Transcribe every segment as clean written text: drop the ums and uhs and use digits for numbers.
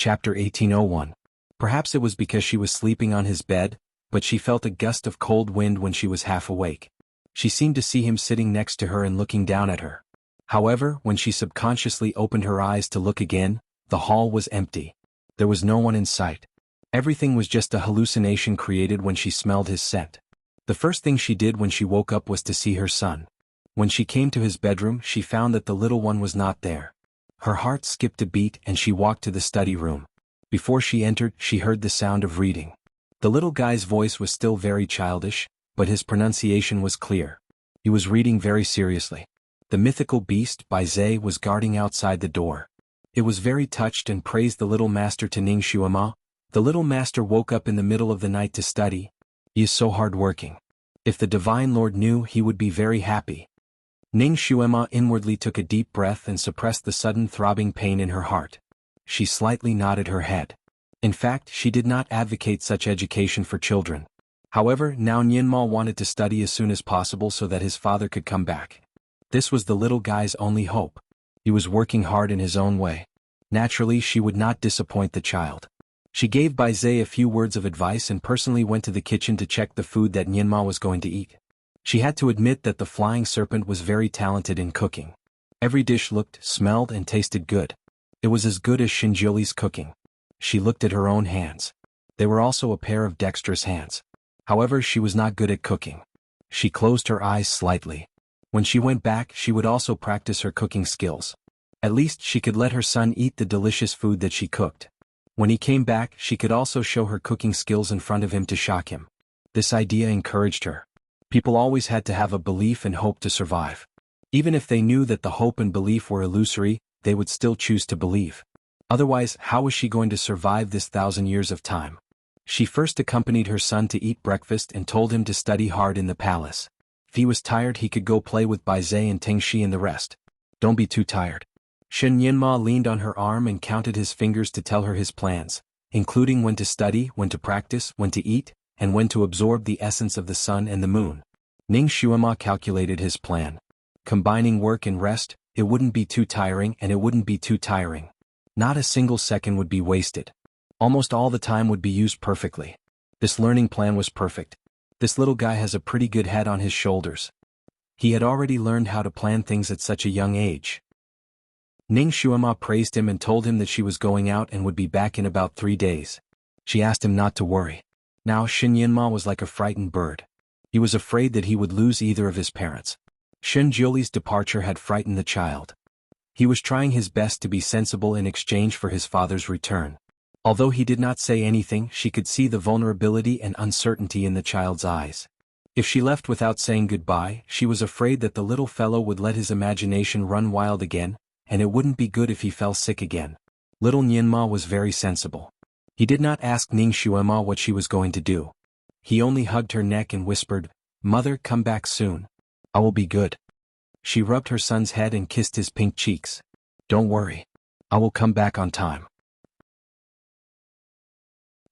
Chapter 1801. Perhaps it was because she was sleeping on his bed, but she felt a gust of cold wind when she was half awake. She seemed to see him sitting next to her and looking down at her. However, when she subconsciously opened her eyes to look again, the hall was empty. There was no one in sight. Everything was just a hallucination created when she smelled his scent. The first thing she did when she woke up was to see her son. When she came to his bedroom, she found that the little one was not there. Her heart skipped a beat and she walked to the study room. Before she entered, she heard the sound of reading. The little guy's voice was still very childish, but his pronunciation was clear. He was reading very seriously. The Mythical Beast by Zhe was guarding outside the door. It was very touched and praised the little master to Ning Xuema. The little master woke up in the middle of the night to study. He is so hard-working. If the Divine Lord knew, he would be very happy. Ning Xuema inwardly took a deep breath and suppressed the sudden throbbing pain in her heart. She slightly nodded her head. In fact, she did not advocate such education for children. However, now Nianma wanted to study as soon as possible so that his father could come back. This was the little guy's only hope. He was working hard in his own way. Naturally, she would not disappoint the child. She gave Bai Zhe a few words of advice and personally went to the kitchen to check the food that Nianma was going to eat. She had to admit that the flying serpent was very talented in cooking. Every dish looked, smelled, and tasted good. It was as good as Shinjiuli's cooking. She looked at her own hands. They were also a pair of dexterous hands. However, she was not good at cooking. She closed her eyes slightly. When she went back, she would also practice her cooking skills. At least she could let her son eat the delicious food that she cooked. When he came back, she could also show her cooking skills in front of him to shock him. This idea encouraged her. People always had to have a belief and hope to survive. Even if they knew that the hope and belief were illusory, they would still choose to believe. Otherwise, how was she going to survive this 1,000 years of time? She first accompanied her son to eat breakfast and told him to study hard in the palace. If he was tired, he could go play with Bai Zhe and Tengxi and the rest. Don't be too tired. Shen Nianma leaned on her arm and counted his fingers to tell her his plans, including when to study, when to practice, when to eat, and when to absorb the essence of the sun and the moon. Ning Xuema calculated his plan. Combining work and rest, it wouldn't be too tiring and it wouldn't be too tiring. Not a single second would be wasted. Almost all the time would be used perfectly. This learning plan was perfect. This little guy has a pretty good head on his shoulders. He had already learned how to plan things at such a young age. Ning Xuema praised him and told him that she was going out and would be back in about 3 days. She asked him not to worry. Now Shen Nianma was like a frightened bird. He was afraid that he would lose either of his parents. Shen Jiuli's departure had frightened the child. He was trying his best to be sensible in exchange for his father's return. Although he did not say anything, she could see the vulnerability and uncertainty in the child's eyes. If she left without saying goodbye, she was afraid that the little fellow would let his imagination run wild again, and it wouldn't be good if he fell sick again. Little Nianma was very sensible. He did not ask Ning Xuema what she was going to do. He only hugged her neck and whispered, "Mother, come back soon. I will be good." She rubbed her son's head and kissed his pink cheeks. "Don't worry. I will come back on time."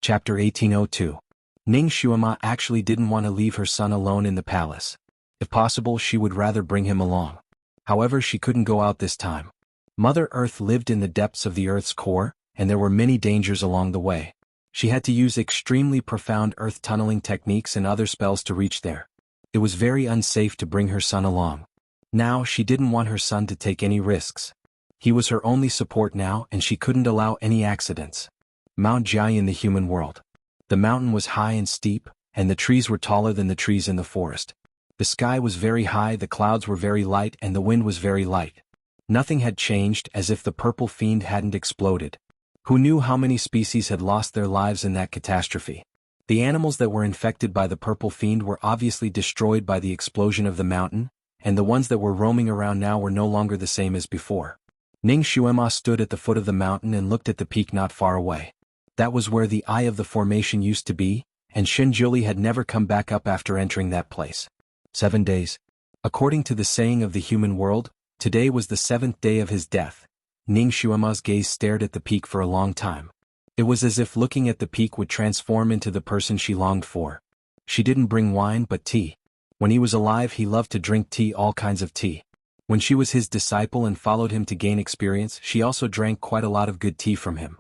Chapter 1802. Ning Xuema actually didn't want to leave her son alone in the palace. If possible, she would rather bring him along. However, she couldn't go out this time. Mother Earth lived in the depths of the Earth's core, and there were many dangers along the way. She had to use extremely profound earth tunneling techniques and other spells to reach there. It was very unsafe to bring her son along. Now, she didn't want her son to take any risks. He was her only support now, and she couldn't allow any accidents. Mount Jiai in the human world. The mountain was high and steep, and the trees were taller than the trees in the forest. The sky was very high, the clouds were very light, and the wind was very light. Nothing had changed, as if the purple fiend hadn't exploded. Who knew how many species had lost their lives in that catastrophe? The animals that were infected by the purple fiend were obviously destroyed by the explosion of the mountain, and the ones that were roaming around now were no longer the same as before. Ning Xuema stood at the foot of the mountain and looked at the peak not far away. That was where the eye of the formation used to be, and Shinjiuli had never come back up after entering that place. 7 days. According to the saying of the human world, today was the 7th day of his death. Ning Xuema's gaze stared at the peak for a long time. It was as if looking at the peak would transform into the person she longed for. She didn't bring wine but tea. When he was alive, he loved to drink tea, all kinds of tea. When she was his disciple and followed him to gain experience, she also drank quite a lot of good tea from him.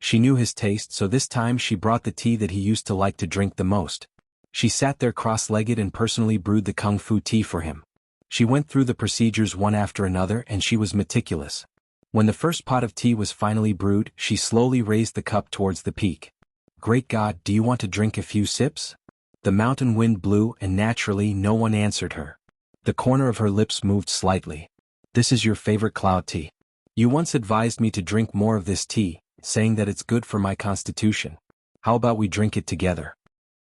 She knew his taste, so this time she brought the tea that he used to like to drink the most. She sat there cross-legged and personally brewed the kung fu tea for him. She went through the procedures one after another and she was meticulous. When the first pot of tea was finally brewed, she slowly raised the cup towards the peak. Great God, do you want to drink a few sips? The mountain wind blew and naturally no one answered her. The corner of her lips moved slightly. This is your favorite cloud tea. You once advised me to drink more of this tea, saying that it's good for my constitution. How about we drink it together?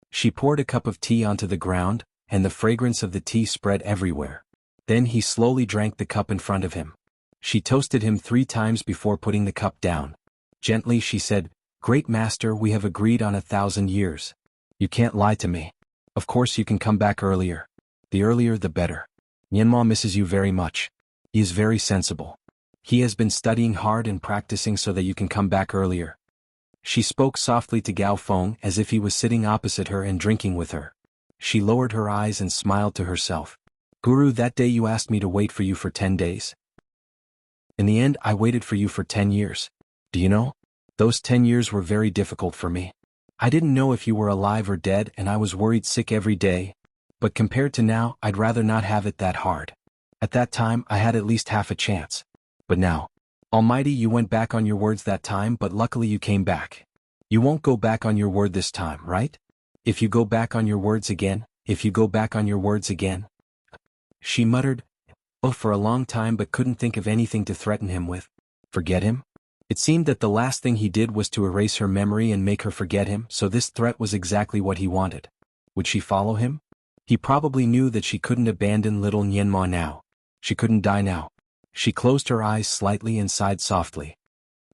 She poured a cup of tea onto the ground, and the fragrance of the tea spread everywhere. Then he slowly drank the cup in front of him. She toasted him 3 times before putting the cup down. Gently she said, Great Master, we have agreed on 1,000 years. You can't lie to me. Of course you can come back earlier. The earlier the better. Nianma misses you very much. He is very sensible. He has been studying hard and practicing so that you can come back earlier. She spoke softly to Gao Feng as if he was sitting opposite her and drinking with her. She lowered her eyes and smiled to herself. Guru, that day you asked me to wait for you for 10 days. In the end, I waited for you for 10 years. Do you know? Those 10 years were very difficult for me. I didn't know if you were alive or dead and I was worried sick every day. But compared to now, I'd rather not have it that hard. At that time, I had at least half a chance. But now, Almighty, you went back on your words that time, but luckily you came back. You won't go back on your word this time, right? If you go back on your words again, if you go back on your words again. She muttered, for a long time but couldn't think of anything to threaten him with. Forget him? It seemed that the last thing he did was to erase her memory and make her forget him, so this threat was exactly what he wanted. Would she follow him? He probably knew that she couldn't abandon little Nianma now. She couldn't die now. She closed her eyes slightly and sighed softly.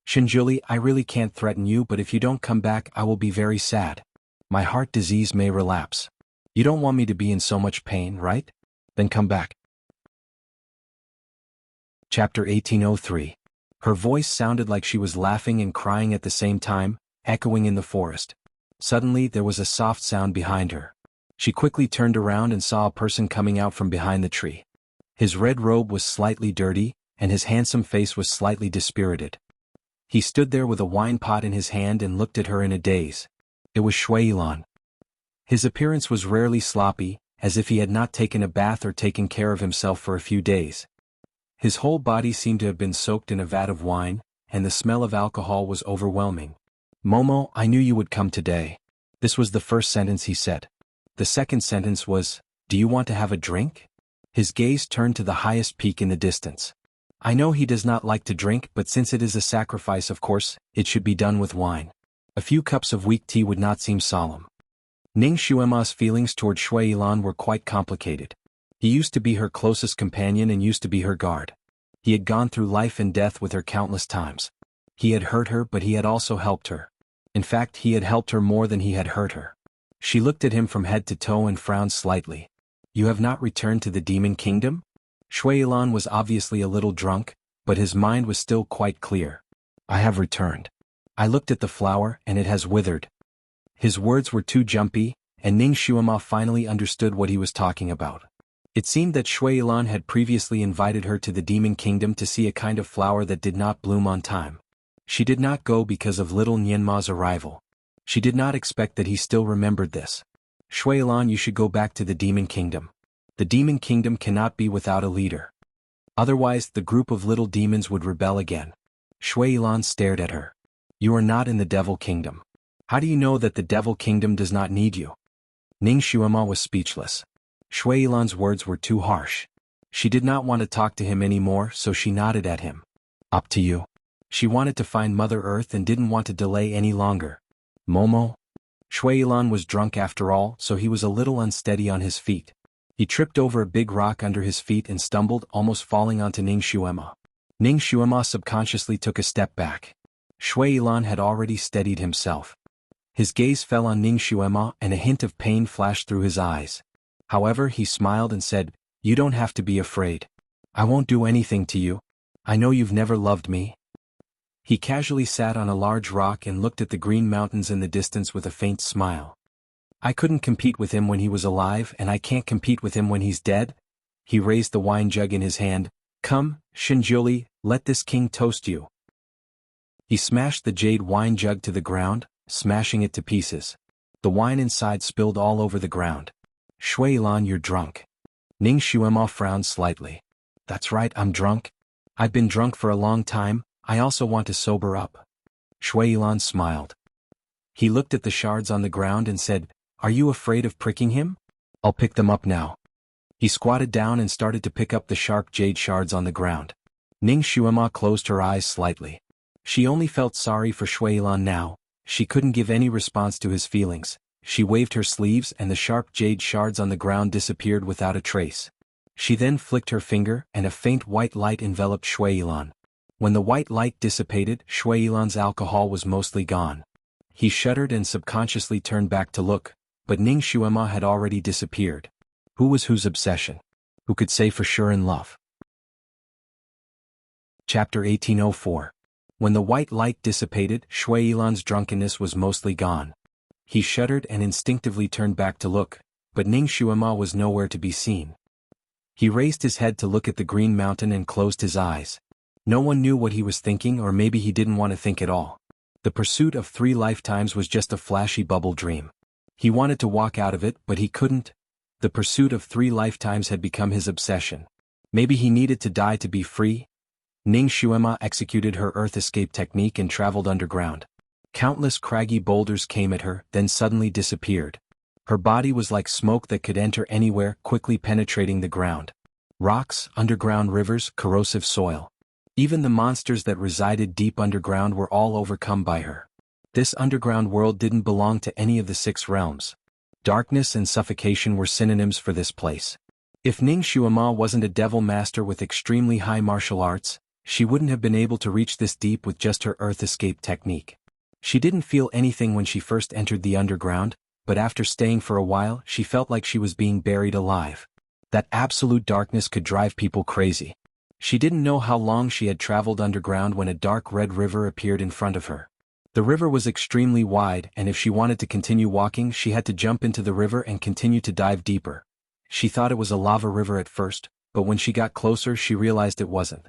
Shinjuli, I really can't threaten you, but if you don't come back I will be very sad. My heart disease may relapse. You don't want me to be in so much pain, right? Then come back. Chapter 1803. Her voice sounded like she was laughing and crying at the same time, echoing in the forest. Suddenly there was a soft sound behind her. She quickly turned around and saw a person coming out from behind the tree. His red robe was slightly dirty, and his handsome face was slightly dispirited. He stood there with a wine pot in his hand and looked at her in a daze. It was Shui Yilan. His appearance was rarely sloppy, as if he had not taken a bath or taken care of himself for a few days. His whole body seemed to have been soaked in a vat of wine, and the smell of alcohol was overwhelming. Momo, I knew you would come today. This was the first sentence he said. The second sentence was, do you want to have a drink? His gaze turned to the highest peak in the distance. I know he does not like to drink, but since it is a sacrifice, of course, it should be done with wine. A few cups of weak tea would not seem solemn. Ning Xuema's feelings toward Shui Yilan were quite complicated. He used to be her closest companion and used to be her guard. He had gone through life and death with her countless times. He had hurt her, but he had also helped her. In fact, he had helped her more than he had hurt her. She looked at him from head to toe and frowned slightly. You have not returned to the Demon Kingdom? Shui Yilan was obviously a little drunk, but his mind was still quite clear. I have returned. I looked at the flower and it has withered. His words were too jumpy, and Ning Xuema finally understood what he was talking about. It seemed that Shui Yilan had previously invited her to the Demon Kingdom to see a kind of flower that did not bloom on time. She did not go because of little Nianma's arrival. She did not expect that he still remembered this. Shui Yilan, you should go back to the Demon Kingdom. The Demon Kingdom cannot be without a leader. Otherwise, the group of little demons would rebel again. Shui Yilan stared at her. You are not in the Devil Kingdom. How do you know that the Devil Kingdom does not need you? Ning Xuema was speechless. Shui Yilan's words were too harsh. She did not want to talk to him anymore, so she nodded at him. Up to you. She wanted to find Mother Earth and didn't want to delay any longer. Momo? Shui Yilan was drunk after all, so he was a little unsteady on his feet. He tripped over a big rock under his feet and stumbled, almost falling onto Ning Xuema. Ning Xuema subconsciously took a step back. Shui Yilan had already steadied himself. His gaze fell on Ning Xuema and a hint of pain flashed through his eyes. However, he smiled and said, You don't have to be afraid. I won't do anything to you. I know you've never loved me. He casually sat on a large rock and looked at the green mountains in the distance with a faint smile. I couldn't compete with him when he was alive and I can't compete with him when he's dead. He raised the wine jug in his hand. Come, Shinjuli, let this king toast you. He smashed the jade wine jug to the ground, smashing it to pieces. The wine inside spilled all over the ground. Shui Lan, you're drunk. Ning Xuema frowned slightly. That's right, I'm drunk. I've been drunk for a long time, I also want to sober up. Shui Lan smiled. He looked at the shards on the ground and said, Are you afraid of pricking him? I'll pick them up now. He squatted down and started to pick up the sharp jade shards on the ground. Ning Xuema closed her eyes slightly. She only felt sorry for Shui Lan now. She couldn't give any response to his feelings. She waved her sleeves and the sharp jade shards on the ground disappeared without a trace. She then flicked her finger and a faint white light enveloped Shui Lan. When the white light dissipated, Shui Lan's alcohol was mostly gone. He shuddered and subconsciously turned back to look, but Ning Xuema had already disappeared. Who was whose obsession? Who could say for sure in love? Chapter 1804. When the white light dissipated, Shui Lan's drunkenness was mostly gone. He shuddered and instinctively turned back to look, but Ning Xuema was nowhere to be seen. He raised his head to look at the green mountain and closed his eyes. No one knew what he was thinking, or maybe he didn't want to think at all. The pursuit of 3 lifetimes was just a flashy bubble dream. He wanted to walk out of it, but he couldn't. The pursuit of 3 lifetimes had become his obsession. Maybe he needed to die to be free? Ning Xuema executed her earth escape technique and traveled underground. Countless craggy boulders came at her, then suddenly disappeared. Her body was like smoke that could enter anywhere, quickly penetrating the ground. Rocks, underground rivers, corrosive soil. Even the monsters that resided deep underground were all overcome by her. This underground world didn't belong to any of the 6 realms. Darkness and suffocation were synonyms for this place. If Ning Xuema wasn't a devil master with extremely high martial arts, she wouldn't have been able to reach this deep with just her earth escape technique. She didn't feel anything when she first entered the underground, but after staying for a while she felt like she was being buried alive. That absolute darkness could drive people crazy. She didn't know how long she had traveled underground when a dark red river appeared in front of her. The river was extremely wide, and if she wanted to continue walking she had to jump into the river and continue to dive deeper. She thought it was a lava river at first, but when she got closer she realized it wasn't.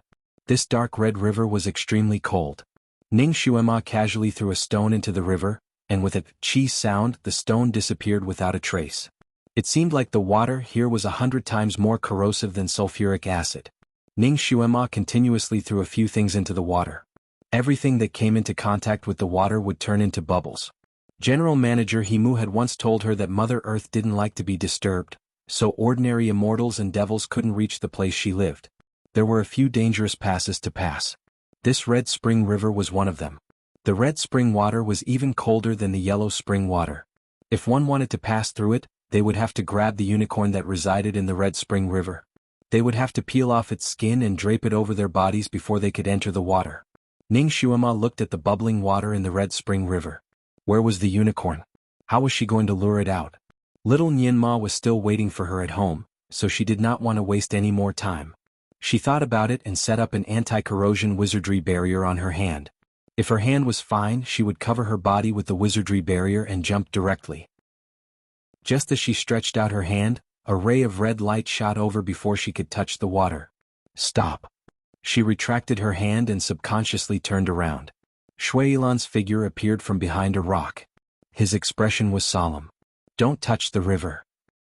This dark red river was extremely cold. Ning Xuema casually threw a stone into the river, and with a "chi" sound the stone disappeared without a trace. It seemed like the water here was 100 times more corrosive than sulfuric acid. Ning Xuema continuously threw a few things into the water. Everything that came into contact with the water would turn into bubbles. General Manager Himu had once told her that Mother Earth didn't like to be disturbed, so ordinary immortals and devils couldn't reach the place she lived. There were a few dangerous passes to pass. This red spring river was one of them. The red spring water was even colder than the yellow spring water. If one wanted to pass through it, they would have to grab the unicorn that resided in the red spring river. They would have to peel off its skin and drape it over their bodies before they could enter the water. Ning Xuema looked at the bubbling water in the red spring river. Where was the unicorn? How was she going to lure it out? Little Nianma was still waiting for her at home, so she did not want to waste any more time. She thought about it and set up an anti-corrosion wizardry barrier on her hand. If her hand was fine, she would cover her body with the wizardry barrier and jump directly. Just as she stretched out her hand, a ray of red light shot over before she could touch the water. Stop. She retracted her hand and subconsciously turned around. Shui Lan's figure appeared from behind a rock. His expression was solemn. Don't touch the river.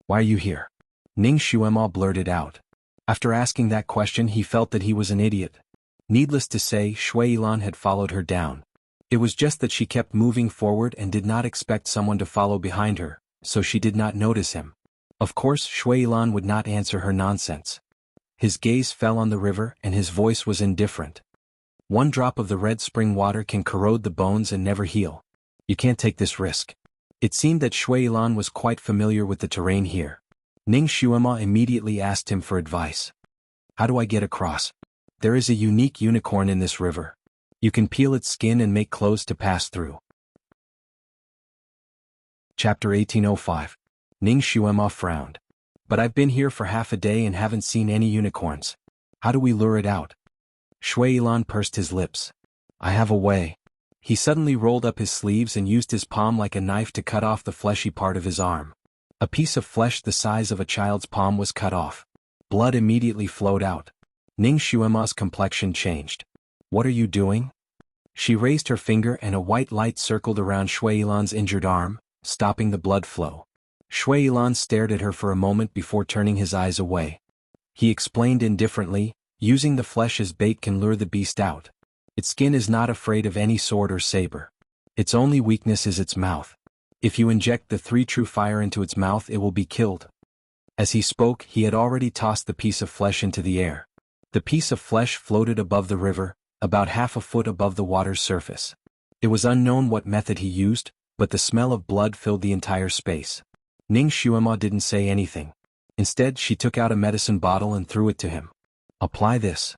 Why are you here? Ning Xuema blurted out. After asking that question he felt that he was an idiot. Needless to say, Shui Lan had followed her down. It was just that she kept moving forward and did not expect someone to follow behind her, so she did not notice him. Of course Shui Lan would not answer her nonsense. His gaze fell on the river and his voice was indifferent. One drop of the red spring water can corrode the bones and never heal. You can't take this risk. It seemed that Shui Lan was quite familiar with the terrain here. Ning Xuema immediately asked him for advice. How do I get across? There is a unique unicorn in this river. You can peel its skin and make clothes to pass through. Chapter 1805. Ning Xuema frowned. But I've been here for half a day and haven't seen any unicorns. How do we lure it out? Shui Lan pursed his lips. I have a way. He suddenly rolled up his sleeves and used his palm like a knife to cut off the fleshy part of his arm. A piece of flesh the size of a child's palm was cut off. Blood immediately flowed out. Ning Xuema's complexion changed. What are you doing? She raised her finger and a white light circled around Shui Yilan's injured arm, stopping the blood flow. Shui Yilan stared at her for a moment before turning his eyes away. He explained indifferently, using the flesh as bait can lure the beast out. Its skin is not afraid of any sword or saber. Its only weakness is its mouth. If you inject the 3 true fire into its mouth, it will be killed. As he spoke, he had already tossed the piece of flesh into the air. The piece of flesh floated above the river, about half a foot above the water's surface. It was unknown what method he used, but the smell of blood filled the entire space. Ning Xuema didn't say anything. Instead, she took out a medicine bottle and threw it to him. Apply this.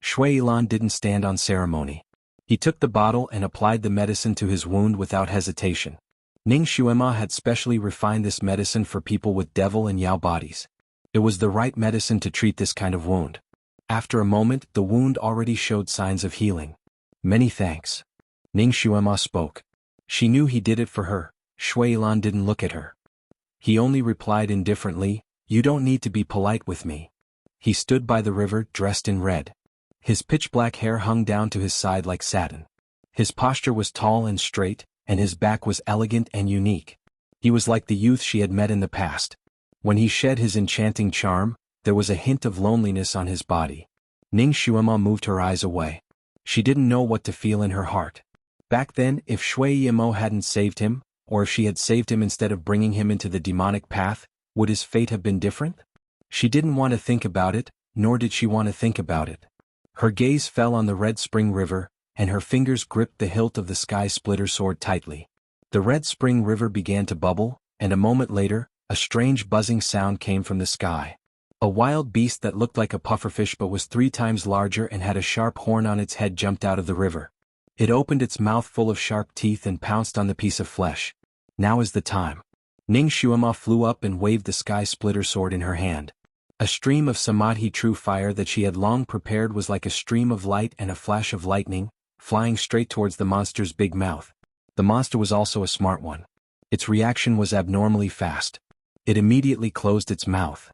Shui Yilan didn't stand on ceremony. He took the bottle and applied the medicine to his wound without hesitation. Ning Xuema had specially refined this medicine for people with devil and Yao bodies. It was the right medicine to treat this kind of wound. After a moment, the wound already showed signs of healing. Many thanks. Ning Xuema spoke. She knew he did it for her. Shui Yilan didn't look at her. He only replied indifferently, "You don't need to be polite with me." He stood by the river, dressed in red. His pitch-black hair hung down to his side like satin. His posture was tall and straight, and his back was elegant and unique. He was like the youth she had met in the past. When he shed his enchanting charm, there was a hint of loneliness on his body. Ning Xuema moved her eyes away. She didn't know what to feel in her heart. Back then, if Shui Yimo hadn't saved him, or if she had saved him instead of bringing him into the demonic path, would his fate have been different? She didn't want to think about it, nor did she want to think about it. Her gaze fell on the Red Spring River, and her fingers gripped the hilt of the Sky Splitter sword tightly. The Red Spring River began to bubble, and a moment later, a strange buzzing sound came from the sky. A wild beast that looked like a pufferfish but was 3 times larger and had a sharp horn on its head jumped out of the river. It opened its mouth full of sharp teeth and pounced on the piece of flesh. Now is the time. Ning Xuema flew up and waved the Sky Splitter sword in her hand. A stream of Samadhi true fire that she had long prepared was like a stream of light and a flash of lightning, flying straight towards the monster's big mouth. The monster was also a smart one. Its reaction was abnormally fast. It immediately closed its mouth.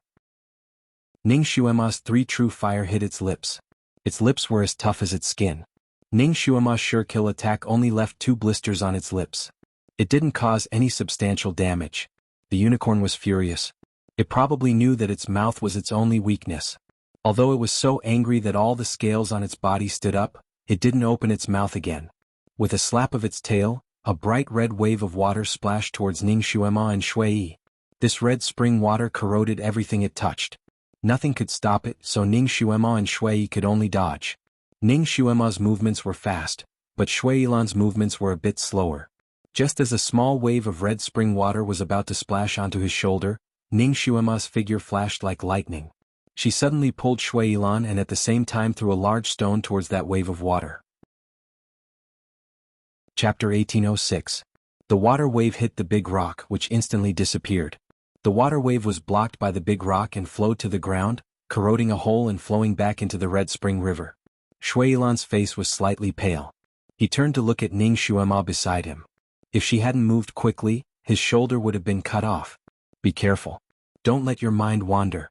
Ning Xuema's 3 true fire hit its lips. Its lips were as tough as its skin. Ning Xuema's sure kill attack only left 2 blisters on its lips. It didn't cause any substantial damage. The unicorn was furious. It probably knew that its mouth was its only weakness. Although it was so angry that all the scales on its body stood up, it didn't open its mouth again. With a slap of its tail, a bright red wave of water splashed towards Ning Xuema and Shui. This red spring water corroded everything it touched. Nothing could stop it, so Ning Xuema and Shui could only dodge. Ning Xuema's movements were fast, but Shui Yilan's movements were a bit slower. Just as a small wave of red spring water was about to splash onto his shoulder, Ning Xuema's figure flashed like lightning. She suddenly pulled Shui Yilan and at the same time threw a large stone towards that wave of water. Chapter 1806. The water wave hit the big rock, which instantly disappeared. The water wave was blocked by the big rock and flowed to the ground, corroding a hole and flowing back into the Red Spring River. Shui Yilan's face was slightly pale. He turned to look at Ning Xuema beside him. If she hadn't moved quickly, his shoulder would have been cut off. Be careful. Don't let your mind wander.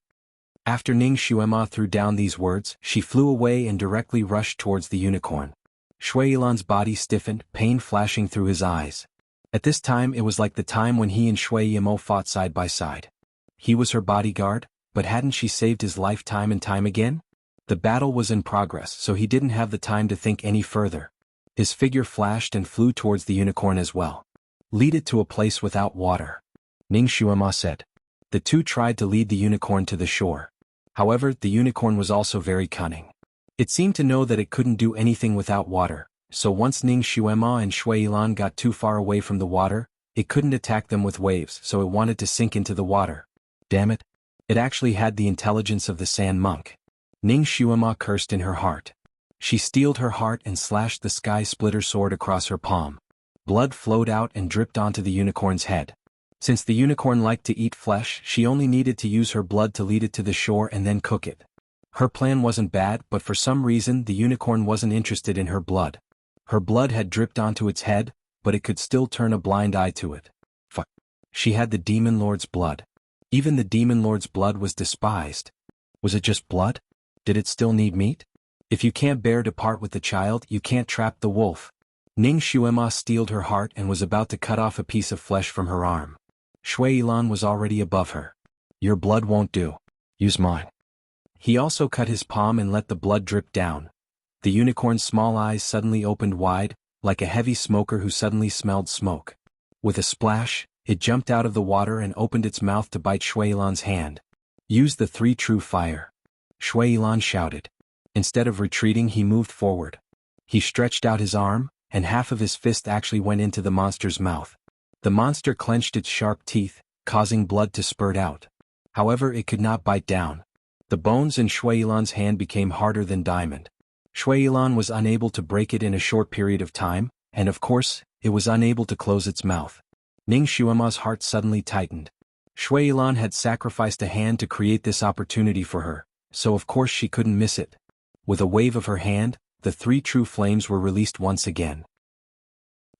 After Ning Xuema threw down these words, she flew away and directly rushed towards the unicorn. Shui Yilan's body stiffened, pain flashing through his eyes. At this time it was like the time when he and Shui Yimo fought side by side. He was her bodyguard, but hadn't she saved his life time and time again? The battle was in progress, so he didn't have the time to think any further. His figure flashed and flew towards the unicorn as well. Lead it to a place without water, Ning Xuema said. The 2 tried to lead the unicorn to the shore. However, the unicorn was also very cunning. It seemed to know that it couldn't do anything without water, so once Ning Xuema and Shui Yilan got too far away from the water, it couldn't attack them with waves, so it wanted to sink into the water. Damn it. It actually had the intelligence of the sand monk. Ning Xuema cursed in her heart. She steeled her heart and slashed the Sky Splitter sword across her palm. Blood flowed out and dripped onto the unicorn's head. Since the unicorn liked to eat flesh, she only needed to use her blood to lead it to the shore and then cook it. Her plan wasn't bad, but for some reason the unicorn wasn't interested in her blood. Her blood had dripped onto its head, but it could still turn a blind eye to it. Fuck. She had the Demon Lord's blood. Even the Demon Lord's blood was despised. Was it just blood? Did it still need meat? If you can't bear to part with the child, you can't trap the wolf. Ning Xuema steeled her heart and was about to cut off a piece of flesh from her arm. Shui Yilan was already above her. Your blood won't do. Use mine. He also cut his palm and let the blood drip down. The unicorn's small eyes suddenly opened wide, like a heavy smoker who suddenly smelled smoke. With a splash, it jumped out of the water and opened its mouth to bite Shui Yilan's hand. Use the 3 true fire. Shui Yilan shouted. Instead of retreating, he moved forward. He stretched out his arm, and half of his fist actually went into the monster's mouth. The monster clenched its sharp teeth, causing blood to spurt out. However, it could not bite down. The bones in Shui Yilan's hand became harder than diamond. Shui Yilan was unable to break it in a short period of time, and of course, it was unable to close its mouth. Ning Xuema's heart suddenly tightened. Shui Yilan had sacrificed a hand to create this opportunity for her, so of course she couldn't miss it. With a wave of her hand, the 3 true flames were released once again.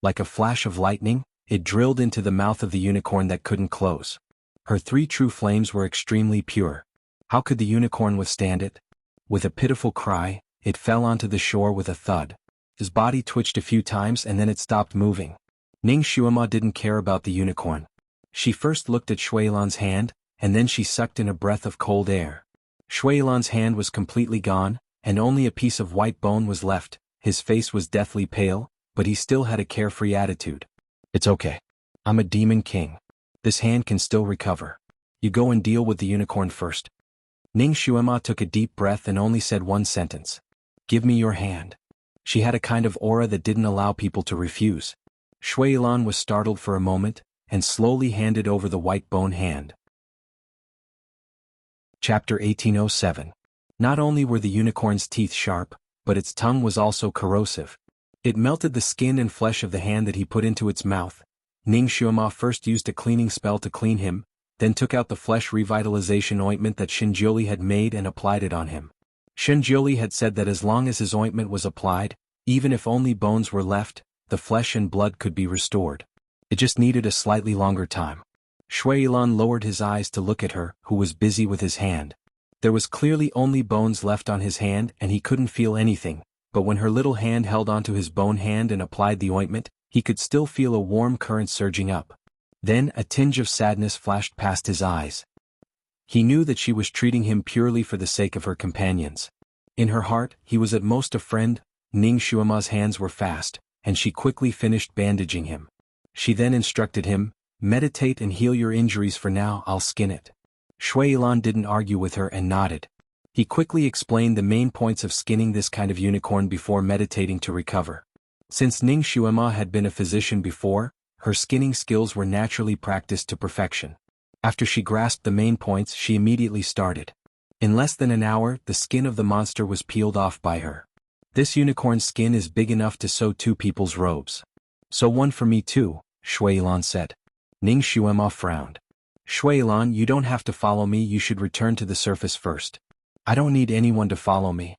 Like a flash of lightning, it drilled into the mouth of the unicorn that couldn't close. Her 3 true flames were extremely pure. How could the unicorn withstand it? With a pitiful cry, it fell onto the shore with a thud. His body twitched a few times and then it stopped moving. Ning Xuema didn't care about the unicorn. She first looked at Shui Yilan's hand, and then she sucked in a breath of cold air. Shui Yilan's hand was completely gone, and only a piece of white bone was left. His face was deathly pale, but he still had a carefree attitude. It's okay. I'm a demon king. This hand can still recover. You go and deal with the unicorn first. Ning Xuema took a deep breath and only said one sentence. Give me your hand. She had a kind of aura that didn't allow people to refuse. Shui Yilan was startled for a moment, and slowly handed over the white bone hand. Chapter 1807. Not only were the unicorn's teeth sharp, but its tongue was also corrosive. It melted the skin and flesh of the hand that he put into its mouth. Ning Xuema first used a cleaning spell to clean him, then took out the flesh revitalization ointment that Xinjiuli had made and applied it on him. Xinjiuli had said that as long as his ointment was applied, even if only bones were left, the flesh and blood could be restored. It just needed a slightly longer time. Shui Yilan lowered his eyes to look at her, who was busy with his hand. There was clearly only bones left on his hand and he couldn't feel anything, but when her little hand held onto his bone hand and applied the ointment, he could still feel a warm current surging up. Then a tinge of sadness flashed past his eyes. He knew that she was treating him purely for the sake of her companions. In her heart, he was at most a friend. Ning Xuema's hands were fast, and she quickly finished bandaging him. She then instructed him, meditate and heal your injuries for now, I'll skin it. Shui Yilan didn't argue with her and nodded. He quickly explained the main points of skinning this kind of unicorn before meditating to recover. Since Ning Xuema had been a physician before, her skinning skills were naturally practiced to perfection. After she grasped the main points, she immediately started. In less than an hour, the skin of the monster was peeled off by her. This unicorn's skin is big enough to sew 2 people's robes. So one for me too, Shui Yilan said. Ning Xuema frowned. Shui Yilan, you don't have to follow me, you should return to the surface first. I don't need anyone to follow me.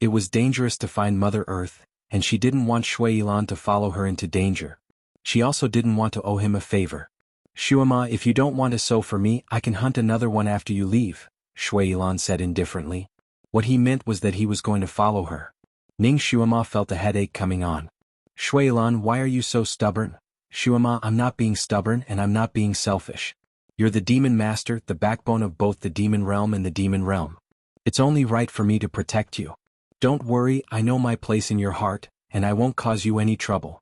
It was dangerous to find Mother Earth, and she didn't want Shui Yilan to follow her into danger. She also didn't want to owe him a favor. Xuema, if you don't want to sew for me, I can hunt another one after you leave, Shui Yilan said indifferently. What he meant was that he was going to follow her. Ning Xuema felt a headache coming on. Shui Yilan, why are you so stubborn? Xuema, I'm not being stubborn and I'm not being selfish. You're the demon master, the backbone of both the demon realm and the demon realm. It's only right for me to protect you. Don't worry, I know my place in your heart, and I won't cause you any trouble.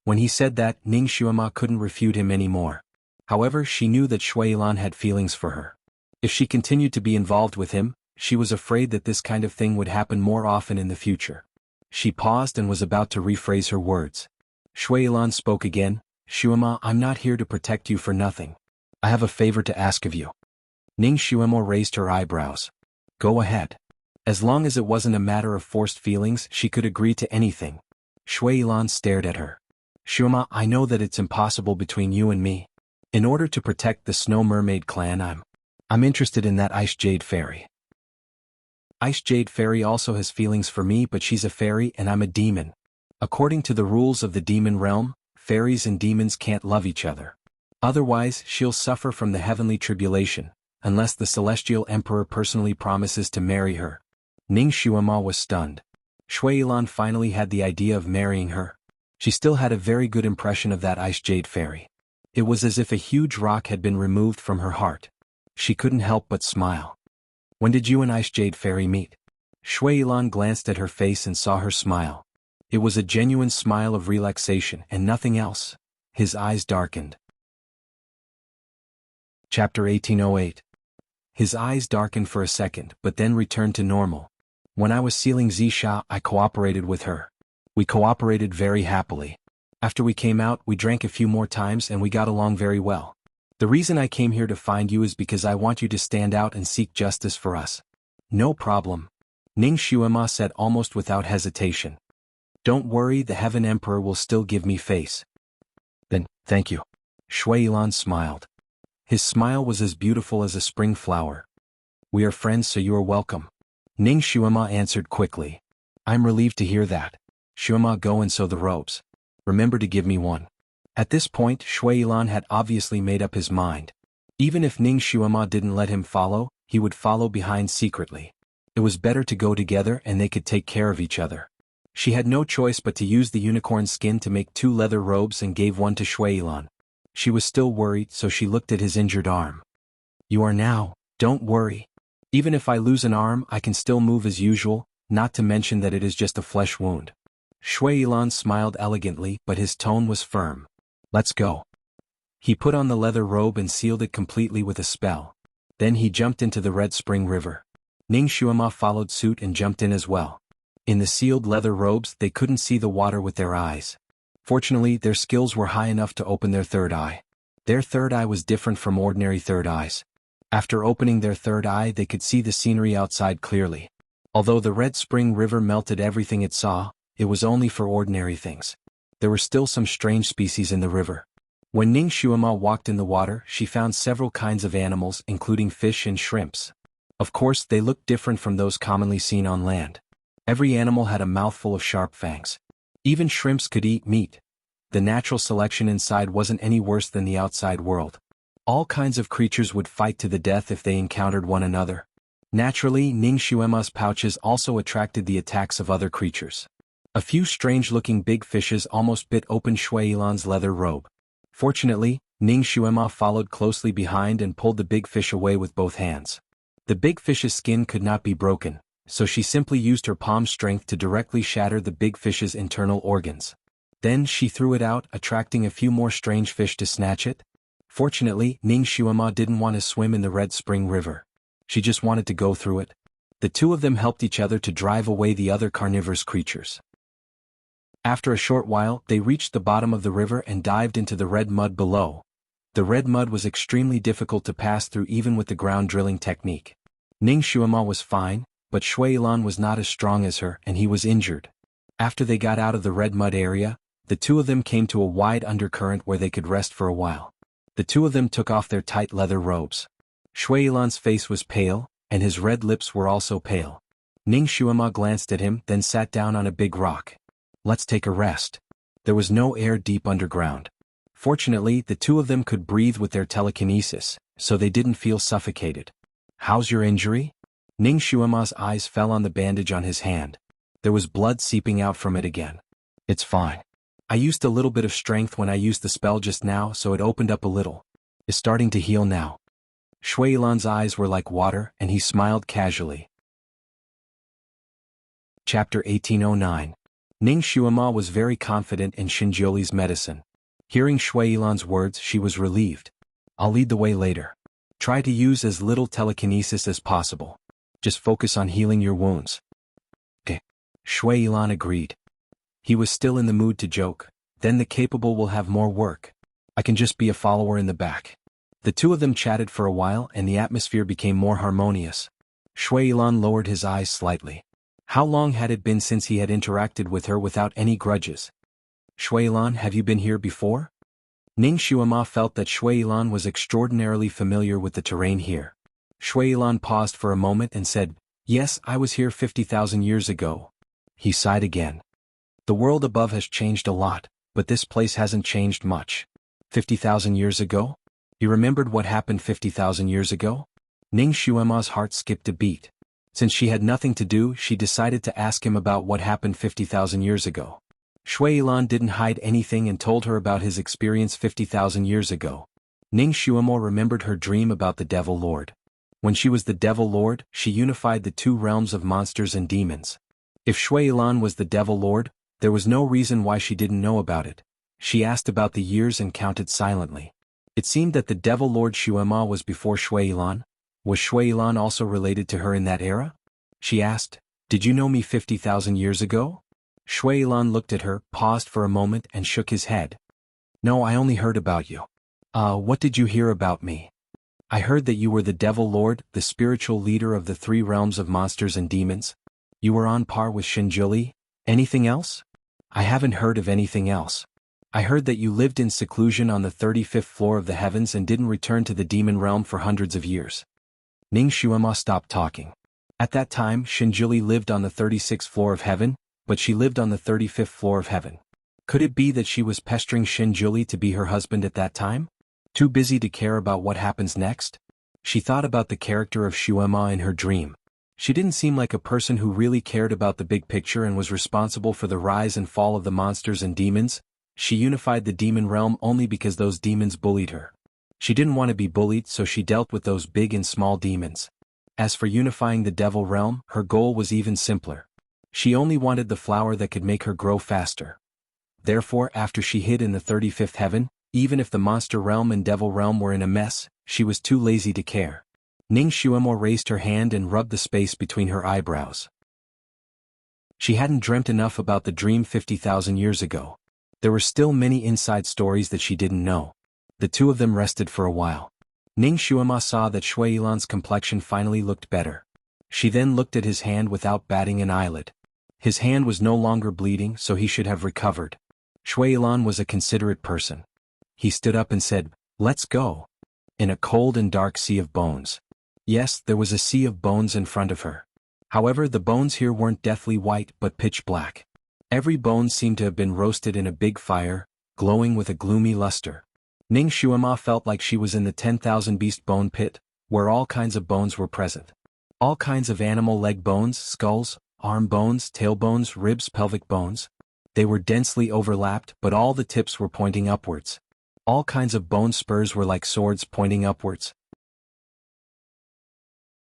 When he said that, Ning Xuema couldn't refute him anymore. However, she knew that Shui Yilan had feelings for her. If she continued to be involved with him, she was afraid that this kind of thing would happen more often in the future. She paused and was about to rephrase her words. Shui Yilan spoke again, Xuema, I'm not here to protect you for nothing. I have a favor to ask of you. Ning Xuema raised her eyebrows. Go ahead. As long as it wasn't a matter of forced feelings, she could agree to anything. Shui Yilan stared at her. Xuema, I know that it's impossible between you and me. In order to protect the Snow Mermaid clan, I'm interested in that Ice Jade Fairy. Ice Jade Fairy also has feelings for me, but she's a fairy and I'm a demon. According to the rules of the demon realm, fairies and demons can't love each other. Otherwise, she'll suffer from the heavenly tribulation, unless the celestial emperor personally promises to marry her. Ning Xuema was stunned. Shui Yilan finally had the idea of marrying her. She still had a very good impression of that ice jade fairy. It was as if a huge rock had been removed from her heart. She couldn't help but smile. When did you and Ice Jade Fairy meet? Shui Yilan glanced at her face and saw her smile. It was a genuine smile of relaxation and nothing else. His eyes darkened. Chapter 1808. His eyes darkened for a second but then returned to normal. When I was sealing Zisha, I cooperated with her. We cooperated very happily. After we came out, we drank a few more times and we got along very well. The reason I came here to find you is because I want you to stand out and seek justice for us. No problem. Ning Xuema said almost without hesitation. Don't worry, the Heaven Emperor will still give me face. Then, thank you. Shui Yilan smiled. His smile was as beautiful as a spring flower. We are friends, so you are welcome. Ning Xuema answered quickly. I'm relieved to hear that. Xuema, go and sew the robes. Remember to give me one. At this point, Shui Yilan had obviously made up his mind. Even if Ning Xuema didn't let him follow, he would follow behind secretly. It was better to go together and they could take care of each other. She had no choice but to use the unicorn skin to make 2 leather robes and gave one to Shui Yilan. She was still worried, so she looked at his injured arm. You are now, don't worry. Even if I lose an arm, I can still move as usual, not to mention that it is just a flesh wound. Shui Yilan smiled elegantly, but his tone was firm. Let's go. He put on the leather robe and sealed it completely with a spell. Then he jumped into the Red Spring River. Ning Xuema followed suit and jumped in as well. In the sealed leather robes, they couldn't see the water with their eyes. Fortunately, their skills were high enough to open their third eye. Their third eye was different from ordinary third eyes. After opening their third eye, they could see the scenery outside clearly. Although the Red Spring River melted everything it saw, it was only for ordinary things. There were still some strange species in the river. When Ning Xuema walked in the water, she found several kinds of animals, including fish and shrimps. Of course, they looked different from those commonly seen on land. Every animal had a mouthful of sharp fangs. Even shrimps could eat meat. The natural selection inside wasn't any worse than the outside world. All kinds of creatures would fight to the death if they encountered one another. Naturally, Ning Xuema's pouches also attracted the attacks of other creatures. A few strange-looking big fishes almost bit open Shui Yilan's leather robe. Fortunately, Ning Xuema followed closely behind and pulled the big fish away with both hands. The big fish's skin could not be broken, so she simply used her palm strength to directly shatter the big fish's internal organs. Then she threw it out, attracting a few more strange fish to snatch it. Fortunately, Ning Xuema didn't want to swim in the Red Spring River. She just wanted to go through it. The two of them helped each other to drive away the other carnivorous creatures. After a short while, they reached the bottom of the river and dived into the red mud below. The red mud was extremely difficult to pass through even with the ground drilling technique. Ning Xuema was fine, but Shui Yilan was not as strong as her and he was injured. After they got out of the red mud area, the two of them came to a wide undercurrent where they could rest for a while. The two of them took off their tight leather robes. Shui Yilan's face was pale, and his red lips were also pale. Ning Xuema glanced at him, then sat down on a big rock. Let's take a rest. There was no air deep underground. Fortunately, the two of them could breathe with their telekinesis, so they didn't feel suffocated. How's your injury? Ning Xuema's eyes fell on the bandage on his hand. There was blood seeping out from it again. It's fine. I used a little bit of strength when I used the spell just now, so it opened up a little. It's starting to heal now. Shui Yilan's eyes were like water, and he smiled casually. Chapter 1809. Ning Xuema was very confident in Xinjiuli's medicine. Hearing Shui Yilan's words, she was relieved. I'll lead the way later. Try to use as little telekinesis as possible. Just focus on healing your wounds. Okay. Shui Yilan agreed. He was still in the mood to joke. Then the capable will have more work. I can just be a follower in the back. The two of them chatted for a while and the atmosphere became more harmonious. Shui Yilan lowered his eyes slightly. How long had it been since he had interacted with her without any grudges? Shui Yilan, have you been here before? Ning Xuema felt that Shui Yilan was extraordinarily familiar with the terrain here. Shui Yilan paused for a moment and said, Yes, I was here 50,000 years ago. He sighed again. The world above has changed a lot, but this place hasn't changed much. 50,000 years ago? You remembered what happened 50,000 years ago? Ning Xuema's heart skipped a beat. Since she had nothing to do, she decided to ask him about what happened 50,000 years ago. Shui Yilan didn't hide anything and told her about his experience 50,000 years ago. Ning Xuemo remembered her dream about the Devil Lord. When she was the Devil Lord, she unified the two realms of monsters and demons. If Shui Yilan was the Devil Lord, there was no reason why she didn't know about it. She asked about the years and counted silently. It seemed that the Devil Lord Xuema was before Shui Yilan. Was Shui Yilan also related to her in that era? She asked, "Did you know me 50,000 years ago?" Shui Yilan looked at her, paused for a moment and shook his head. "No, I only heard about you." What did you hear about me?" "I heard that you were the Devil Lord, the spiritual leader of the three realms of monsters and demons. You were on par with Shinjuli. Anything else?" "I haven't heard of anything else. I heard that you lived in seclusion on the 35th floor of the heavens and didn't return to the demon realm for hundreds of years." Ning Xuema stopped talking. At that time, Shinjuli lived on the 36th floor of heaven, but she lived on the 35th floor of heaven. Could it be that she was pestering Shinjuli to be her husband at that time? Too busy to care about what happens next? She thought about the character of Xuema in her dream. She didn't seem like a person who really cared about the big picture and was responsible for the rise and fall of the monsters and demons. She unified the demon realm only because those demons bullied her. She didn't want to be bullied, so she dealt with those big and small demons. As for unifying the devil realm, her goal was even simpler. She only wanted the flower that could make her grow faster. Therefore, after she hid in the 35th heaven, even if the monster realm and devil realm were in a mess, she was too lazy to care. Ning Xuemo raised her hand and rubbed the space between her eyebrows. She hadn't dreamt enough about the dream 50,000 years ago. There were still many inside stories that she didn't know. The two of them rested for a while. Ning Xuema saw that Shui Yilan's complexion finally looked better. She then looked at his hand without batting an eyelid. His hand was no longer bleeding, so he should have recovered. Shui Yilan was a considerate person. He stood up and said, "Let's go." In a cold and dark sea of bones. Yes, there was a sea of bones in front of her. However, the bones here weren't deathly white but pitch black. Every bone seemed to have been roasted in a big fire, glowing with a gloomy luster. Ning Xuema felt like she was in the 10,000 beast bone pit, where all kinds of bones were present. All kinds of animal leg bones, skulls, arm bones, tail bones, ribs, pelvic bones. They were densely overlapped, but all the tips were pointing upwards. All kinds of bone spurs were like swords pointing upwards.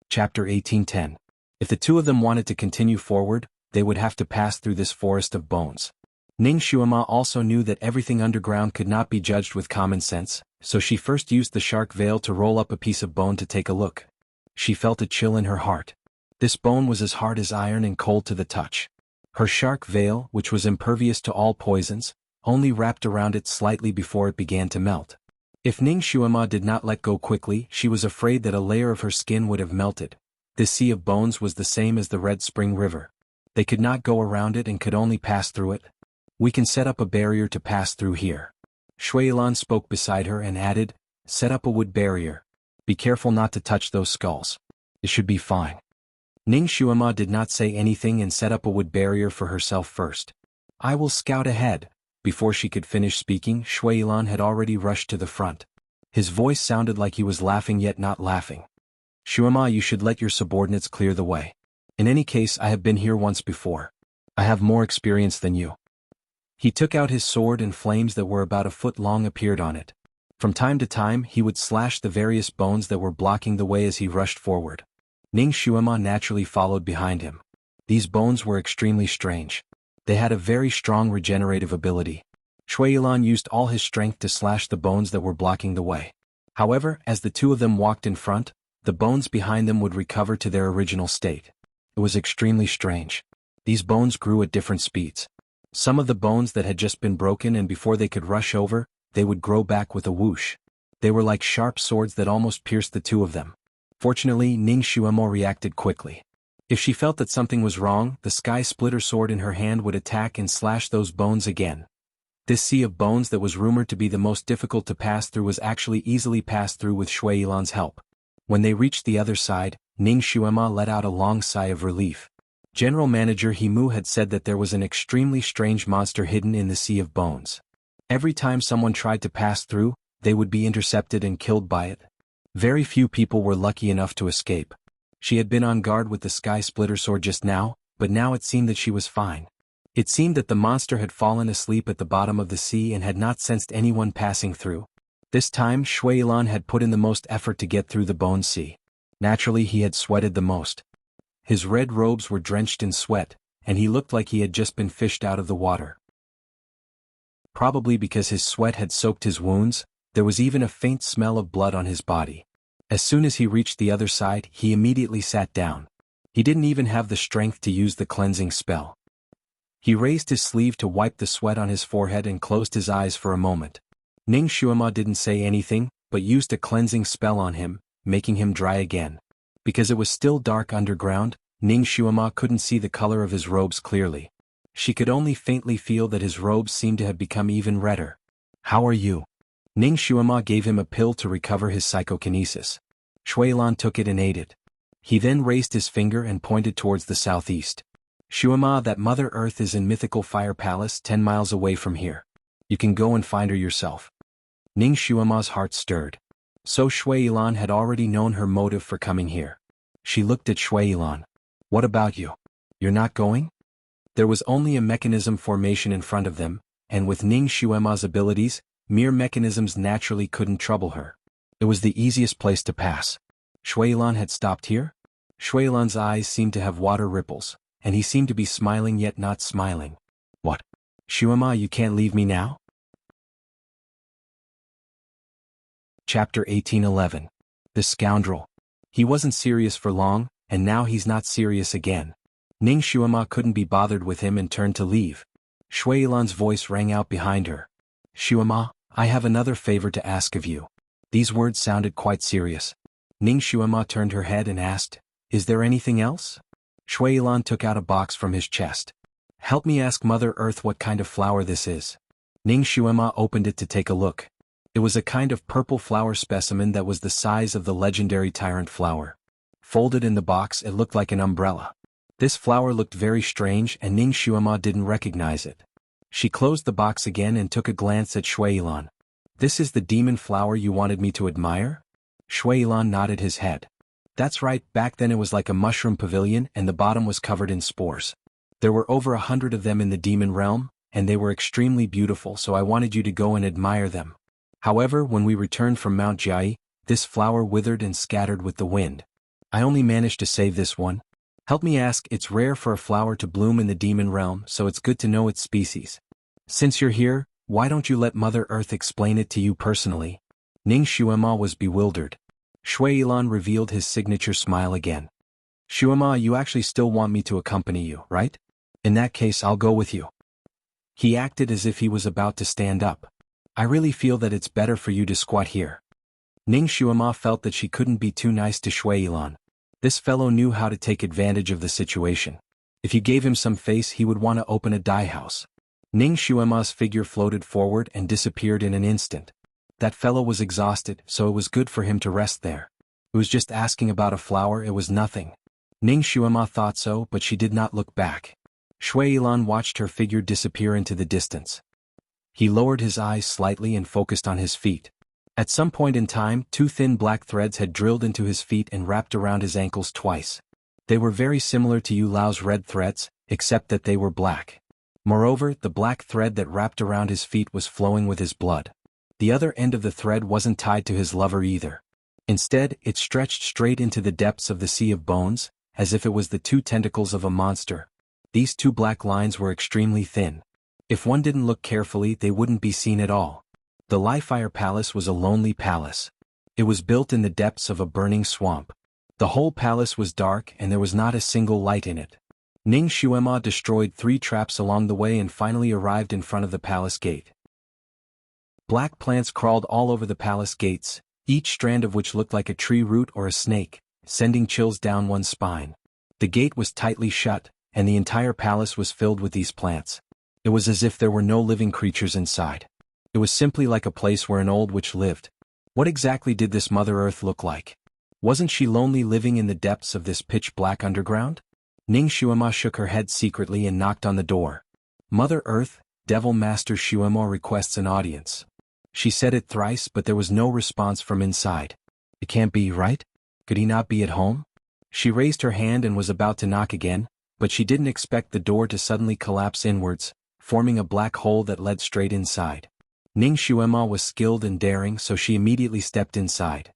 Chapter 18:10. If the two of them wanted to continue forward, they would have to pass through this forest of bones. Ning Xuema also knew that everything underground could not be judged with common sense, so she first used the shark veil to roll up a piece of bone to take a look. She felt a chill in her heart. This bone was as hard as iron and cold to the touch. Her shark veil, which was impervious to all poisons, only wrapped around it slightly before it began to melt. If Ning Xuema did not let go quickly, she was afraid that a layer of her skin would have melted. This sea of bones was the same as the Red Spring River. They could not go around it and could only pass through it. "We can set up a barrier to pass through here." Shui Yilan spoke beside her and added, "Set up a wood barrier. Be careful not to touch those skulls. It should be fine." Ning Xuema did not say anything and set up a wood barrier for herself first. "I will scout ahead." Before she could finish speaking, Shui Yilan had already rushed to the front. His voice sounded like he was laughing yet not laughing. "Xuema, you should let your subordinates clear the way. In any case, I have been here once before. I have more experience than you." He took out his sword and flames that were about a foot long appeared on it. From time to time, he would slash the various bones that were blocking the way as he rushed forward. Ning Xuema naturally followed behind him. These bones were extremely strange. They had a very strong regenerative ability. Shui Yilan used all his strength to slash the bones that were blocking the way. However, as the two of them walked in front, the bones behind them would recover to their original state. It was extremely strange. These bones grew at different speeds. Some of the bones that had just been broken, and before they could rush over, they would grow back with a whoosh. They were like sharp swords that almost pierced the two of them. Fortunately, Ning Xuemo reacted quickly. If she felt that something was wrong, the sky splitter sword in her hand would attack and slash those bones again. This sea of bones that was rumored to be the most difficult to pass through was actually easily passed through with Shui Yilan's help. When they reached the other side, Ning Xuema let out a long sigh of relief. General Manager Himu had said that there was an extremely strange monster hidden in the sea of bones. Every time someone tried to pass through, they would be intercepted and killed by it. Very few people were lucky enough to escape. She had been on guard with the sky splitter sword just now, but now it seemed that she was fine. It seemed that the monster had fallen asleep at the bottom of the sea and had not sensed anyone passing through. This time Shui Yilan had put in the most effort to get through the bone sea. Naturally he had sweated the most. His red robes were drenched in sweat, and he looked like he had just been fished out of the water. Probably because his sweat had soaked his wounds, there was even a faint smell of blood on his body. As soon as he reached the other side, he immediately sat down. He didn't even have the strength to use the cleansing spell. He raised his sleeve to wipe the sweat on his forehead and closed his eyes for a moment. Ning Xuema didn't say anything, but used a cleansing spell on him, making him dry again. Because it was still dark underground, Ning Xuema couldn't see the color of his robes clearly. She could only faintly feel that his robes seemed to have become even redder. "How are you?" Ning Xuema gave him a pill to recover his psychokinesis. Shui Lan took it and ate it. He then raised his finger and pointed towards the southeast. "Xuema, that Mother Earth is in Mythical Fire Palace 10 miles away from here. You can go and find her yourself." Ning Xuema's heart stirred. So Shui Yilan had already known her motive for coming here. She looked at Shui Yilan. "What about you? You're not going?" There was only a mechanism formation in front of them, and with Ning Xuema's abilities, mere mechanisms naturally couldn't trouble her. It was the easiest place to pass. Shui Yilan had stopped here? Shui Yilan's eyes seemed to have water ripples, and he seemed to be smiling yet not smiling. "What? Xuema, you can't leave me now?" Chapter 1811. The Scoundrel. He wasn't serious for long, and now he's not serious again. Ning Xuema couldn't be bothered with him and turned to leave. Shui Yilan's voice rang out behind her. "Xuema, I have another favor to ask of you." These words sounded quite serious. Ning Xuema turned her head and asked, "Is there anything else?" Shui Yilan took out a box from his chest. "Help me ask Mother Earth what kind of flower this is." Ning Xuema opened it to take a look. It was a kind of purple flower specimen that was the size of the legendary tyrant flower. Folded in the box, it looked like an umbrella. This flower looked very strange and Ning Xuema didn't recognize it. She closed the box again and took a glance at Shui Yilan. "This is the demon flower you wanted me to admire?" Shui Yilan nodded his head. "That's right, back then it was like a mushroom pavilion and the bottom was covered in spores. There were over 100 of them in the demon realm, and they were extremely beautiful, so I wanted you to go and admire them. However, when we returned from Mount Jiai, this flower withered and scattered with the wind. I only managed to save this one. Help me ask, it's rare for a flower to bloom in the demon realm, so it's good to know its species. Since you're here, why don't you let Mother Earth explain it to you personally?" Ning Xuema was bewildered. Shui Yilan revealed his signature smile again. "Xuema, you actually still want me to accompany you, right? In that case I'll go with you." He acted as if he was about to stand up. "I really feel that it's better for you to squat here." Ning Xuema felt that she couldn't be too nice to Shui Yilan. This fellow knew how to take advantage of the situation. If you gave him some face, he would want to open a dye house. Ning Xuema's figure floated forward and disappeared in an instant. That fellow was exhausted, so it was good for him to rest there. It was just asking about a flower, it was nothing. Ning Xuema thought so, but she did not look back. Shui Yilan watched her figure disappear into the distance. He lowered his eyes slightly and focused on his feet. At some point in time, 2 thin black threads had drilled into his feet and wrapped around his ankles twice. They were very similar to Yu Lao's red threads, except that they were black. Moreover, the black thread that wrapped around his feet was flowing with his blood. The other end of the thread wasn't tied to his lover either. Instead, it stretched straight into the depths of the sea of bones, as if it was the 2 tentacles of a monster. These 2 black lines were extremely thin. If one didn't look carefully, they wouldn't be seen at all. The Li-Fire Palace was a lonely palace. It was built in the depths of a burning swamp. The whole palace was dark and there was not a single light in it. Ning Xuema destroyed 3 traps along the way and finally arrived in front of the palace gate. Black plants crawled all over the palace gates, each strand of which looked like a tree root or a snake, sending chills down one's spine. The gate was tightly shut, and the entire palace was filled with these plants. It was as if there were no living creatures inside. It was simply like a place where an old witch lived. What exactly did this Mother Earth look like? Wasn't she lonely living in the depths of this pitch-black underground? Ning Xuema shook her head secretly and knocked on the door. "Mother Earth, Devil Master Xuema requests an audience." She said it thrice, but there was no response from inside. It can't be, right? Could he not be at home? She raised her hand and was about to knock again, but she didn't expect the door to suddenly collapse inwards, forming a black hole that led straight inside. Ning Xuema was skilled and daring, so she immediately stepped inside.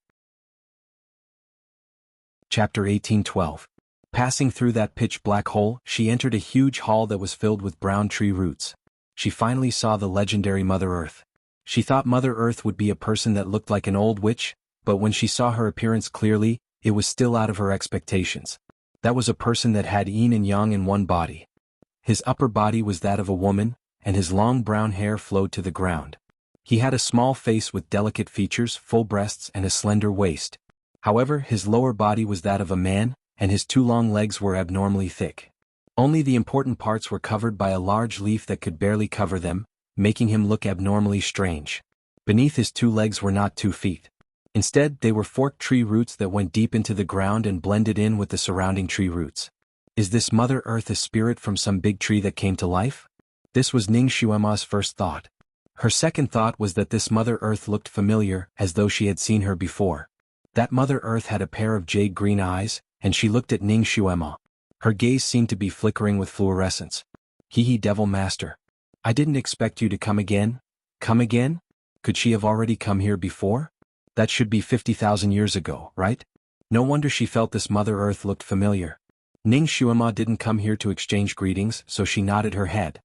Chapter 1812. Passing through that pitch-black hole, she entered a huge hall that was filled with brown tree roots. She finally saw the legendary Mother Earth. She thought Mother Earth would be a person that looked like an old witch, but when she saw her appearance clearly, it was still out of her expectations. That was a person that had yin and yang in one body. His upper body was that of a woman, and his long brown hair flowed to the ground. He had a small face with delicate features, full breasts, and a slender waist. However, his lower body was that of a man, and his two long legs were abnormally thick. Only the important parts were covered by a large leaf that could barely cover them, making him look abnormally strange. Beneath his two legs were not 2 feet. Instead, they were forked tree roots that went deep into the ground and blended in with the surrounding tree roots. Is this Mother Earth a spirit from some big tree that came to life? This was Ning Xuema's first thought. Her second thought was that this Mother Earth looked familiar, as though she had seen her before. That Mother Earth had a pair of jade-green eyes, and she looked at Ning Xuema. Her gaze seemed to be flickering with fluorescence. Hee Devil Master. I didn't expect you to come again. Come again? Could she have already come here before? That should be 50,000 years ago, right? No wonder she felt this Mother Earth looked familiar. Ning Xuema didn't come here to exchange greetings, so she nodded her head.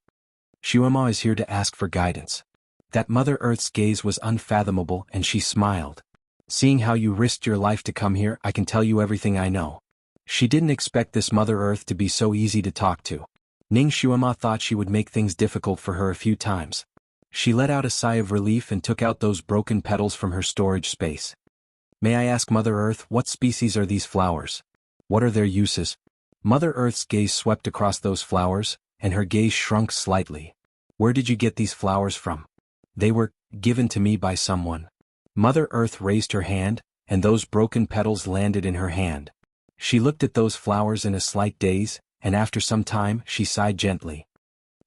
Xuema is here to ask for guidance. That Mother Earth's gaze was unfathomable, and she smiled. Seeing how you risked your life to come here, I can tell you everything I know. She didn't expect this Mother Earth to be so easy to talk to. Ning Xuema thought she would make things difficult for her a few times. She let out a sigh of relief and took out those broken petals from her storage space. May I ask Mother Earth, what species are these flowers? What are their uses? Mother Earth's gaze swept across those flowers, and her gaze shrunk slightly. Where did you get these flowers from? They were given to me by someone. Mother Earth raised her hand, and those broken petals landed in her hand. She looked at those flowers in a slight daze, and after some time, she sighed gently.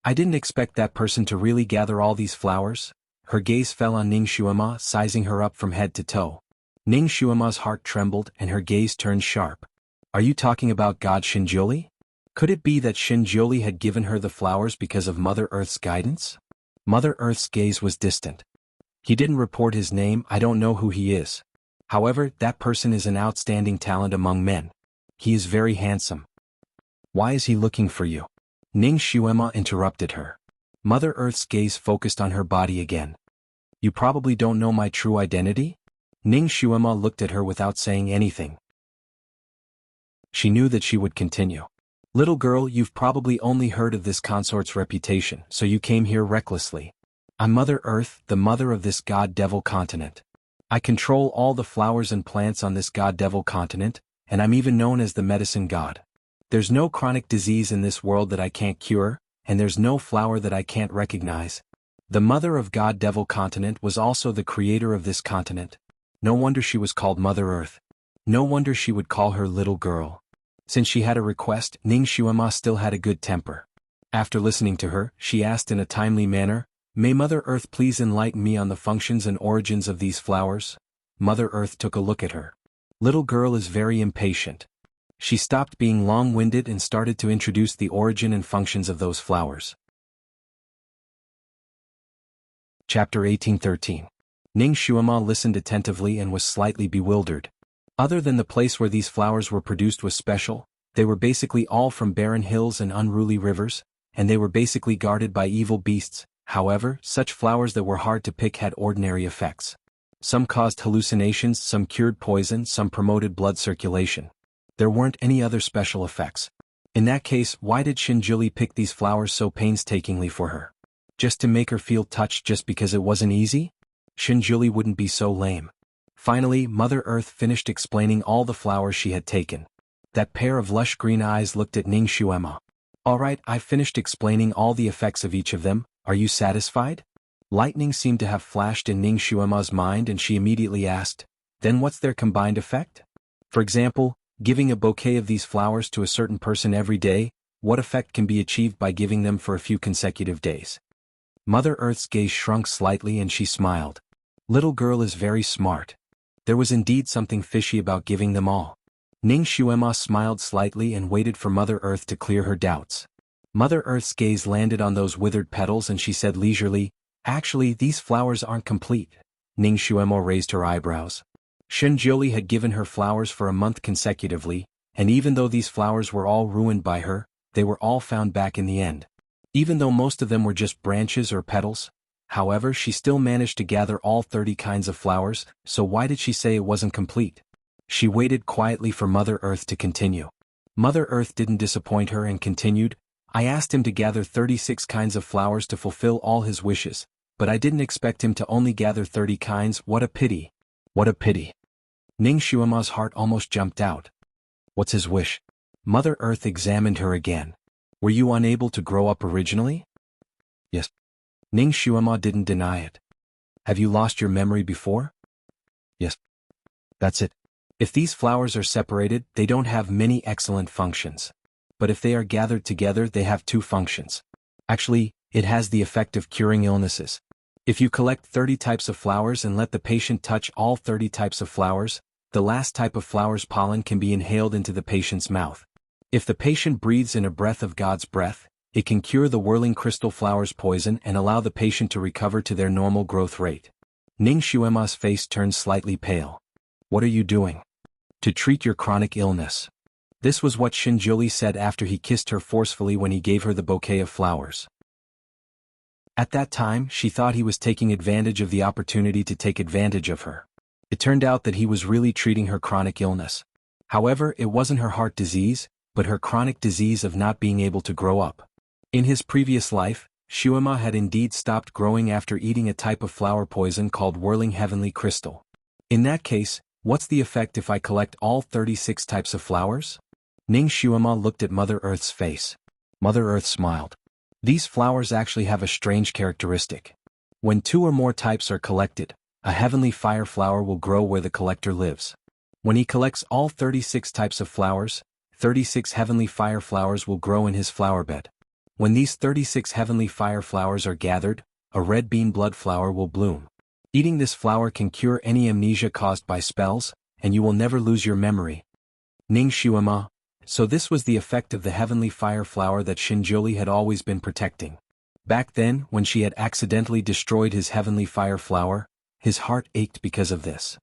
I didn't expect that person to really gather all these flowers. Her gaze fell on Ning Xuema, sizing her up from head to toe. Ning Xuema's heart trembled and her gaze turned sharp. Are you talking about God Shinjioli? Could it be that Shinjioli had given her the flowers because of Mother Earth's guidance? Mother Earth's gaze was distant. He didn't report his name. I don't know who he is. However, that person is an outstanding talent among men. He is very handsome. Why is he looking for you? Ning Xuema interrupted her. Mother Earth's gaze focused on her body again. You probably don't know my true identity? Ning Xuema looked at her without saying anything. She knew that she would continue. Little girl, you've probably only heard of this consort's reputation, so you came here recklessly. I'm Mother Earth, the mother of this god-devil continent. I control all the flowers and plants on this god-devil continent, and I'm even known as the medicine god. There's no chronic disease in this world that I can't cure, and there's no flower that I can't recognize. The mother of God-Devil continent was also the creator of this continent. No wonder she was called Mother Earth. No wonder she would call her little girl. Since she had a request, Ning Xuema still had a good temper. After listening to her, she asked in a timely manner, May Mother Earth please enlighten me on the functions and origins of these flowers? Mother Earth took a look at her. Little girl is very impatient. She stopped being long-winded and started to introduce the origin and functions of those flowers. Chapter 1813. Ning Xuema listened attentively and was slightly bewildered. Other than the place where these flowers were produced was special, they were basically all from barren hills and unruly rivers, and they were basically guarded by evil beasts. However, such flowers that were hard to pick had ordinary effects. Some caused hallucinations, some cured poison, some promoted blood circulation. There weren't any other special effects. In that case, why did Shinjioli pick these flowers so painstakingly for her? Just to make her feel touched just because it wasn't easy? Shinjioli wouldn't be so lame. Finally, Mother Earth finished explaining all the flowers she had taken. That pair of lush green eyes looked at Ning Xuema. Alright, I've finished explaining all the effects of each of them. Are you satisfied? Lightning seemed to have flashed in Ning Xuema's mind and she immediately asked, Then what's their combined effect? For example, giving a bouquet of these flowers to a certain person every day, what effect can be achieved by giving them for a few consecutive days? Mother Earth's gaze shrunk slightly and she smiled. Little girl is very smart. There was indeed something fishy about giving them all. Ning Xuema smiled slightly and waited for Mother Earth to clear her doubts. Mother Earth's gaze landed on those withered petals and she said leisurely, "Actually, these flowers aren't complete." Ning Xuema raised her eyebrows. Shenjiuli had given her flowers for a month consecutively, and even though these flowers were all ruined by her, they were all found back in the end. Even though most of them were just branches or petals, however, she still managed to gather all 30 kinds of flowers, so why did she say it wasn't complete? She waited quietly for Mother Earth to continue. Mother Earth didn't disappoint her and continued, "I asked him to gather 36 kinds of flowers to fulfill all his wishes, but I didn't expect him to only gather 30 kinds. What a pity. What a pity." Ning Xuema's heart almost jumped out. "What's his wish?" Mother Earth examined her again. "Were you unable to grow up originally?" "Yes." Ning Xuema didn't deny it. "Have you lost your memory before?" "Yes." "That's it. If these flowers are separated, they don't have many excellent functions. But if they are gathered together, they have 2 functions. Actually, it has the effect of curing illnesses. If you collect 30 types of flowers and let the patient touch all 30 types of flowers, the last type of flower's pollen can be inhaled into the patient's mouth. If the patient breathes in a breath of God's breath, it can cure the whirling crystal flower's poison and allow the patient to recover to their normal growth rate." Ning Xuema's face turned slightly pale. "What are you doing?" "To treat your chronic illness." This was what Shinjuli said after he kissed her forcefully when he gave her the bouquet of flowers. At that time, she thought he was taking advantage of the opportunity to take advantage of her. It turned out that he was really treating her chronic illness. However, it wasn't her heart disease, but her chronic disease of not being able to grow up. In his previous life, Xuema had indeed stopped growing after eating a type of flower poison called whirling heavenly crystal. In that case, what's the effect if I collect all 36 types of flowers? Ning Xuema looked at Mother Earth's face. Mother Earth smiled. "These flowers actually have a strange characteristic. When 2 or more types are collected, a heavenly fire flower will grow where the collector lives. When he collects all 36 types of flowers, 36 heavenly fire flowers will grow in his flower bed. When these 36 heavenly fire flowers are gathered, a red bean blood flower will bloom. Eating this flower can cure any amnesia caused by spells, and you will never lose your memory." Ning Xuema. So this was the effect of the heavenly fire flower that Shinjuli had always been protecting. Back then, when she had accidentally destroyed his heavenly fire flower, his heart ached because of this.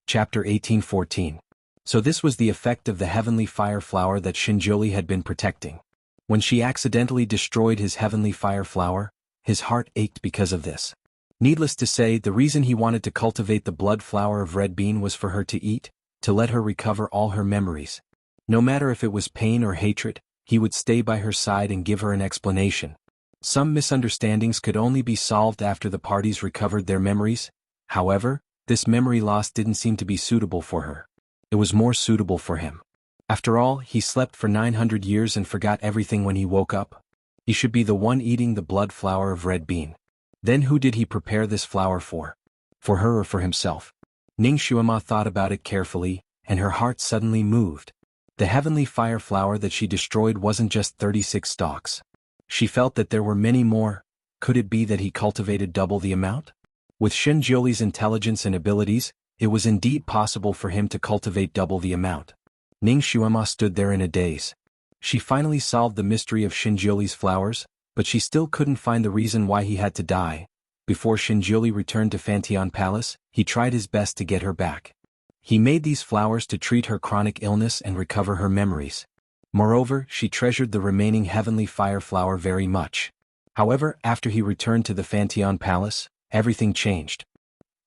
Chapter 18:14. So this was the effect of the heavenly fire flower that Shinjuli had been protecting. When she accidentally destroyed his heavenly fire flower, his heart ached because of this. Needless to say, the reason he wanted to cultivate the blood flower of red bean was for her to eat, to let her recover all her memories. No matter if it was pain or hatred, he would stay by her side and give her an explanation. Some misunderstandings could only be solved after the parties recovered their memories. However, this memory loss didn't seem to be suitable for her. It was more suitable for him. After all, he slept for 900 years and forgot everything when he woke up. He should be the one eating the blood flower of red bean. Then who did he prepare this flower for? For her or for himself? Ning Xuema thought about it carefully, and her heart suddenly moved. The heavenly fire flower that she destroyed wasn't just 36 stalks. She felt that there were many more. Could it be that he cultivated double the amount? With Shinjuli's intelligence and abilities, it was indeed possible for him to cultivate double the amount. Ning Xuema stood there in a daze. She finally solved the mystery of Shinjuli's flowers, but she still couldn't find the reason why he had to die. Before Shinjuli returned to Fantian Palace, he tried his best to get her back. He made these flowers to treat her chronic illness and recover her memories. Moreover, she treasured the remaining heavenly fire flower very much. However, after he returned to the Fantian Palace, everything changed.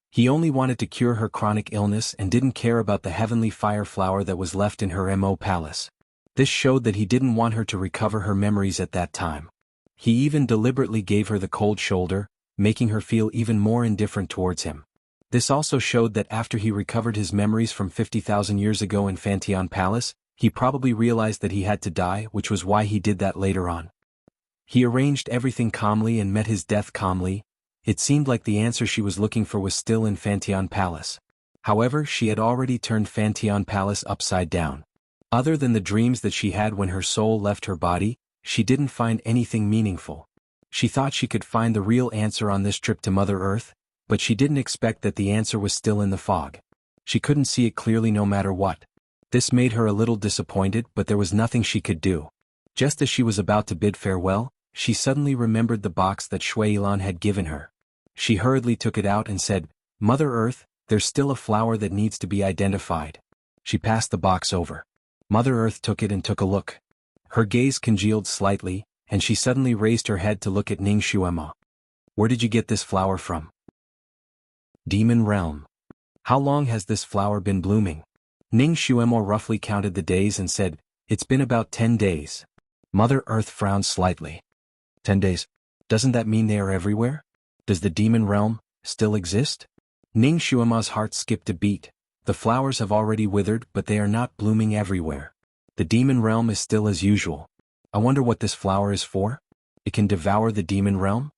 He only wanted to cure her chronic illness and didn't care about the heavenly fire flower that was left in her Mo palace. This showed that he didn't want her to recover her memories at that time. He even deliberately gave her the cold shoulder, making her feel even more indifferent towards him. This also showed that after he recovered his memories from 50,000 years ago in Fantian Palace, he probably realized that he had to die, which was why he did that later on. He arranged everything calmly and met his death calmly. It seemed like the answer she was looking for was still in Fantian Palace. However, she had already turned Fantian Palace upside down. Other than the dreams that she had when her soul left her body, she didn't find anything meaningful. She thought she could find the real answer on this trip to Mother Earth, but she didn't expect that the answer was still in the fog. She couldn't see it clearly no matter what. This made her a little disappointed, but there was nothing she could do. Just as she was about to bid farewell, she suddenly remembered the box that Shui Yilan had given her. She hurriedly took it out and said, "Mother Earth, there's still a flower that needs to be identified." She passed the box over. Mother Earth took it and took a look. Her gaze congealed slightly, and she suddenly raised her head to look at Ning Xuema. "Where did you get this flower from?" "Demon Realm." "How long has this flower been blooming?" Ning Xuema roughly counted the days and said, "It's been about 10 days. Mother Earth frowned slightly. 10 days? Doesn't that mean they are everywhere? Does the Demon Realm still exist? Ning Xuema's heart skipped a beat. The flowers have already withered, but they are not blooming everywhere. The Demon Realm is still as usual. I wonder what this flower is for? It can devour the Demon Realm?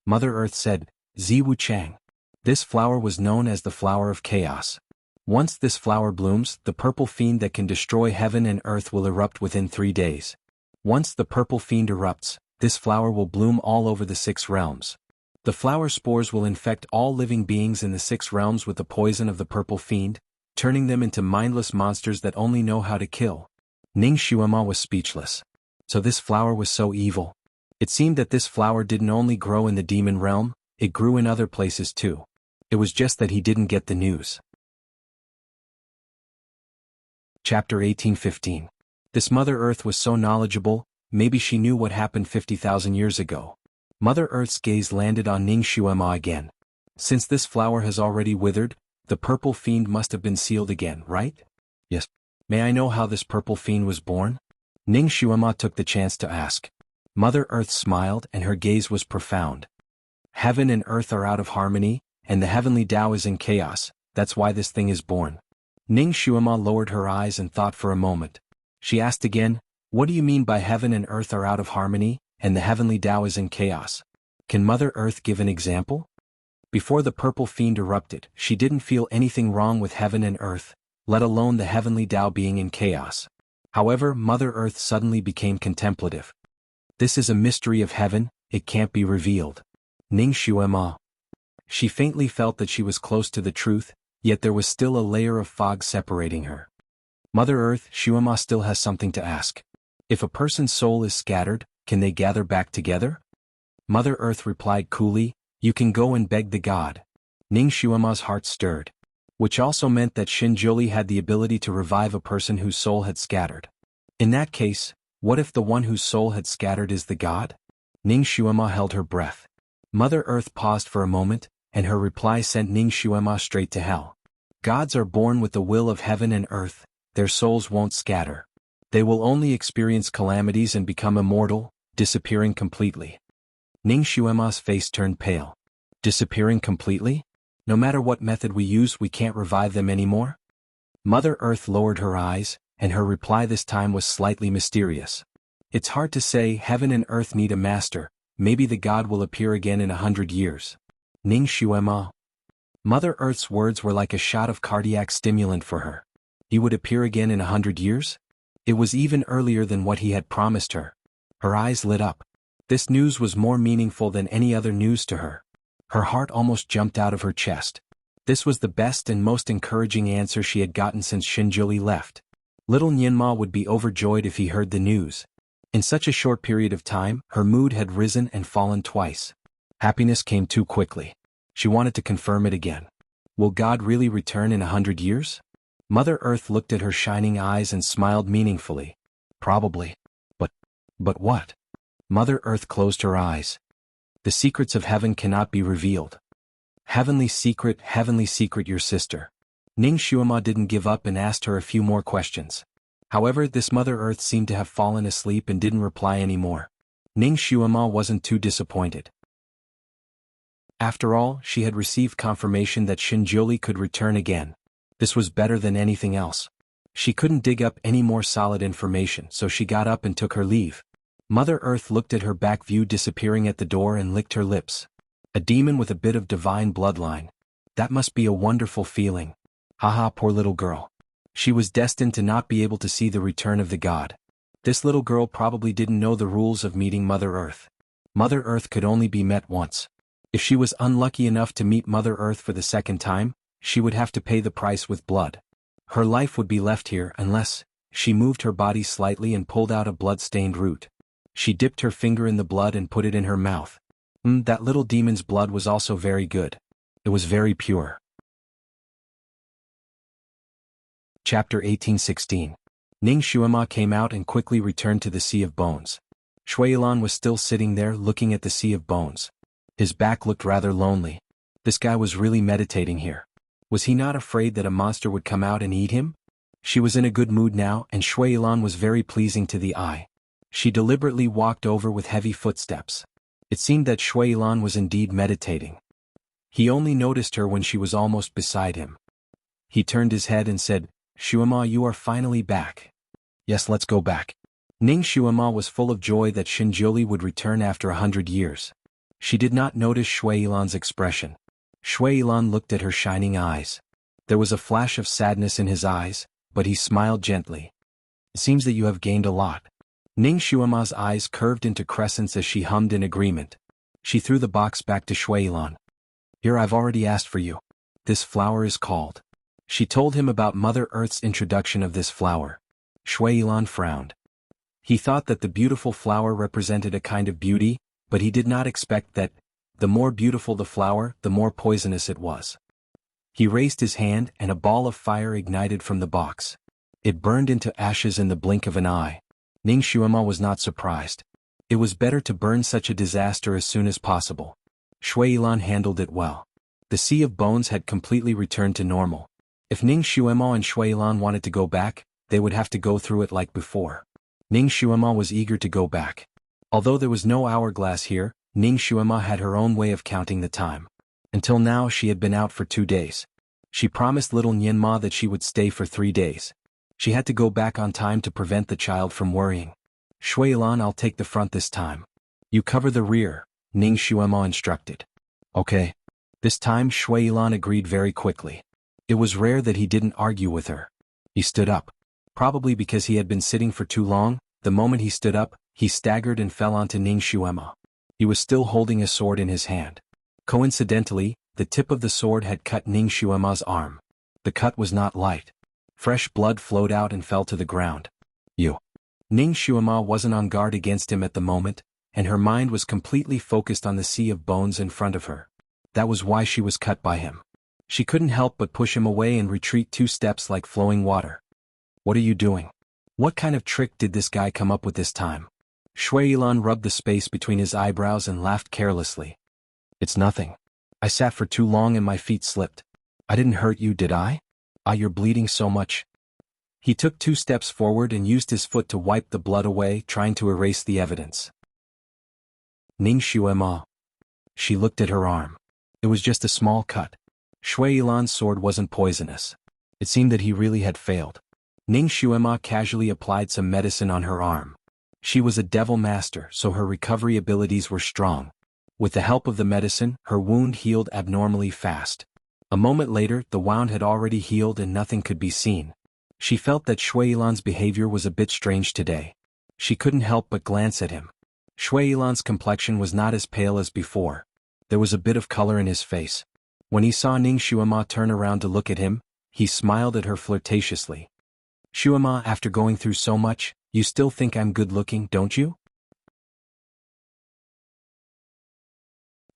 Mother Earth said, Ziwu Chang. This flower was known as the Flower of Chaos. Once this flower blooms, the purple fiend that can destroy heaven and earth will erupt within 3 days. Once the purple fiend erupts, this flower will bloom all over the 6 realms. The flower spores will infect all living beings in the 6 realms with the poison of the purple fiend, turning them into mindless monsters that only know how to kill. Ning Xuema was speechless. So this flower was so evil. It seemed that this flower didn't only grow in the demon realm, it grew in other places too. It was just that he didn't get the news. Chapter 1815. This Mother Earth was so knowledgeable, maybe she knew what happened 50,000 years ago. Mother Earth's gaze landed on Ning Xuema again. Since this flower has already withered, the purple fiend must have been sealed again, right? Yes. May I know how this purple fiend was born? Ning Xuema took the chance to ask. Mother Earth smiled and her gaze was profound. Heaven and earth are out of harmony, and the heavenly Tao is in chaos, that's why this thing is born. Ning Xuema lowered her eyes and thought for a moment. She asked again, what do you mean by heaven and earth are out of harmony, and the heavenly Tao is in chaos? Can Mother Earth give an example? Before the purple fiend erupted, she didn't feel anything wrong with heaven and earth, let alone the heavenly Tao being in chaos. However, Mother Earth suddenly became contemplative. This is a mystery of heaven, it can't be revealed. Ning Xuema. She faintly felt that she was close to the truth, yet there was still a layer of fog separating her. Mother Earth, Xuema still has something to ask. If a person's soul is scattered, can they gather back together? Mother Earth replied coolly, you can go and beg the god. Ning Xuema's heart stirred. Which also meant that Xinjiuli had the ability to revive a person whose soul had scattered. In that case, what if the one whose soul had scattered is the god? Ning Xuema held her breath. Mother Earth paused for a moment, and her reply sent Ning Xuema straight to hell. Gods are born with the will of heaven and earth, their souls won't scatter. They will only experience calamities and become immortal, disappearing completely. Ning Xuema's face turned pale. Disappearing completely? No matter what method we use, we can't revive them anymore? Mother Earth lowered her eyes, and her reply this time was slightly mysterious. It's hard to say, heaven and earth need a master, maybe the god will appear again in 100 years. Ning Xuema. Mother Earth's words were like a shot of cardiac stimulant for her. He would appear again in 100 years? It was even earlier than what he had promised her. Her eyes lit up. This news was more meaningful than any other news to her. Her heart almost jumped out of her chest. This was the best and most encouraging answer she had gotten since Xinjiuli left. Little Nianma would be overjoyed if he heard the news. In such a short period of time, her mood had risen and fallen twice. Happiness came too quickly. She wanted to confirm it again. Will God really return in 100 years? Mother Earth looked at her shining eyes and smiled meaningfully. Probably. But what? Mother Earth closed her eyes. The secrets of heaven cannot be revealed. Heavenly secret, your sister. Ning Xuema didn't give up and asked her a few more questions. However, this Mother Earth seemed to have fallen asleep and didn't reply anymore. Ning Xuema wasn't too disappointed. After all, she had received confirmation that Xinjiuli could return again. This was better than anything else. She couldn't dig up any more solid information, so she got up and took her leave. Mother Earth looked at her back view disappearing at the door and licked her lips. A demon with a bit of divine bloodline. That must be a wonderful feeling. Haha, poor little girl. She was destined to not be able to see the return of the god. This little girl probably didn't know the rules of meeting Mother Earth. Mother Earth could only be met once. If she was unlucky enough to meet Mother Earth for the second time, she would have to pay the price with blood. Her life would be left here unless... She moved her body slightly and pulled out a blood-stained root. She dipped her finger in the blood and put it in her mouth. That little demon's blood was also very good. It was very pure. Chapter 1816. Ning Xuema came out and quickly returned to the Sea of Bones. Shuilan was still sitting there looking at the Sea of Bones. His back looked rather lonely. This guy was really meditating here. Was he not afraid that a monster would come out and eat him? She was in a good mood now, and Shuilan was very pleasing to the eye. She deliberately walked over with heavy footsteps. It seemed that Shuilan was indeed meditating. He only noticed her when she was almost beside him. He turned his head and said, "Xuema, you are finally back." "Yes, let's go back." Ning Xuema was full of joy that Xinjiuli would return after 100 years. She did not notice Shuilan's expression. Shuilan looked at her shining eyes. There was a flash of sadness in his eyes, but he smiled gently. "It seems that you have gained a lot." Ning Xuema's eyes curved into crescents as she hummed in agreement. She threw the box back to Shuilan. "Here, I've already asked for you. This flower is called." She told him about Mother Earth's introduction of this flower. Shuilan frowned. He thought that the beautiful flower represented a kind of beauty, but he did not expect that, the more beautiful the flower, the more poisonous it was. He raised his hand and a ball of fire ignited from the box. It burned into ashes in the blink of an eye. Ning Xuema was not surprised. It was better to burn such a disaster as soon as possible. Shuilan handled it well. The Sea of Bones had completely returned to normal. If Ning Xuema and Shuilan wanted to go back, they would have to go through it like before. Ning Xuema was eager to go back. Although there was no hourglass here, Ning Xuema had her own way of counting the time. Until now she had been out for 2 days. She promised little Nianma that she would stay for 3 days. She had to go back on time to prevent the child from worrying. "Shuilan, I'll take the front this time. You cover the rear," Ning Xuema instructed. "Okay." This time Shuilan agreed very quickly. It was rare that he didn't argue with her. He stood up. Probably because he had been sitting for too long, the moment he stood up, he staggered and fell onto Ning Xuema. He was still holding a sword in his hand. Coincidentally, the tip of the sword had cut Ning Xuema's arm. The cut was not light. Fresh blood flowed out and fell to the ground. "You." Ning Xuema wasn't on guard against him at the moment, and her mind was completely focused on the Sea of Bones in front of her. That was why she was cut by him. She couldn't help but push him away and retreat 2 steps like flowing water. "What are you doing? What kind of trick did this guy come up with this time?" Shuilan rubbed the space between his eyebrows and laughed carelessly. "It's nothing. I sat for too long and my feet slipped. I didn't hurt you, did I? Ah, you're bleeding so much." He took 2 steps forward and used his foot to wipe the blood away, trying to erase the evidence. Ning Xuema. She looked at her arm. It was just a small cut. Shuilan's sword wasn't poisonous. It seemed that he really had failed. Ning Xuema casually applied some medicine on her arm. She was a devil master, so her recovery abilities were strong. With the help of the medicine, her wound healed abnormally fast. A moment later, the wound had already healed and nothing could be seen. She felt that Shuilan's behavior was a bit strange today. She couldn't help but glance at him. Shuilan's complexion was not as pale as before. There was a bit of color in his face. When he saw Ning Xuema turn around to look at him, he smiled at her flirtatiously. "Xuema, after going through so much, you still think I'm good-looking, don't you?"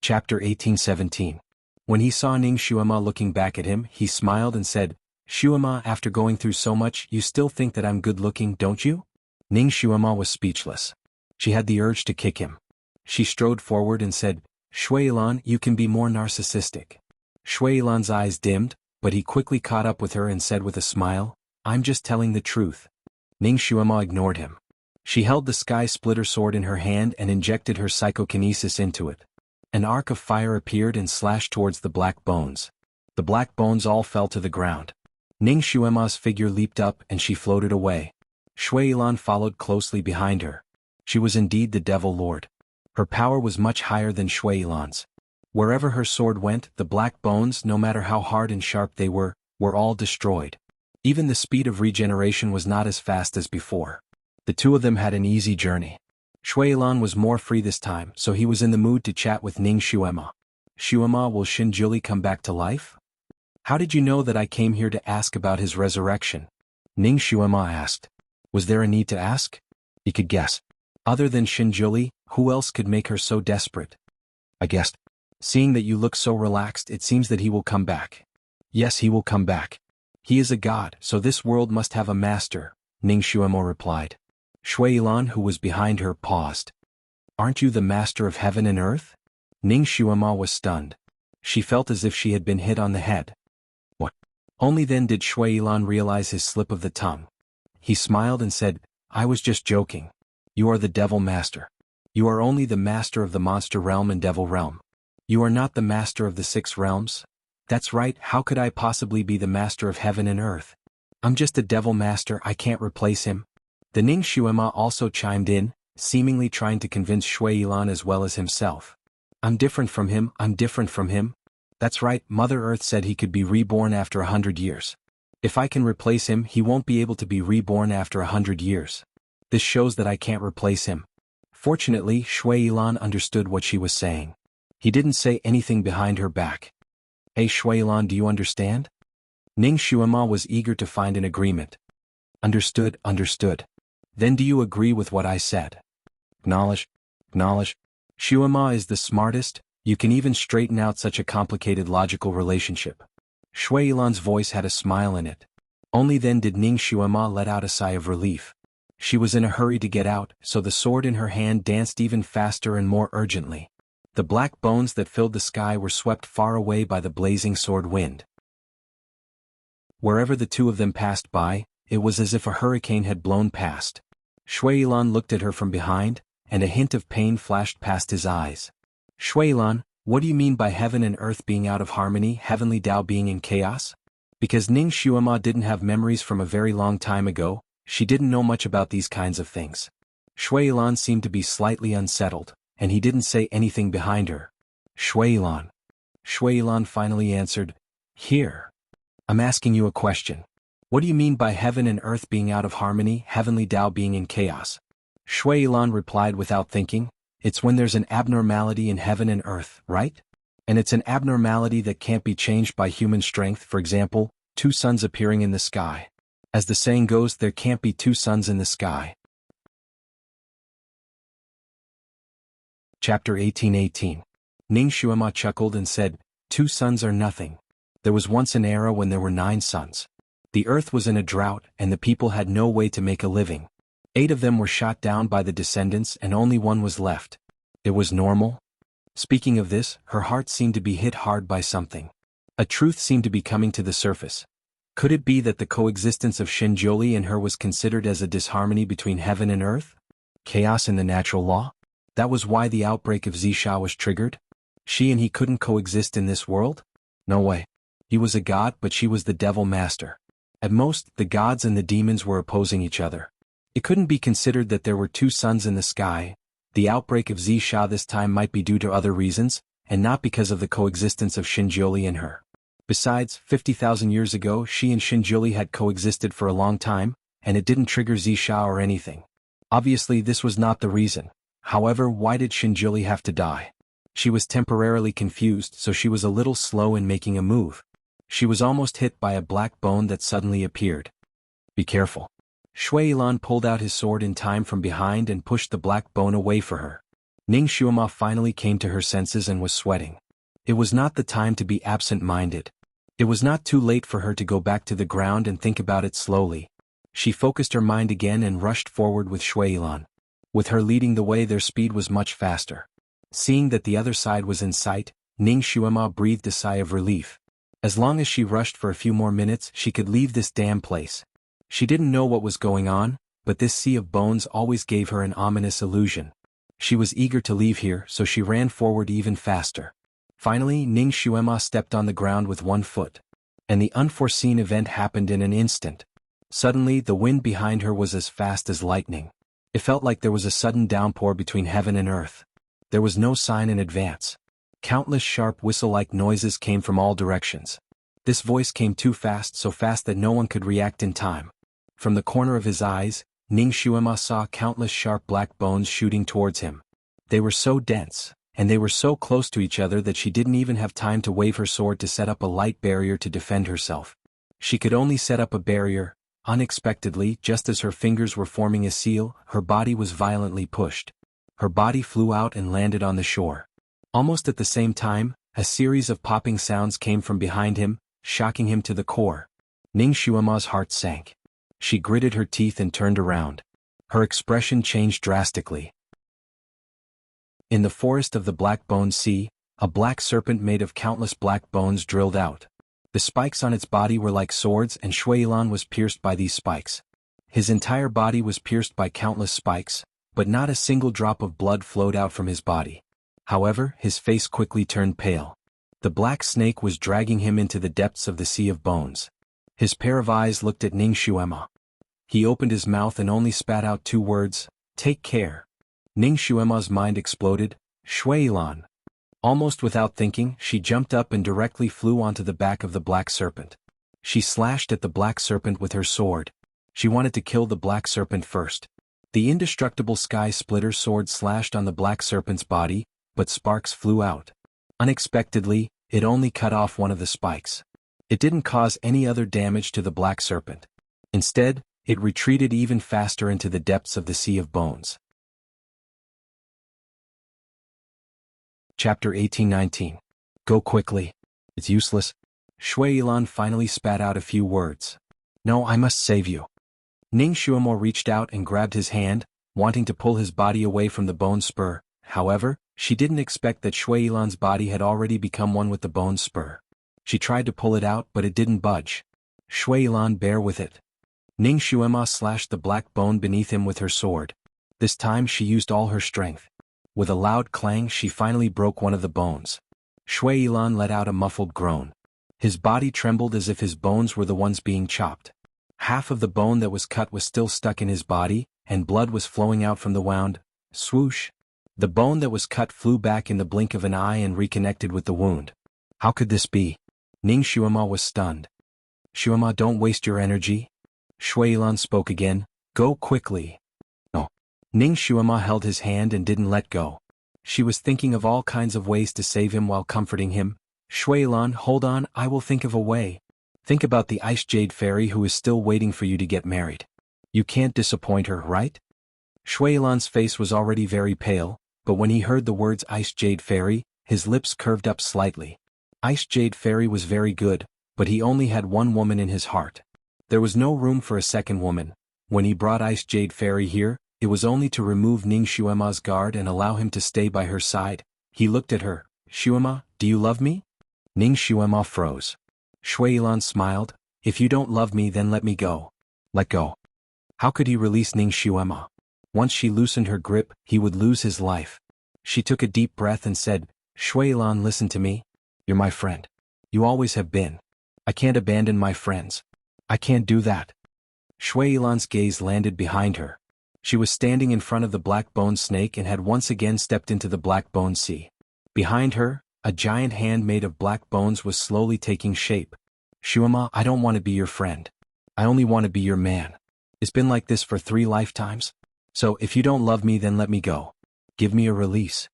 Chapter 1817. When he saw Ning Xuema looking back at him, he smiled and said, "Xuema, after going through so much, you still think that I'm good-looking, don't you?" Ning Xuema was speechless. She had the urge to kick him. She strode forward and said, "Shuilan, you can be more narcissistic." Shuilan's eyes dimmed, but he quickly caught up with her and said with a smile, "I'm just telling the truth." Ning Xuema ignored him. She held the sky splitter sword in her hand and injected her psychokinesis into it. An arc of fire appeared and slashed towards the black bones. The black bones all fell to the ground. Ning Xuema's figure leaped up and she floated away. Shuilan followed closely behind her. She was indeed the Devil Lord. Her power was much higher than Shuilan's. Wherever her sword went, the black bones, no matter how hard and sharp they were all destroyed. Even the speed of regeneration was not as fast as before. The two of them had an easy journey. Shuilan was more free this time, so he was in the mood to chat with Ning Xuema. "Xuema, will Xinjiuli come back to life?" How did you know that I came here to ask about his resurrection? Ning Xuema asked. Was there a need to ask? He could guess. Other than Xinjuli, who else could make her so desperate? I guessed. Seeing that you look so relaxed, it seems that he will come back. Yes, he will come back. He is a god, so this world must have a master, Ning Xuemo replied. Shui Yilan, who was behind her, paused. Aren't you the master of heaven and earth? Ning Xuema was stunned. She felt as if she had been hit on the head. What? Only then did Shui Yilan realize his slip of the tongue. He smiled and said, I was just joking. You are the devil master. You are only the master of the monster realm and devil realm. You are not the master of the 6 realms? That's right, how could I possibly be the master of heaven and earth? I'm just a devil master, I can't replace him. The Ning Xuema also chimed in, seemingly trying to convince Shui Yilan as well as himself. I'm different from him, I'm different from him. That's right, Mother Earth said he could be reborn after 100 years. If I can replace him, he won't be able to be reborn after 100 years. This shows that I can't replace him. Fortunately, Shui Yilan understood what she was saying. He didn't say anything behind her back. Hey Shui Yilan, do you understand? Ning Xuema was eager to find an agreement. Understood, understood. Then do you agree with what I said? Acknowledge, acknowledge. Xuema is the smartest, you can even straighten out such a complicated logical relationship. Shui Yilan's voice had a smile in it. Only then did Ning Xuema let out a sigh of relief. She was in a hurry to get out, so the sword in her hand danced even faster and more urgently. The black bones that filled the sky were swept far away by the blazing sword wind. Wherever the two of them passed by, it was as if a hurricane had blown past. Shui Yilan looked at her from behind, and a hint of pain flashed past his eyes. Shui Yilan, what do you mean by heaven and earth being out of harmony, heavenly Tao being in chaos? Because Ning Xuema didn't have memories from a very long time ago, she didn't know much about these kinds of things. Shui Yilan seemed to be slightly unsettled, and he didn't say anything behind her. Shui Yilan. Shui Yilan finally answered, Here. I'm asking you a question. What do you mean by heaven and earth being out of harmony, heavenly Tao being in chaos? Shui Yilan replied without thinking, It's when there's an abnormality in heaven and earth, right? And it's an abnormality that can't be changed by human strength, for example, 2 suns appearing in the sky. As the saying goes, there can't be 2 suns in the sky. Chapter 1818. Ning Xuema chuckled and said, 2 suns are nothing. There was once an era when there were 9 suns. The earth was in a drought, and the people had no way to make a living. 8 of them were shot down by the descendants and only 1 was left. It was normal. Speaking of this, her heart seemed to be hit hard by something. A truth seemed to be coming to the surface. Could it be that the coexistence of Xinjuli and her was considered as a disharmony between heaven and earth? Chaos in the natural law? That was why the outbreak of Zisha was triggered? She and he couldn't coexist in this world? No way. He was a god, but she was the devil master. At most, the gods and the demons were opposing each other. It couldn't be considered that there were 2 suns in the sky. The outbreak of Zisha this time might be due to other reasons, and not because of the coexistence of Xinjuli and her. Besides, 50,000 years ago she and Xinjuli had coexisted for a long time, and it didn't trigger Zisha or anything. Obviously this was not the reason. However, why did Xinjuli have to die? She was temporarily confused, so she was a little slow in making a move. She was almost hit by a black bone that suddenly appeared. Be careful. Shui Yilan pulled out his sword in time from behind and pushed the black bone away for her. Ning Xuema finally came to her senses and was sweating. It was not the time to be absent-minded. It was not too late for her to go back to the ground and think about it slowly. She focused her mind again and rushed forward with Shui Yilan. With her leading the way, their speed was much faster. Seeing that the other side was in sight, Ning Xuema breathed a sigh of relief. As long as she rushed for a few more minutes, she could leave this damn place. She didn't know what was going on, but this sea of bones always gave her an ominous illusion. She was eager to leave here, so she ran forward even faster. Finally, Ning Xuema stepped on the ground with 1 foot. And the unforeseen event happened in an instant. Suddenly, the wind behind her was as fast as lightning. It felt like there was a sudden downpour between heaven and earth. There was no sign in advance. Countless sharp whistle-like noises came from all directions. This voice came too fast, so fast that no one could react in time. From the corner of his eyes, Ning Xuema saw countless sharp black bones shooting towards him. They were so dense, and they were so close to each other that she didn't even have time to wave her sword to set up a light barrier to defend herself. She could only set up a barrier. Unexpectedly, just as her fingers were forming a seal, her body was violently pushed. Her body flew out and landed on the shore. Almost at the same time, a series of popping sounds came from behind him, shocking him to the core. Ning Xuema's heart sank. She gritted her teeth and turned around. Her expression changed drastically. In the forest of the Black Bone Sea, a black serpent made of countless black bones drilled out. The spikes on its body were like swords, and Shuilan was pierced by these spikes. His entire body was pierced by countless spikes, but not a single drop of blood flowed out from his body. However, his face quickly turned pale. The black snake was dragging him into the depths of the sea of bones. His pair of eyes looked at Ning Xuema. He opened his mouth and only spat out 2 words, "Take care." Ning Xuema's mind exploded. Shuilan. Almost without thinking, she jumped up and directly flew onto the back of the black serpent. She slashed at the black serpent with her sword. She wanted to kill the black serpent first. The indestructible sky splitter sword slashed on the black serpent's body, but sparks flew out. Unexpectedly, it only cut off one of the spikes. It didn't cause any other damage to the black serpent. Instead, it retreated even faster into the depths of the sea of bones. Chapter 18-19. Go quickly. It's useless. Shuilan finally spat out a few words. No, I must save you. Ning Xuemo reached out and grabbed his hand, wanting to pull his body away from the bone spur. However, she didn't expect that Shuilan's body had already become one with the bone spur. She tried to pull it out, but it didn't budge. Shuilan, bear with it. Ning Xuema slashed the black bone beneath him with her sword. This time she used all her strength. With a loud clang, she finally broke one of the bones. Shuilan let out a muffled groan. His body trembled as if his bones were the ones being chopped. Half of the bone that was cut was still stuck in his body, and blood was flowing out from the wound. Swoosh! The bone that was cut flew back in the blink of an eye and reconnected with the wound. How could this be? Ning Xuema was stunned. Xuema, don't waste your energy. Shuilan spoke again. Go quickly. No. Ning Xuema held his hand and didn't let go. She was thinking of all kinds of ways to save him while comforting him. Shuilan, hold on, I will think of a way. Think about the Ice Jade Fairy who is still waiting for you to get married. You can't disappoint her, right? Shuilan's face was already very pale, but when he heard the words Ice Jade Fairy, his lips curved up slightly. Ice Jade Fairy was very good, but he only had one woman in his heart. There was no room for a second woman. When he brought Ice Jade Fairy here, it was only to remove Ning Xuema's guard and allow him to stay by her side. He looked at her. Xuema, do you love me? Ning Xuema froze. Shuilan smiled. If you don't love me, then let me go. Let go. How could he release Ning Xuema? Once she loosened her grip, he would lose his life. She took a deep breath and said, Shuilan, listen to me. You're my friend. You always have been. I can't abandon my friends. I can't do that. Shuilan's gaze landed behind her. She was standing in front of the black bone snake and had once again stepped into the black bone sea. Behind her, a giant hand made of black bones was slowly taking shape. Xuema, I don't want to be your friend. I only want to be your man. It's been like this for 3 lifetimes. So if you don't love me, then let me go. Give me a release.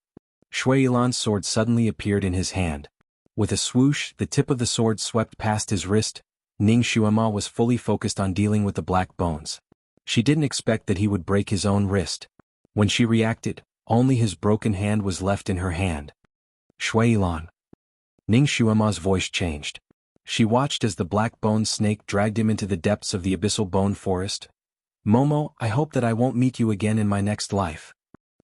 Shuilan's sword suddenly appeared in his hand. With a swoosh, the tip of the sword swept past his wrist. Ning Xuema was fully focused on dealing with the black bones. She didn't expect that he would break his own wrist. When she reacted, only his broken hand was left in her hand. Shuilan. Ning Xuema's voice changed. She watched as the black bone snake dragged him into the depths of the abyssal bone forest. Momo, I hope that I won't meet you again in my next life.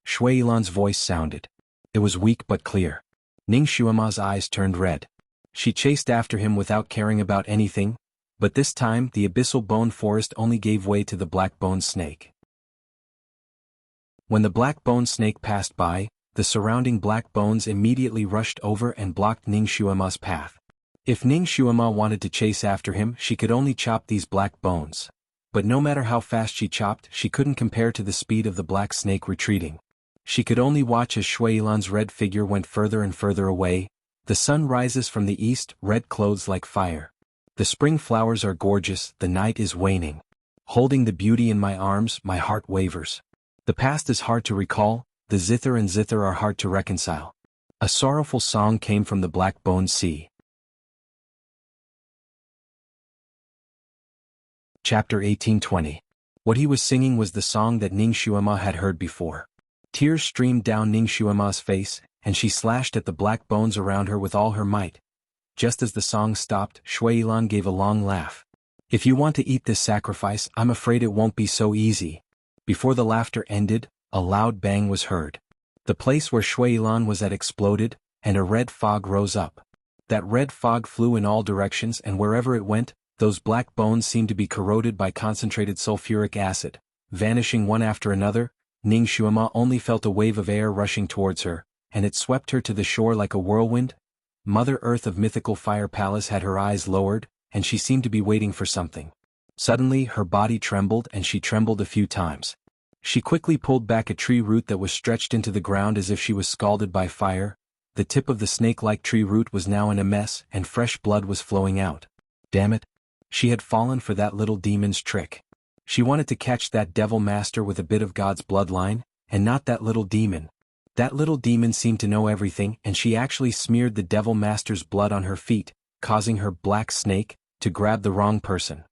Shuilan's voice sounded. It was weak but clear. Ning Xuema's eyes turned red. She chased after him without caring about anything, but this time the abyssal bone forest only gave way to the black bone snake. When the black bone snake passed by, the surrounding black bones immediately rushed over and blocked Ning Xuema's path. If Ning Xuema wanted to chase after him, she could only chop these black bones. But no matter how fast she chopped, she couldn't compare to the speed of the black snake retreating. She could only watch as Shuilan's red figure went further and further away. The sun rises from the east, red clothes like fire. The spring flowers are gorgeous, the night is waning. Holding the beauty in my arms, my heart wavers. The past is hard to recall, the zither and zither are hard to reconcile. A sorrowful song came from the Black Bone Sea. Chapter 1820. What he was singing was the song that Ning Xuema had heard before. Tears streamed down Ning Xuema's face, and she slashed at the black bones around her with all her might. Just as the song stopped, Shuilan gave a long laugh. "If you want to eat this sacrifice, I'm afraid it won't be so easy." Before the laughter ended, a loud bang was heard. The place where Shuilan was at exploded, and a red fog rose up. That red fog flew in all directions, and wherever it went, those black bones seemed to be corroded by concentrated sulfuric acid. Vanishing one after another, Ning Xuema only felt a wave of air rushing towards her, and it swept her to the shore like a whirlwind. Mother Earth of Mythical Fire Palace had her eyes lowered, and she seemed to be waiting for something. Suddenly her body trembled, and she trembled a few times. She quickly pulled back a tree root that was stretched into the ground as if she was scalded by fire. The tip of the snake-like tree root was now in a mess, and fresh blood was flowing out. Damn it! She had fallen for that little demon's trick. She wanted to catch that devil master with a bit of God's bloodline, and not that little demon. That little demon seemed to know everything, and she actually smeared the devil master's blood on her feet, causing her black snake to grab the wrong person.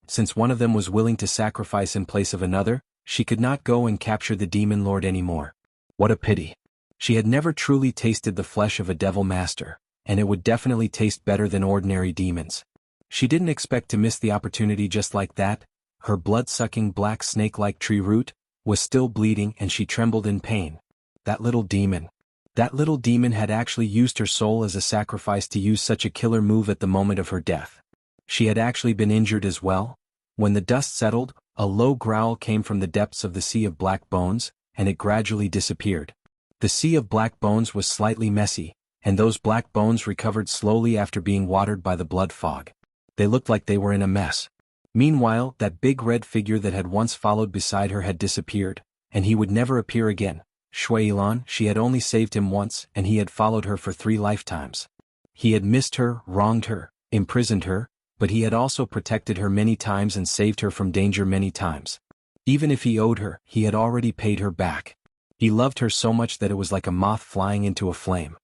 Since one of them was willing to sacrifice in place of another, she could not go and capture the demon lord anymore. What a pity. She had never truly tasted the flesh of a devil master, and it would definitely taste better than ordinary demons. She didn't expect to miss the opportunity just like that. Her blood-sucking black snake-like tree root was still bleeding, and she trembled in pain. That little demon. That little demon had actually used her soul as a sacrifice to use such a killer move at the moment of her death. She had actually been injured as well. When the dust settled, a low growl came from the depths of the Sea of Black Bones, and it gradually disappeared. The Sea of Black Bones was slightly messy, and those black bones recovered slowly after being watered by the blood fog. They looked like they were in a mess. Meanwhile, that big red figure that had once followed beside her had disappeared, and he would never appear again. Shuilan, she had only saved him once, and he had followed her for 3 lifetimes. He had missed her, wronged her, imprisoned her, but he had also protected her many times and saved her from danger many times. Even if he owed her, he had already paid her back. He loved her so much that it was like a moth flying into a flame.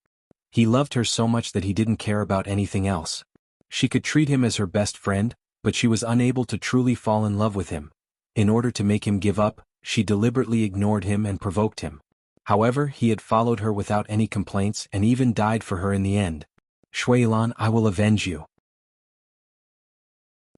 He loved her so much that he didn't care about anything else. She could treat him as her best friend, but she was unable to truly fall in love with him. In order to make him give up, she deliberately ignored him and provoked him. However, he had followed her without any complaints and even died for her in the end. "Shuilan, I will avenge you.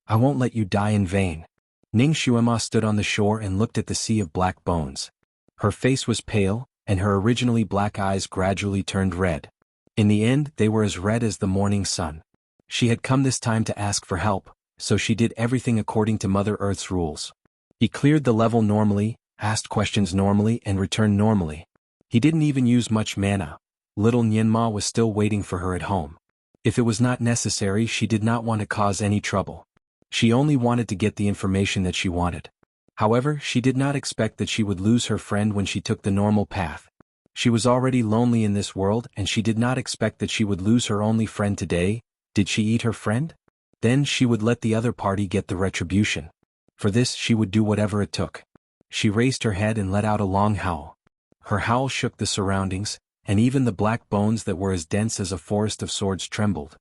I won't let you die in vain." Ning Xuema stood on the shore and looked at the Sea of Black Bones. Her face was pale, and her originally black eyes gradually turned red. In the end, they were as red as the morning sun. She had come this time to ask for help, so she did everything according to Mother Earth's rules. He cleared the level normally, asked questions normally, and returned normally. He didn't even use much mana. Little Nianma was still waiting for her at home. If it was not necessary, she did not want to cause any trouble. She only wanted to get the information that she wanted. However, she did not expect that she would lose her friend when she took the normal path. She was already lonely in this world, and she did not expect that she would lose her only friend today. Did she eat her friend? Then she would let the other party get the retribution. For this she would do whatever it took. She raised her head and let out a long howl. Her howl shook the surroundings, and even the black bones that were as dense as a forest of swords trembled.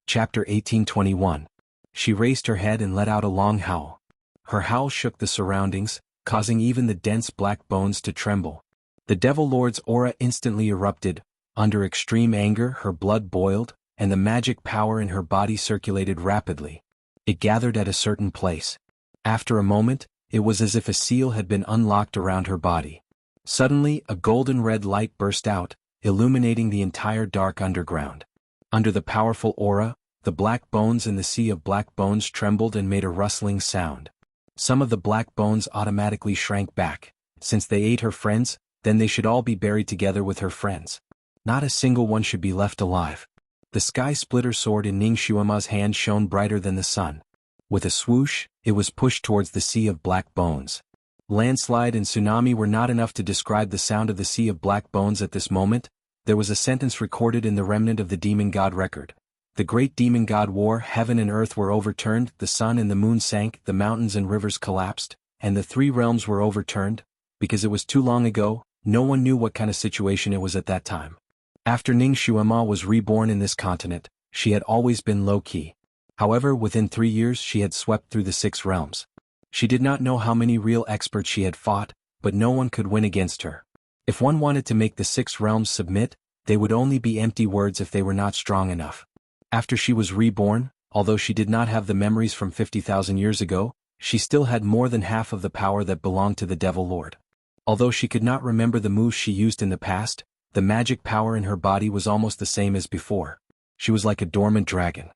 Chapter 1821. She raised her head and let out a long howl. Her howl shook the surroundings, causing even the dense black bones to tremble. The Devil Lord's aura instantly erupted. Under extreme anger, her blood boiled, and the magic power in her body circulated rapidly. It gathered at a certain place. After a moment, it was as if a seal had been unlocked around her body. Suddenly, a golden red light burst out, illuminating the entire dark underground. Under the powerful aura, the black bones in the Sea of Black Bones trembled and made a rustling sound. Some of the black bones automatically shrank back. Since they ate her friends, then they should all be buried together with her friends. Not a single one should be left alive. The sky splitter sword in Ning Xuema's hand shone brighter than the sun. With a swoosh, it was pushed towards the Sea of Black Bones. Landslide and tsunami were not enough to describe the sound of the Sea of Black Bones at this moment. There was a sentence recorded in the remnant of the demon god record. The great demon god war, heaven and earth were overturned, the sun and the moon sank, the mountains and rivers collapsed, and the 3 realms were overturned. because it was too long ago, no one knew what kind of situation it was at that time. After Ning Xuema was reborn in this continent, she had always been low-key. However, within 3 years she had swept through the 6 realms. She did not know how many real experts she had fought, but no one could win against her. If one wanted to make the 6 realms submit, they would only be empty words if they were not strong enough. After she was reborn, although she did not have the memories from 50,000 years ago, she still had more than half of the power that belonged to the Devil Lord. Although she could not remember the moves she used in the past, the magic power in her body was almost the same as before. She was like a dormant dragon.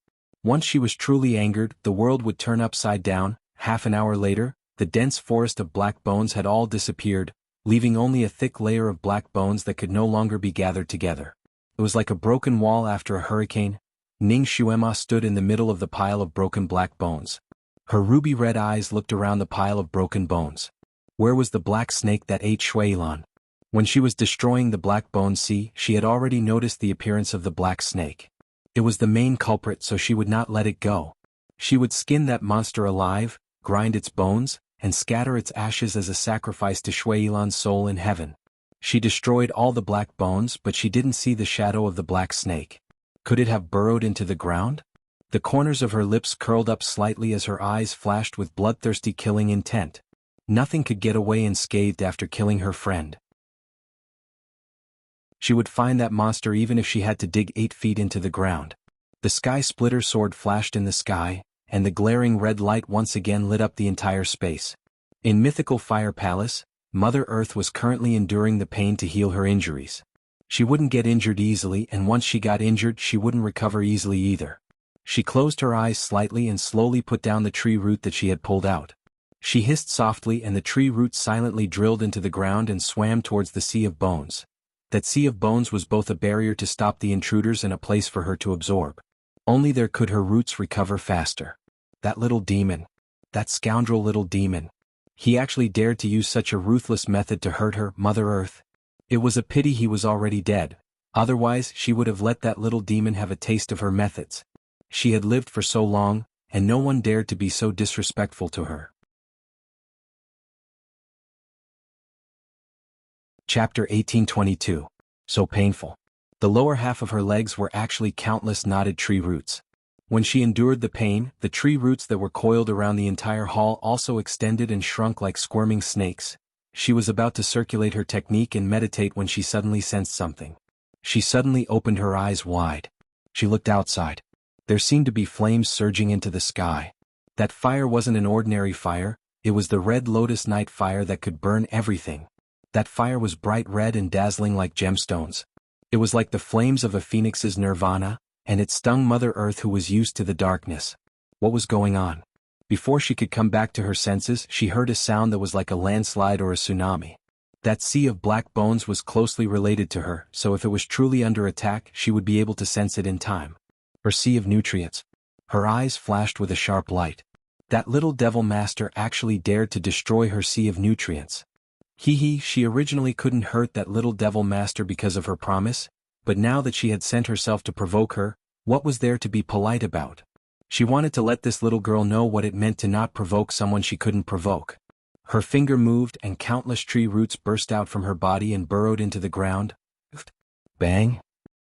Once she was truly angered, the world would turn upside down. Half an hour later, the dense forest of black bones had all disappeared, leaving only a thick layer of black bones that could no longer be gathered together. It was like a broken wall after a hurricane. Ning Xuema stood in the middle of the pile of broken black bones. Her ruby-red eyes looked around the pile of broken bones. Where was the black snake that ate Shuilan? When she was destroying the black bone sea, she had already noticed the appearance of the black snake. It was the main culprit, so she would not let it go. She would skin that monster alive, grind its bones, and scatter its ashes as a sacrifice to Shuilan's soul in heaven. She destroyed all the black bones, but she didn't see the shadow of the black snake. Could it have burrowed into the ground? The corners of her lips curled up slightly as her eyes flashed with bloodthirsty killing intent. Nothing could get away unscathed after killing her friend. She would find that monster even if she had to dig 8 feet into the ground. The sky splitter sword flashed in the sky, and the glaring red light once again lit up the entire space. In Mythical Fire Palace, Mother Earth was currently enduring the pain to heal her injuries. She wouldn't get injured easily, and once she got injured she wouldn't recover easily either. She closed her eyes slightly and slowly put down the tree root that she had pulled out. She hissed softly and the tree root silently drilled into the ground and swam towards the sea of bones. That sea of bones was both a barrier to stop the intruders and a place for her to absorb. Only there could her roots recover faster. That little demon. That scoundrel little demon. He actually dared to use such a ruthless method to hurt her, Mother Earth. It was a pity he was already dead. Otherwise, she would have let that little demon have a taste of her methods. She had lived for so long, and no one dared to be so disrespectful to her. Chapter 1822. So painful. The lower half of her legs were actually countless knotted tree roots. When she endured the pain, the tree roots that were coiled around the entire hall also extended and shrunk like squirming snakes. She was about to circulate her technique and meditate when she suddenly sensed something. She suddenly opened her eyes wide. She looked outside. There seemed to be flames surging into the sky. That fire wasn't an ordinary fire, it was the red lotus night fire that could burn everything. That fire was bright red and dazzling like gemstones. It was like the flames of a phoenix's nirvana, and it stung Mother Earth who was used to the darkness. What was going on? Before she could come back to her senses, she heard a sound that was like a landslide or a tsunami. That sea of black bones was closely related to her, so if it was truly under attack, she would be able to sense it in time. Her sea of nutrients. Her eyes flashed with a sharp light. That little devil master actually dared to destroy her sea of nutrients. She originally couldn't hurt that little devil master because of her promise, but now that she had sent herself to provoke her, what was there to be polite about? She wanted to let this little girl know what it meant to not provoke someone she couldn't provoke. Her finger moved and countless tree roots burst out from her body and burrowed into the ground. Bang!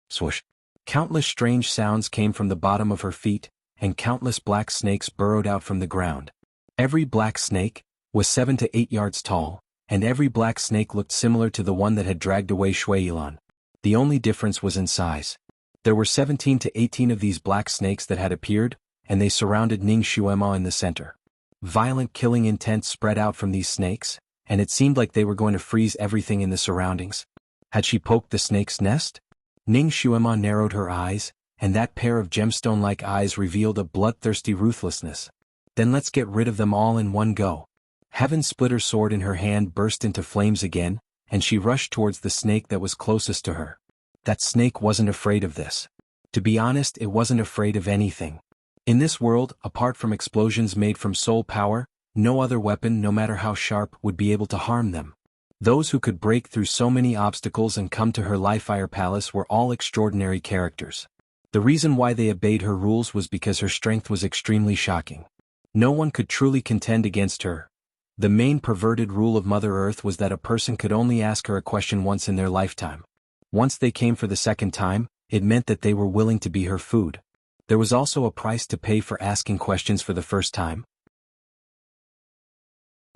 Swoosh! Countless strange sounds came from the bottom of her feet, and countless black snakes burrowed out from the ground. Every black snake was 7 to 8 yards tall, and every black snake looked similar to the one that had dragged away Shuilan. The only difference was in size. There were 17 to 18 of these black snakes that had appeared, and they surrounded Ning Xuema in the center. Violent killing intent spread out from these snakes, and it seemed like they were going to freeze everything in the surroundings. Had she poked the snake's nest? Ning Xuema narrowed her eyes, and that pair of gemstone-like eyes revealed a bloodthirsty ruthlessness. Then let's get rid of them all in one go. Heaven Splitter's sword in her hand burst into flames again, and she rushed towards the snake that was closest to her. That snake wasn't afraid of this. To be honest, it wasn't afraid of anything. In this world, apart from explosions made from soul power, no other weapon, no matter how sharp, would be able to harm them. Those who could break through so many obstacles and come to her Fire Palace were all extraordinary characters. The reason why they obeyed her rules was because her strength was extremely shocking. No one could truly contend against her. The main perverted rule of Mother Earth was that a person could only ask her a question once in their lifetime. Once they came for the second time, it meant that they were willing to be her food. There was also a price to pay for asking questions for the first time.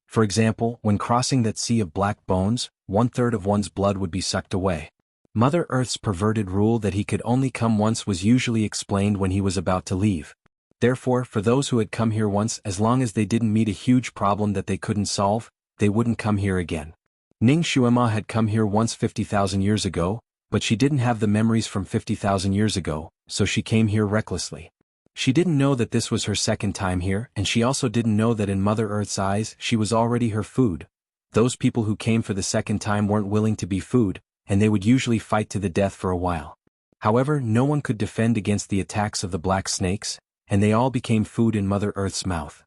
For example, when crossing that sea of black bones, 1/3 of one's blood would be sucked away. Mother Earth's perverted rule that he could only come once was usually explained when he was about to leave. Therefore, for those who had come here once, as long as they didn't meet a huge problem that they couldn't solve, they wouldn't come here again. Ning Xuema had come here once 50,000 years ago, but she didn't have the memories from 50,000 years ago, so she came here recklessly. She didn't know that this was her second time here, and she also didn't know that in Mother Earth's eyes she was already her food. Those people who came for the second time weren't willing to be food, and they would usually fight to the death for a while. However, no one could defend against the attacks of the black snakes, and they all became food in Mother Earth's mouth.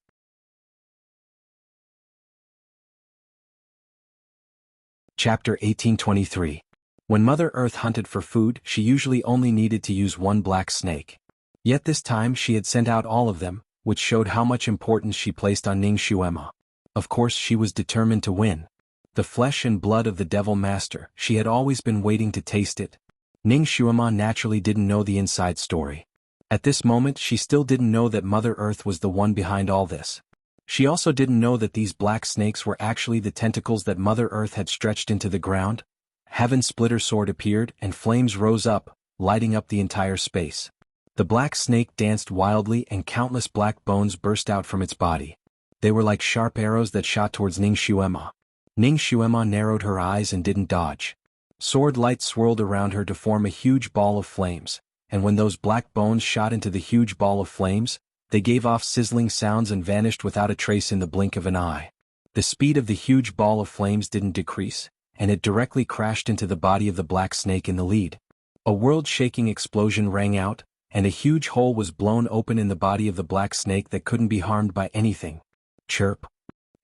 Chapter 1823. When Mother Earth hunted for food, she usually only needed to use one black snake. Yet this time she had sent out all of them, which showed how much importance she placed on Ning Xuema. Of course, she was determined to win. The flesh and blood of the Devil Master, she had always been waiting to taste it. Ning Xuema naturally didn't know the inside story. At this moment she still didn't know that Mother Earth was the one behind all this. She also didn't know that these black snakes were actually the tentacles that Mother Earth had stretched into the ground. Heaven Splitter Sword appeared, and flames rose up, lighting up the entire space. The black snake danced wildly and countless black bones burst out from its body. They were like sharp arrows that shot towards Ning Xuema. Ning Xuema narrowed her eyes and didn't dodge. Sword light swirled around her to form a huge ball of flames, and when those black bones shot into the huge ball of flames, they gave off sizzling sounds and vanished without a trace in the blink of an eye. The speed of the huge ball of flames didn't decrease, and it directly crashed into the body of the black snake in the lead. A world-shaking explosion rang out, and a huge hole was blown open in the body of the black snake that couldn't be harmed by anything. Chirp.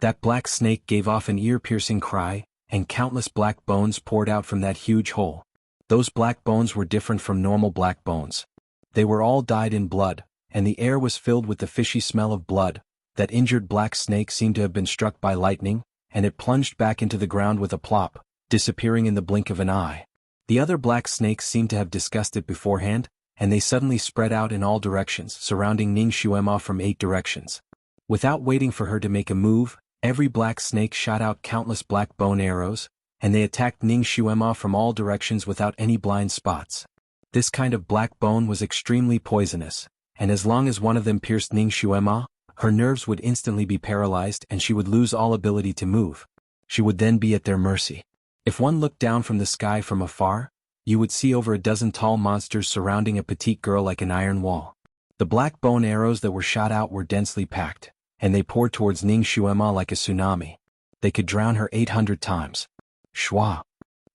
That black snake gave off an ear-piercing cry, and countless black bones poured out from that huge hole. Those black bones were different from normal black bones. They were all dyed in blood, and the air was filled with the fishy smell of blood. That injured black snake seemed to have been struck by lightning, and it plunged back into the ground with a plop, disappearing in the blink of an eye. The other black snakes seemed to have discussed it beforehand, and they suddenly spread out in all directions, surrounding Ning Xuema from 8 directions. Without waiting for her to make a move, every black snake shot out countless black bone arrows, and they attacked Ning Xuema from all directions without any blind spots. This kind of black bone was extremely poisonous, and as long as one of them pierced Ning Xuema, her nerves would instantly be paralyzed and she would lose all ability to move. She would then be at their mercy. If one looked down from the sky from afar, you would see over a dozen tall monsters surrounding a petite girl like an iron wall. The black bone arrows that were shot out were densely packed, and they poured towards Ning Xuema like a tsunami. They could drown her 800 times. Shwa!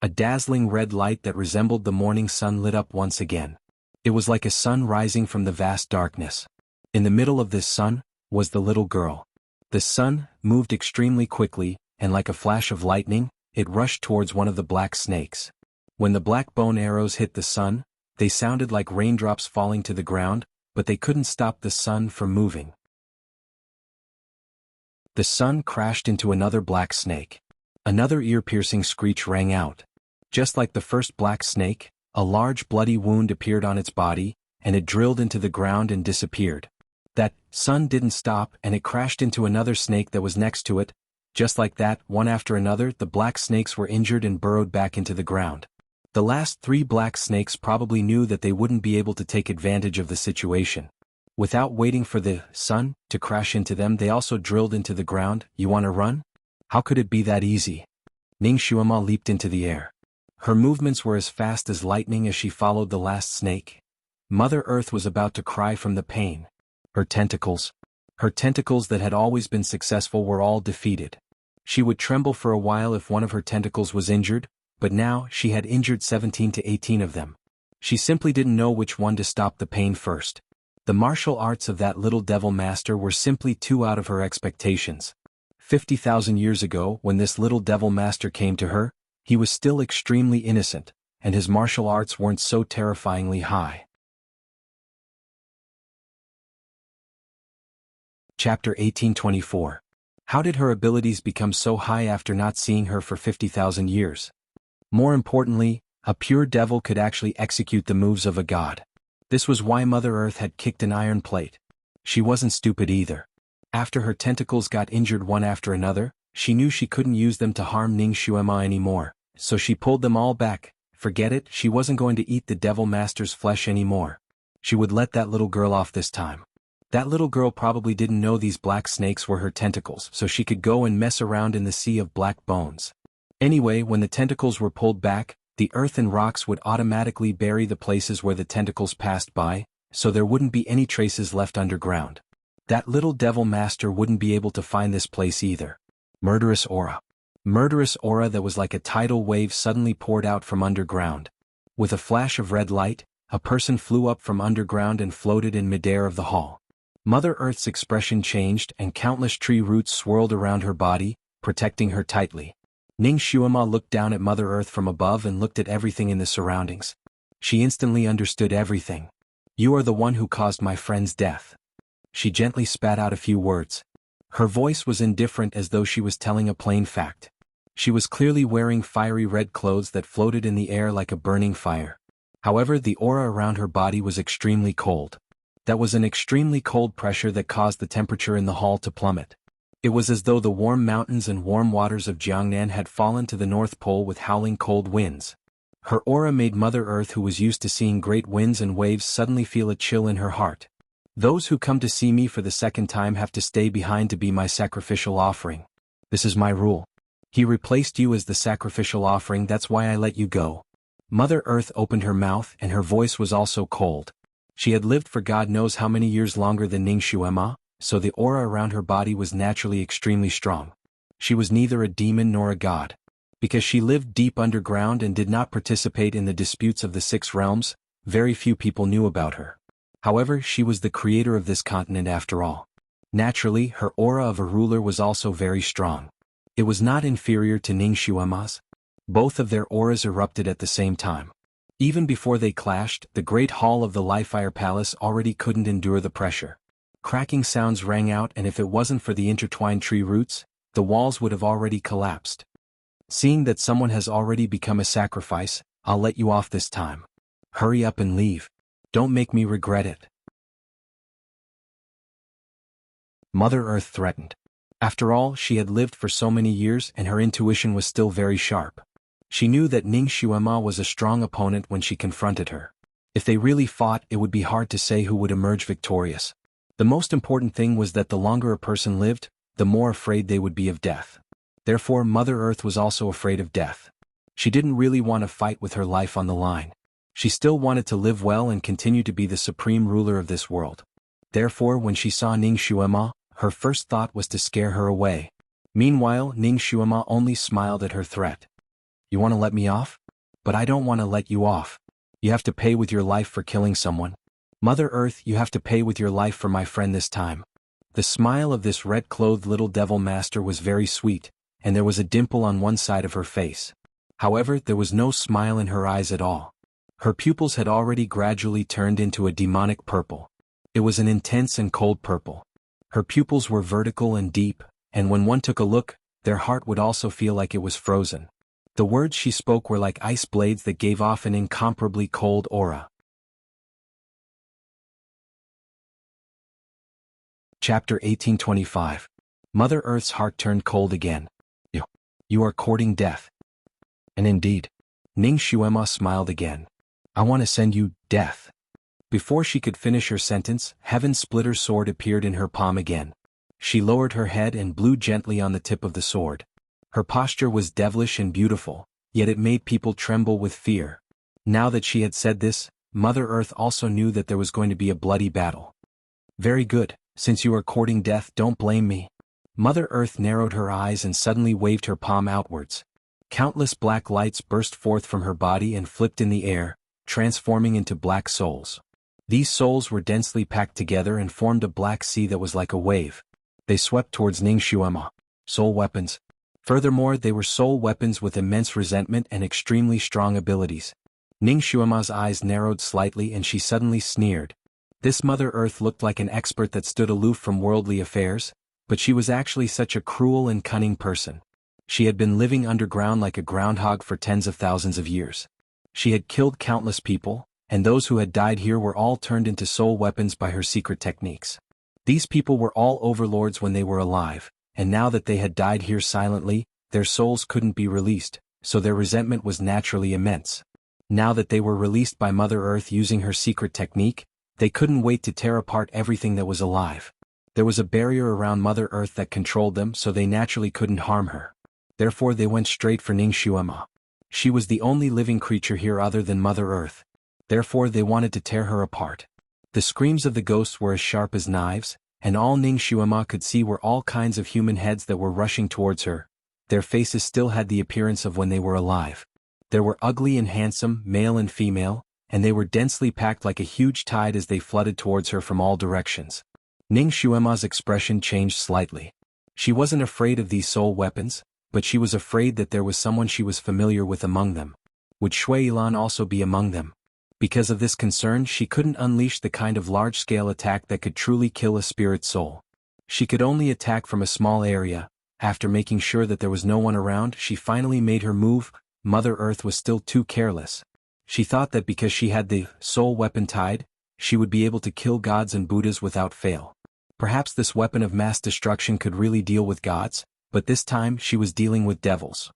A dazzling red light that resembled the morning sun lit up once again. It was like a sun rising from the vast darkness. In the middle of this sun was the little girl. The sun moved extremely quickly, and like a flash of lightning, it rushed towards one of the black snakes. When the black bone arrows hit the sun, they sounded like raindrops falling to the ground, but they couldn't stop the sun from moving. The sun crashed into another black snake. Another ear-piercing screech rang out. Just like the first black snake, a large bloody wound appeared on its body, and it drilled into the ground and disappeared. That sun didn't stop, and it crashed into another snake that was next to it. Just like that, one after another, the black snakes were injured and burrowed back into the ground. The last 3 black snakes probably knew that they wouldn't be able to take advantage of the situation. Without waiting for the sun to crash into them, they also drilled into the ground. You want to run? How could it be that easy? Ning Xuema leaped into the air. Her movements were as fast as lightning as she followed the last snake. Mother Earth was about to cry from the pain. Her tentacles that had always been successful were all defeated. She would tremble for a while if one of her tentacles was injured, but now she had injured 17 to 18 of them. She simply didn't know which one to stop the pain first. The martial arts of that little devil master were simply too out of her expectations. 50,000 years ago, when this little devil master came to her, he was still extremely innocent, and his martial arts weren't so terrifyingly high. Chapter 1824. How did her abilities become so high after not seeing her for 50,000 years? More importantly, a pure devil could actually execute the moves of a god. This was why Mother Earth had kicked an iron plate. She wasn't stupid either. After her tentacles got injured one after another, she knew she couldn't use them to harm Ning Xuema anymore, so she pulled them all back. Forget it, she wasn't going to eat the Devil Master's flesh anymore. She would let that little girl off this time. That little girl probably didn't know these black snakes were her tentacles, so she could go and mess around in the sea of black bones. Anyway, when the tentacles were pulled back, the earth and rocks would automatically bury the places where the tentacles passed by, so there wouldn't be any traces left underground. That little Devil Master wouldn't be able to find this place either. Murderous aura. Murderous aura that was like a tidal wave suddenly poured out from underground. With a flash of red light, a person flew up from underground and floated in midair of the hall. Mother Earth's expression changed and countless tree roots swirled around her body, protecting her tightly. Ning Xuema looked down at Mother Earth from above and looked at everything in the surroundings. She instantly understood everything. You are the one who caused my friend's death. She gently spat out a few words. Her voice was indifferent as though she was telling a plain fact. She was clearly wearing fiery red clothes that floated in the air like a burning fire. However, the aura around her body was extremely cold. That was an extremely cold pressure that caused the temperature in the hall to plummet. It was as though the warm mountains and warm waters of Jiangnan had fallen to the North Pole with howling cold winds. Her aura made Mother Earth, who was used to seeing great winds and waves, suddenly feel a chill in her heart. Those who come to see me for the second time have to stay behind to be my sacrificial offering. This is my rule. He replaced you as the sacrificial offering, that's why I let you go. Mother Earth opened her mouth and her voice was also cold. She had lived for God knows how many years longer than Ning Xuema, so the aura around her body was naturally extremely strong. She was neither a demon nor a god. Because she lived deep underground and did not participate in the disputes of the 6 realms, very few people knew about her. However, she was the creator of this continent after all. Naturally, her aura of a ruler was also very strong. It was not inferior to Ning Xuema's. Both of their auras erupted at the same time. Even before they clashed, the great hall of the Livefire Palace already couldn't endure the pressure. Cracking sounds rang out, and if it wasn't for the intertwined tree roots, the walls would have already collapsed. Seeing that someone has already become a sacrifice, I'll let you off this time. Hurry up and leave. Don't make me regret it. Mother Earth threatened. After all, she had lived for so many years and her intuition was still very sharp. She knew that Ning Xuema was a strong opponent when she confronted her. If they really fought, it would be hard to say who would emerge victorious. The most important thing was that the longer a person lived, the more afraid they would be of death. Therefore, Mother Earth was also afraid of death. She didn't really want to fight with her life on the line. She still wanted to live well and continue to be the supreme ruler of this world. Therefore, when she saw Ning Xuema, her first thought was to scare her away. Meanwhile, Ning Xuema only smiled at her threat. You want to let me off? But I don't want to let you off. You have to pay with your life for killing someone. Mother Earth, you have to pay with your life for my friend this time. The smile of this red-clothed little devil master was very sweet, and there was a dimple on one side of her face. However, there was no smile in her eyes at all. Her pupils had already gradually turned into a demonic purple. It was an intense and cold purple. Her pupils were vertical and deep, and when one took a look, their heart would also feel like it was frozen. The words she spoke were like ice blades that gave off an incomparably cold aura. Chapter 1825. Mother Earth's heart turned cold again. You are courting death. And indeed. Ning Xuema smiled again. I want to send you death. Before she could finish her sentence, Heaven Splitter sword appeared in her palm again. She lowered her head and blew gently on the tip of the sword. Her posture was devilish and beautiful, yet it made people tremble with fear. Now that she had said this, Mother Earth also knew that there was going to be a bloody battle. Very good, since you are courting death, don't blame me. Mother Earth narrowed her eyes and suddenly waved her palm outwards. Countless black lights burst forth from her body and flipped in the air, transforming into black souls. These souls were densely packed together and formed a black sea that was like a wave. They swept towards Ning Xuema. Soul weapons. Furthermore, they were soul weapons with immense resentment and extremely strong abilities. Ning Xuema's eyes narrowed slightly and she suddenly sneered. This Mother Earth looked like an expert that stood aloof from worldly affairs, But she was actually such a cruel and cunning person. She had been living underground like a groundhog for tens of thousands of years. She had killed countless people, and those who had died here were all turned into soul weapons by her secret techniques. These people were all overlords when they were alive, and now that they had died here silently, their souls couldn't be released, so their resentment was naturally immense. Now that they were released by Mother Earth using her secret technique, they couldn't wait to tear apart everything that was alive. There was a barrier around Mother Earth that controlled them, so they naturally couldn't harm her. Therefore they went straight for Ning Xuema. She was the only living creature here other than Mother Earth. Therefore they wanted to tear her apart. The screams of the ghosts were as sharp as knives, and all Ning Xuema could see were all kinds of human heads that were rushing towards her. Their faces still had the appearance of when they were alive. There were ugly and handsome, male and female, and they were densely packed like a huge tide as they flooded towards her from all directions. Ning Xuema's expression changed slightly. She wasn't afraid of these soul weapons, but she was afraid that there was someone she was familiar with among them. Would Shui Yilan also be among them? Because of this concern, she couldn't unleash the kind of large-scale attack that could truly kill a spirit soul. She could only attack from a small area. After making sure that there was no one around, she finally made her move. Mother Earth was still too careless. She thought that because she had the soul weapon tied, she would be able to kill gods and Buddhas without fail. Perhaps this weapon of mass destruction could really deal with gods, but this time she was dealing with devils.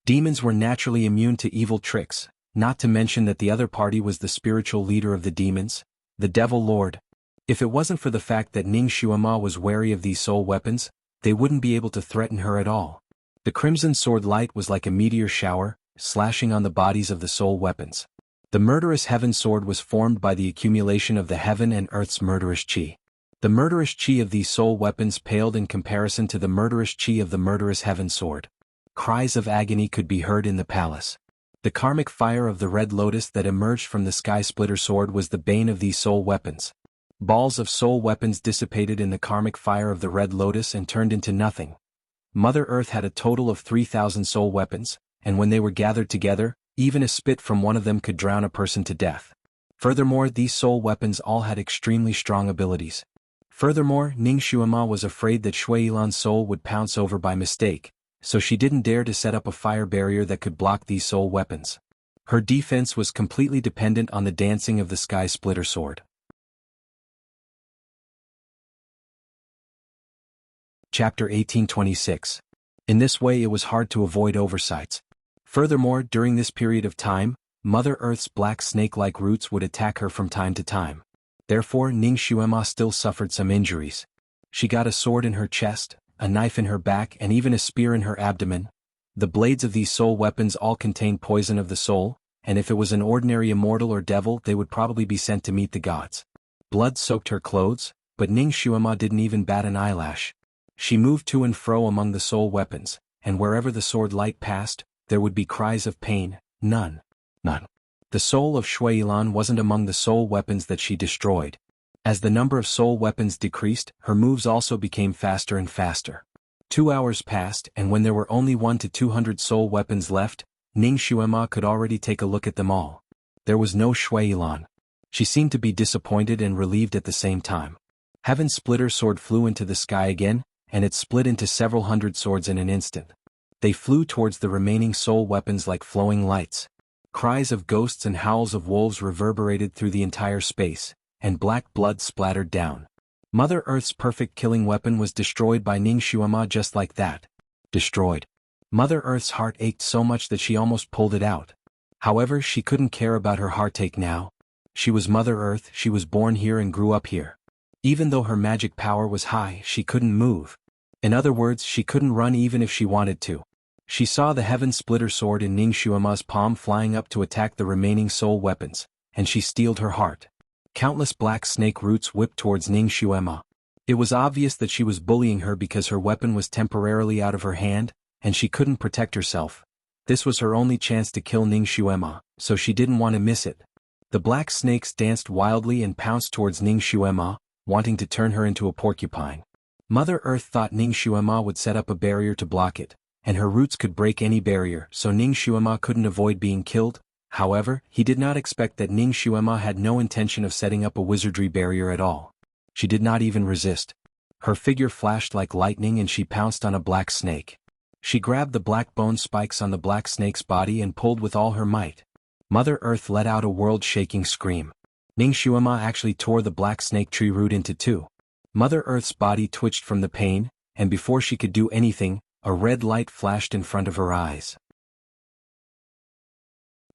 Demons were naturally immune to evil tricks, not to mention that the other party was the spiritual leader of the demons, the Devil Lord. If it wasn't for the fact that Ning Xuema was wary of these soul weapons, they wouldn't be able to threaten her at all. The crimson sword light was like a meteor shower, slashing on the bodies of the soul weapons. The murderous heaven sword was formed by the accumulation of the heaven and earth's murderous chi. The murderous chi of these soul weapons paled in comparison to the murderous chi of the murderous heaven sword. Cries of agony could be heard in the palace. The karmic fire of the red lotus that emerged from the sky splitter sword was the bane of these soul weapons. Balls of soul weapons dissipated in the karmic fire of the red lotus and turned into nothing. Mother Earth had a total of 3,000 soul weapons, and when they were gathered together, even a spit from one of them could drown a person to death. Furthermore, these soul weapons all had extremely strong abilities. Furthermore, Ning Xuema was afraid that Shui Yilan's soul would pounce over by mistake, so she didn't dare to set up a fire barrier that could block these soul weapons. Her defense was completely dependent on the dancing of the sky splitter sword. Chapter 1826. In this way it was hard to avoid oversights. Furthermore, during this period of time, Mother Earth's black snake-like roots would attack her from time to time. Therefore, Ning Xuema still suffered some injuries. She got a sword in her chest, a knife in her back, and even a spear in her abdomen. The blades of these soul weapons all contained poison of the soul, and if it was an ordinary immortal or devil, they would probably be sent to meet the gods. Blood soaked her clothes, but Ning Xuema didn't even bat an eyelash. She moved to and fro among the soul weapons, and wherever the sword light passed, there would be cries of pain. None. The soul of Shui Yilan wasn't among the soul weapons that she destroyed. As the number of soul weapons decreased, her moves also became faster and faster. 2 hours passed, and when there were only 1 to 200 soul weapons left, Ning Xuema could already take a look at them all. There was no Shui Yilan. She seemed to be disappointed and relieved at the same time. Heaven's splitter sword flew into the sky again, and it split into several hundred swords in an instant. They flew towards the remaining soul weapons like flowing lights. Cries of ghosts and howls of wolves reverberated through the entire space, and black blood splattered down. Mother Earth's perfect killing weapon was destroyed by Ning Xuema just like that. Destroyed. Mother Earth's heart ached so much that she almost pulled it out. However, she couldn't care about her heartache now. She was Mother Earth, she was born here and grew up here. Even though her magic power was high, she couldn't move. In other words, she couldn't run even if she wanted to. She saw the heaven splitter sword in Ning Xuema's palm flying up to attack the remaining soul weapons, and she steeled her heart. Countless black snake roots whipped towards Ning Xuema. It was obvious that she was bullying her because her weapon was temporarily out of her hand, and she couldn't protect herself. This was her only chance to kill Ning Xuema, so she didn't want to miss it. The black snakes danced wildly and pounced towards Ning Xuema, wanting to turn her into a porcupine. Mother Earth thought Ning Xuema would set up a barrier to block it, and her roots could break any barrier, so Ning Xuema couldn't avoid being killed. However, he did not expect that Ning Xuema had no intention of setting up a wizardry barrier at all. She did not even resist. Her figure flashed like lightning and she pounced on a black snake. She grabbed the black bone spikes on the black snake's body and pulled with all her might. Mother Earth let out a world-shaking scream. Ning Xuema actually tore the black snake tree root into two. Mother Earth's body twitched from the pain, and before she could do anything, a red light flashed in front of her eyes.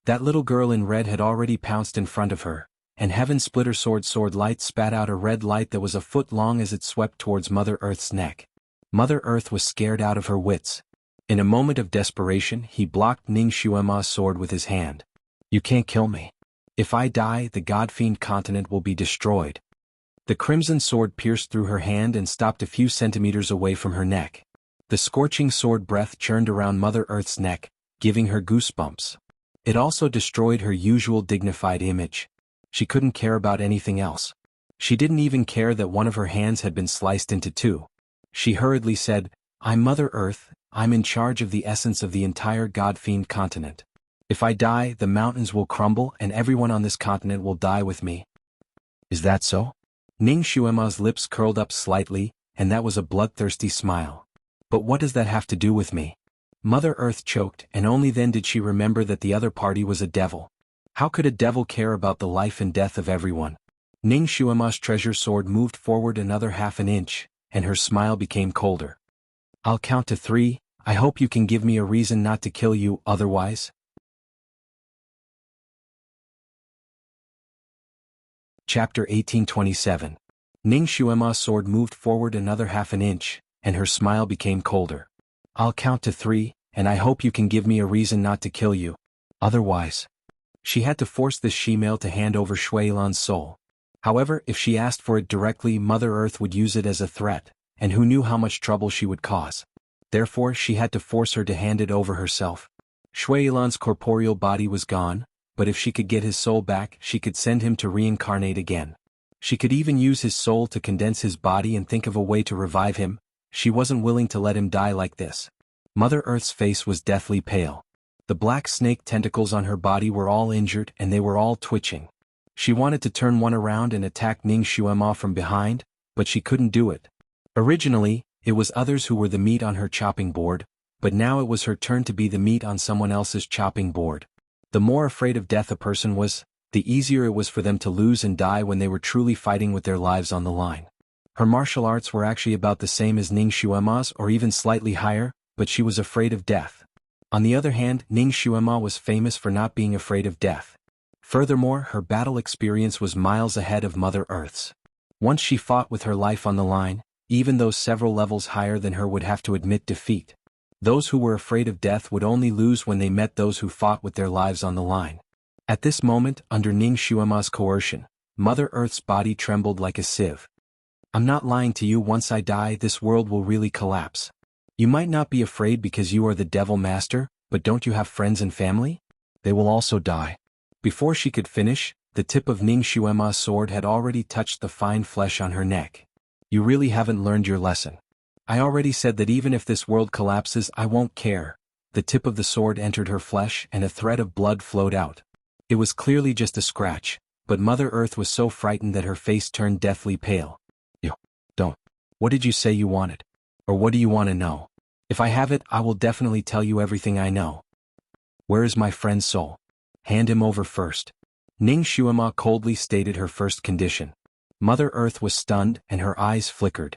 That little girl in red had already pounced in front of her, and Heaven Splitter Sword light spat out a red light that was a foot long as it swept towards Mother Earth's neck. Mother Earth was scared out of her wits. In a moment of desperation, he blocked Ning Xuema's sword with his hand. You can't kill me. If I die, the God-fiend continent will be destroyed. The crimson sword pierced through her hand and stopped a few centimeters away from her neck. The scorching sword breath churned around Mother Earth's neck, giving her goosebumps. It also destroyed her usual dignified image. She couldn't care about anything else. She didn't even care that one of her hands had been sliced into two. She hurriedly said, I'm Mother Earth, I'm in charge of the essence of the entire God-fiend continent. If I die, the mountains will crumble and everyone on this continent will die with me. Is that so? Ning Xuema's lips curled up slightly, and that was a bloodthirsty smile. But what does that have to do with me? Mother Earth choked, and only then did she remember that the other party was a devil. How could a devil care about the life and death of everyone? Ning Xuema's treasure sword moved forward another half an inch, and her smile became colder. I'll count to 3, I hope you can give me a reason not to kill you, otherwise. Chapter 1827. Ning Xuema's sword moved forward another half an inch, and her smile became colder. I'll count to 3, and I hope you can give me a reason not to kill you. Otherwise. She had to force this she-male to hand over Shuilan's soul. However, if she asked for it directly, Mother Earth would use it as a threat, and who knew how much trouble she would cause. Therefore, she had to force her to hand it over herself. Shuilan's corporeal body was gone, but if she could get his soul back, she could send him to reincarnate again. She could even use his soul to condense his body and think of a way to revive him. She wasn't willing to let him die like this. Mother Earth's face was deathly pale. The black snake tentacles on her body were all injured and they were all twitching. She wanted to turn one around and attack Ning Xuema from behind, but she couldn't do it. Originally, it was others who were the meat on her chopping board, but now it was her turn to be the meat on someone else's chopping board. The more afraid of death a person was, the easier it was for them to lose and die when they were truly fighting with their lives on the line. Her martial arts were actually about the same as Ning Xuema's or even slightly higher, but she was afraid of death. On the other hand, Ning Xuema was famous for not being afraid of death. Furthermore, her battle experience was miles ahead of Mother Earth's. Once she fought with her life on the line, even those several levels higher than her would have to admit defeat. Those who were afraid of death would only lose when they met those who fought with their lives on the line. At this moment, under Ning Xuema's coercion, Mother Earth's body trembled like a sieve. I'm not lying to you, once I die, this world will really collapse. You might not be afraid because you are the Devil Master, but don't you have friends and family? They will also die. Before she could finish, the tip of Ning Xuema's sword had already touched the fine flesh on her neck. You really haven't learned your lesson. I already said that even if this world collapses, I won't care. The tip of the sword entered her flesh and a thread of blood flowed out. It was clearly just a scratch, but Mother Earth was so frightened that her face turned deathly pale. You don't. What did you say you wanted? Or what do you want to know? If I have it, I will definitely tell you everything I know. Where is my friend's soul? Hand him over first. Ning Xuema coldly stated her first condition. Mother Earth was stunned and her eyes flickered.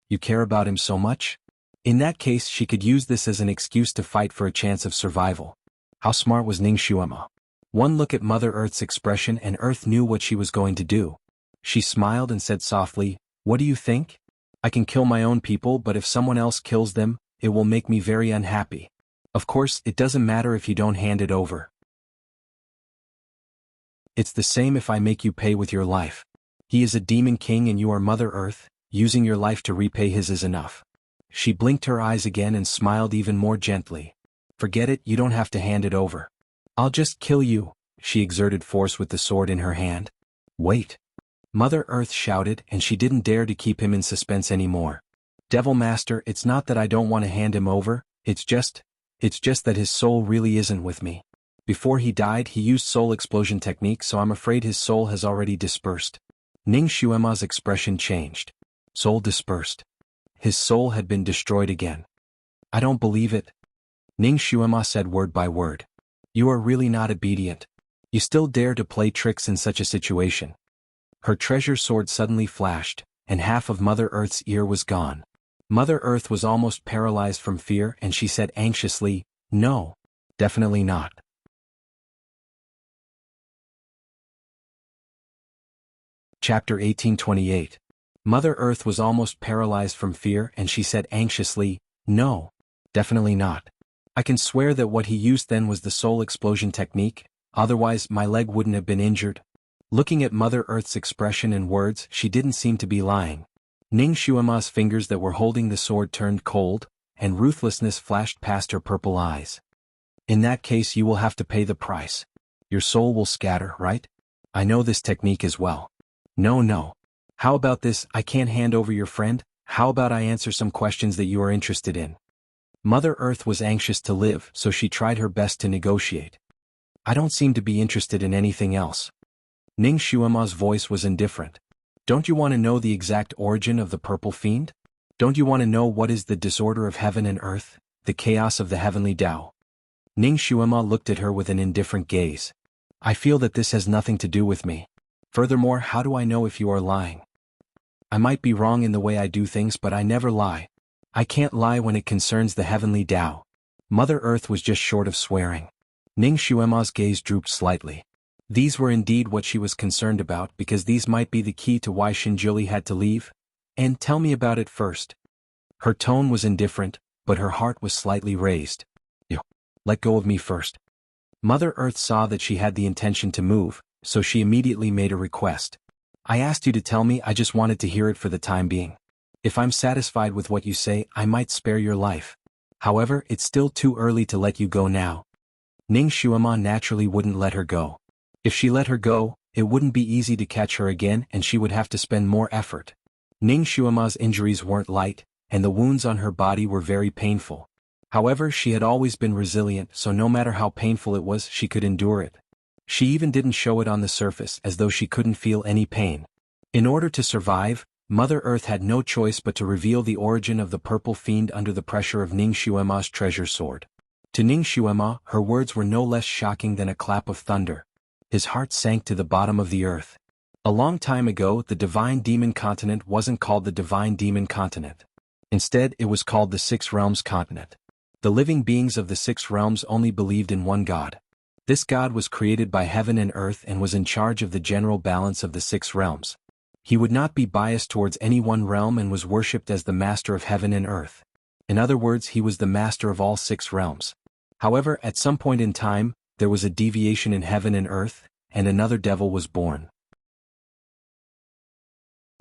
You care about him so much? In that case, she could use this as an excuse to fight for a chance of survival. How smart was Ning Xuema? One look at Mother Earth's expression and Earth knew what she was going to do. She smiled and said softly, what do you think? I can kill my own people, but if someone else kills them, it will make me very unhappy. Of course, it doesn't matter if you don't hand it over. It's the same if I make you pay with your life. He is a demon king and you are Mother Earth, using your life to repay his is enough. She blinked her eyes again and smiled even more gently. Forget it, you don't have to hand it over. I'll just kill you. She exerted force with the sword in her hand. Wait. Mother Earth shouted, and she didn't dare to keep him in suspense anymore. Devil Master, it's not that I don't want to hand him over, it's just that his soul really isn't with me. Before he died, he used soul explosion technique, so I'm afraid his soul has already dispersed. Ning Xuema's expression changed. Soul dispersed. His soul had been destroyed again. I don't believe it. Ning Xuema said word by word. You are really not obedient. You still dare to play tricks in such a situation. Her treasure sword suddenly flashed, and half of Mother Earth's ear was gone. Mother Earth was almost paralyzed from fear, and she said anxiously, "No, definitely not." Chapter 1828. Mother Earth was almost paralyzed from fear, and she said anxiously, "No, definitely not. I can swear that what he used then was the soul explosion technique, otherwise my leg wouldn't have been injured." Looking at Mother Earth's expression and words, she didn't seem to be lying. Ning Xuema's fingers that were holding the sword turned cold, and ruthlessness flashed past her purple eyes. "In that case you will have to pay the price. Your soul will scatter, right? I know this technique as well." No. How about this? I can't hand over your friend. How about I answer some questions that you are interested in? Mother Earth was anxious to live, so she tried her best to negotiate. I don't seem to be interested in anything else. Ning Xuema's voice was indifferent. Don't you want to know the exact origin of the purple fiend? Don't you want to know what is the disorder of heaven and earth, the chaos of the heavenly Tao? Ning Xuema looked at her with an indifferent gaze. I feel that this has nothing to do with me. Furthermore, how do I know if you are lying? I might be wrong in the way I do things, but I never lie. I can't lie when it concerns the heavenly Tao. Mother Earth was just short of swearing. Ning Xuema's gaze drooped slightly. These were indeed what she was concerned about, because these might be the key to why Xinjili had to leave. And tell me about it first. Her tone was indifferent, but her heart was slightly raised. You let go of me first. Mother Earth saw that she had the intention to move, so she immediately made a request. I asked you to tell me, I just wanted to hear it for the time being. If I'm satisfied with what you say, I might spare your life. However, it's still too early to let you go now. Ning Xuema naturally wouldn't let her go. If she let her go, it wouldn't be easy to catch her again, and she would have to spend more effort. Ning Xuema's injuries weren't light, and the wounds on her body were very painful. However, she had always been resilient, so no matter how painful it was, she could endure it. She even didn't show it on the surface, as though she couldn't feel any pain. In order to survive, Mother Earth had no choice but to reveal the origin of the purple fiend under the pressure of Ning Xuema's treasure sword. To Ning Xuema, her words were no less shocking than a clap of thunder. His heart sank to the bottom of the earth. A long time ago, the Divine Demon Continent wasn't called the Divine Demon Continent. Instead, it was called the Six Realms Continent. The living beings of the Six Realms only believed in one God. This God was created by heaven and earth and was in charge of the general balance of the six realms. He would not be biased towards any one realm and was worshipped as the master of heaven and earth. In other words, he was the master of all six realms. However, at some point in time, there was a deviation in heaven and earth, and another devil was born.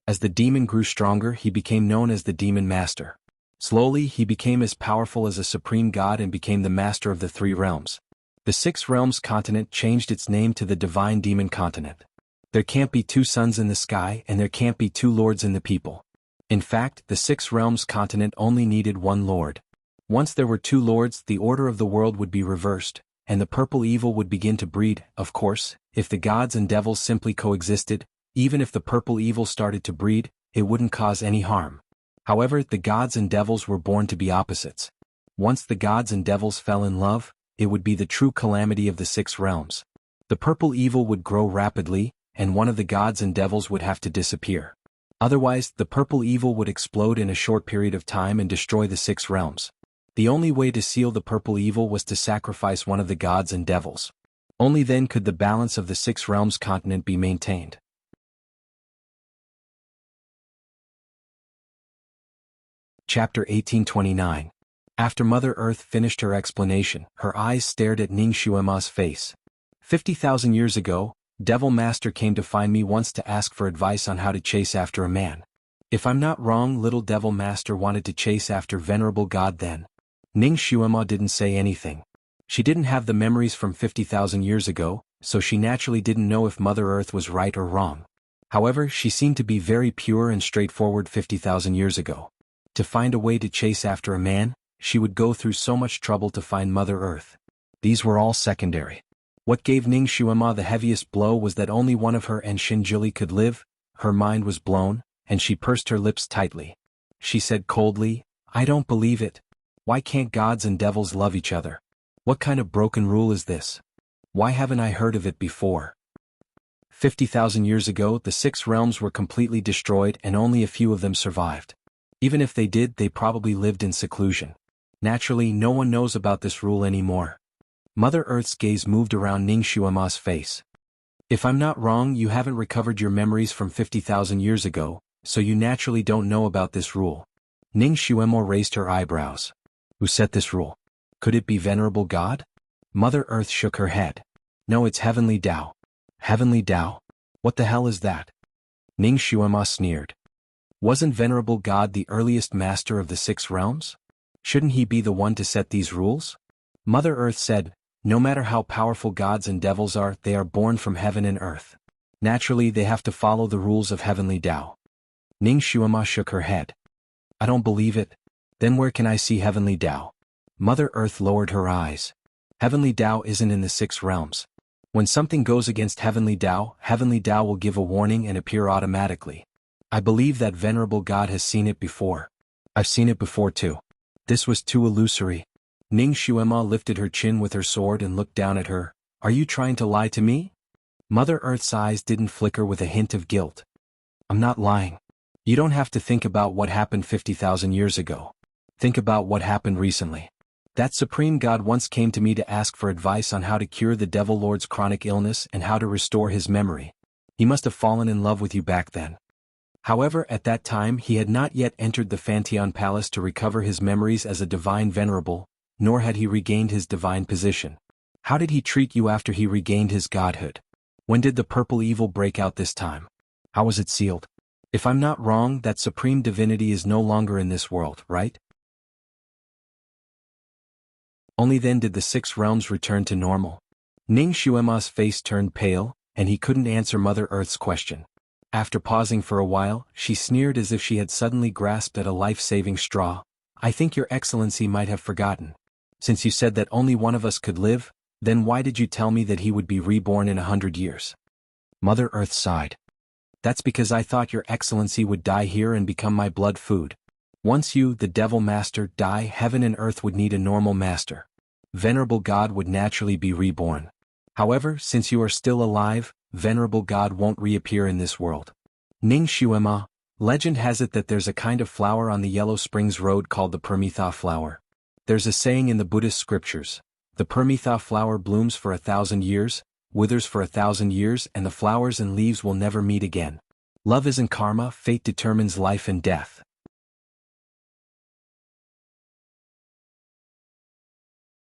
As the demon grew stronger, he became known as the Demon Master. Slowly, he became as powerful as a supreme god and became the master of the three realms. The Six Realms Continent changed its name to the Divine Demon Continent. There can't be two suns in the sky, and there can't be two lords in the people. In fact, the Six Realms Continent only needed one lord. Once there were two lords, the order of the world would be reversed, and the purple evil would begin to breed. Of course, if the gods and devils simply coexisted, even if the purple evil started to breed, it wouldn't cause any harm. However, the gods and devils were born to be opposites. Once the gods and devils fell in love, it would be the true calamity of the six realms. The purple evil would grow rapidly, and one of the gods and devils would have to disappear. Otherwise, the purple evil would explode in a short period of time and destroy the six realms. The only way to seal the purple evil was to sacrifice one of the gods and devils. Only then could the balance of the Six Realms Continent be maintained. Chapter 1829. After Mother Earth finished her explanation, her eyes stared at Ning Xuema's face. 50,000 years ago, Devil Master came to find me once to ask for advice on how to chase after a man. If I'm not wrong, little Devil Master wanted to chase after Venerable God then. Ning Xuema didn't say anything. She didn't have the memories from 50,000 years ago, so she naturally didn't know if Mother Earth was right or wrong. However, she seemed to be very pure and straightforward 50,000 years ago. To find a way to chase after a man, she would go through so much trouble to find Mother Earth. These were all secondary. What gave Ning Xuema the heaviest blow was that only one of her and Xinjili could live. her mind was blown, and she pursed her lips tightly. She said coldly, "I don't believe it. Why can't gods and devils love each other? What kind of broken rule is this? Why haven't I heard of it before?" 50,000 years ago, the six realms were completely destroyed and only a few of them survived. Even if they did, they probably lived in seclusion. Naturally, no one knows about this rule anymore. Mother Earth's gaze moved around Ning Xuema's face. "If I'm not wrong, you haven't recovered your memories from 50,000 years ago, so you naturally don't know about this rule." Ning Xuemo raised her eyebrows. "Who set this rule? Could it be Venerable God?" Mother Earth shook her head. "No, it's Heavenly Tao." "Heavenly Tao? What the hell is that?" Ning Xuema sneered. "Wasn't Venerable God the earliest master of the six realms? Shouldn't he be the one to set these rules?" Mother Earth said, "No matter how powerful gods and devils are, they are born from heaven and earth. Naturally, they have to follow the rules of Heavenly Tao." Ning Xuema shook her head. "I don't believe it. Then where can I see Heavenly Tao?" Mother Earth lowered her eyes. "Heavenly Tao isn't in the six realms. When something goes against Heavenly Tao will give a warning and appear automatically. I believe that Venerable God has seen it before. I've seen it before too. This was too illusory." Ning Xuema lifted her chin with her sword and looked down at her. "Are you trying to lie to me?" Mother Earth's eyes didn't flicker with a hint of guilt. "I'm not lying. You don't have to think about what happened 50,000 years ago. Think about what happened recently. That Supreme God once came to me to ask for advice on how to cure the Devil Lord's chronic illness and how to restore his memory. He must have fallen in love with you back then. However, at that time he had not yet entered the Fanteon Palace to recover his memories as a divine venerable, nor had he regained his divine position. How did he treat you after he regained his godhood? When did the purple evil break out this time? How was it sealed? If I'm not wrong, that supreme divinity is no longer in this world, right? Only then did the six realms return to normal." Ning Xuema's face turned pale, and he couldn't answer Mother Earth's question. After pausing for a while, she sneered as if she had suddenly grasped at a life-saving straw. "I think Your Excellency might have forgotten. Since you said that only one of us could live, then why did you tell me that he would be reborn in 100 years? Mother Earth sighed. "That's because I thought Your Excellency would die here and become my blood food. Once you, the Devil Master, die, heaven and earth would need a normal master. Venerable God would naturally be reborn. However, since you are still alive, Venerable God won't reappear in this world." Ning Xuema, legend has it that there's a kind of flower on the Yellow Springs Road called the Permitha flower. There's a saying in the Buddhist scriptures, "The Permitha flower blooms for 1,000 years, withers for 1,000 years, and the flowers and leaves will never meet again. Love isn't karma, fate determines life and death."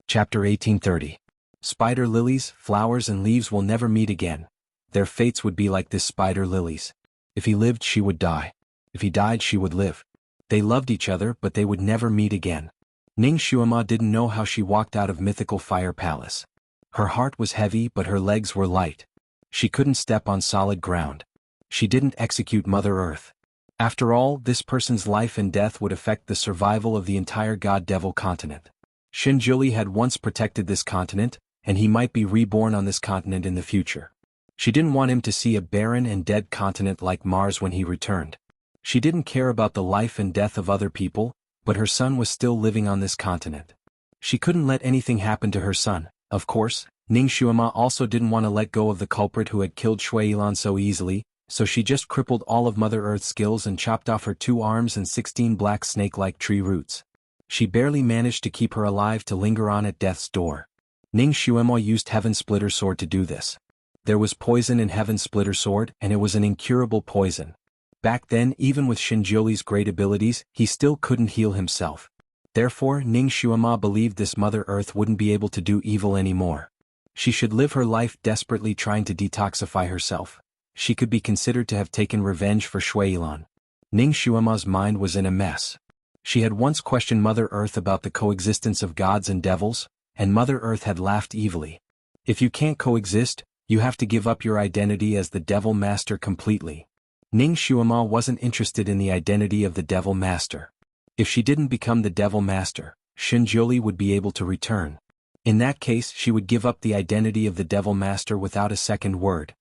Chapter 1830. Spider lilies, flowers and leaves will never meet again. Their fates would be like this spider lily's. If he lived, she would die. If he died, she would live. They loved each other, but they would never meet again. Ning Xuema didn't know how she walked out of mythical Fire Palace. Her heart was heavy, but her legs were light. She couldn't step on solid ground. She didn't execute Mother Earth. After all, this person's life and death would affect the survival of the entire God-Devil continent. Shinjuli had once protected this continent, and he might be reborn on this continent in the future. She didn't want him to see a barren and dead continent like Mars when he returned. She didn't care about the life and death of other people, but her son was still living on this continent. She couldn't let anything happen to her son. Of course, Ning Xuema also didn't want to let go of the culprit who had killed Shui Yilan so easily, so she just crippled all of Mother Earth's skills and chopped off her 2 arms and 16 black snake-like tree roots. She barely managed to keep her alive to linger on at death's door. Ning Xuema used Heaven Splitter Sword to do this. There was poison in Heaven Splitter Sword, and it was an incurable poison. Back then, even with Shinjuli's great abilities, he still couldn't heal himself. Therefore, Ning Xuema believed this Mother Earth wouldn't be able to do evil anymore. She should live her life desperately trying to detoxify herself. She could be considered to have taken revenge for Shui Yilan. Ning Xuema's mind was in a mess. She had once questioned Mother Earth about the coexistence of gods and devils, and Mother Earth had laughed evilly. If you can't coexist, you have to give up your identity as the Devil Master completely. Ning Xuema wasn't interested in the identity of the Devil Master. If she didn't become the Devil Master, Shinjuli would be able to return. In that case, she would give up the identity of the Devil Master without a second word.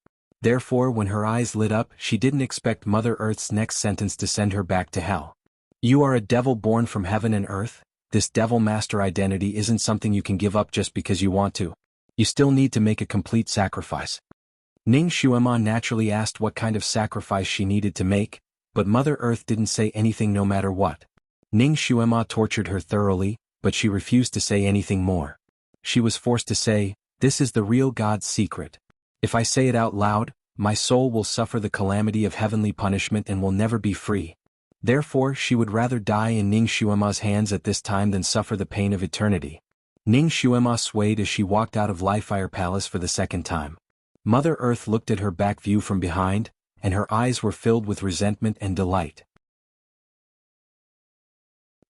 Therefore when her eyes lit up she didn't expect Mother Earth's next sentence to send her back to hell. You are a devil born from heaven and earth. This devil master identity isn't something you can give up just because you want to. You still need to make a complete sacrifice. Ning Xuema naturally asked what kind of sacrifice she needed to make, but Mother Earth didn't say anything no matter what. Ning Xuema tortured her thoroughly, but she refused to say anything more. She was forced to say, "This is the real God's secret. If I say it out loud, my soul will suffer the calamity of heavenly punishment and will never be free." Therefore she would rather die in Ning Xuema's hands at this time than suffer the pain of eternity. Ning Xuema swayed as she walked out of Lifefire Palace for the second time. Mother Earth looked at her back view from behind, and her eyes were filled with resentment and delight.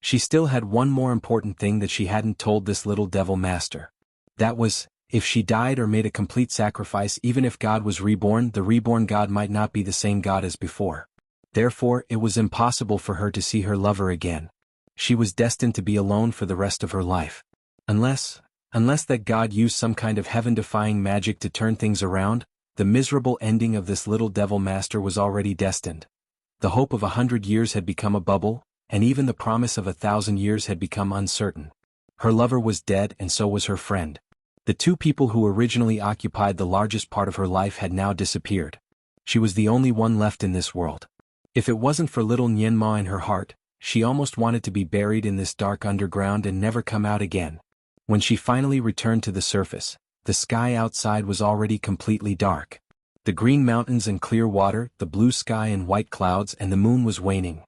She still had one more important thing that she hadn't told this little devil master. That was, if she died or made a complete sacrifice, even if God was reborn, the reborn God might not be the same God as before. Therefore it was impossible for her to see her lover again. She was destined to be alone for the rest of her life. Unless that God used some kind of heaven-defying magic to turn things around, the miserable ending of this little devil master was already destined. The hope of 100 years had become a bubble, and even the promise of 1,000 years had become uncertain. Her lover was dead and so was her friend. The two people who originally occupied the largest part of her life had now disappeared. She was the only one left in this world. If it wasn't for little Nianma in her heart, she almost wanted to be buried in this dark underground and never come out again. When she finally returned to the surface, the sky outside was already completely dark. The green mountains and clear water, the blue sky and white clouds, and the moon was waning.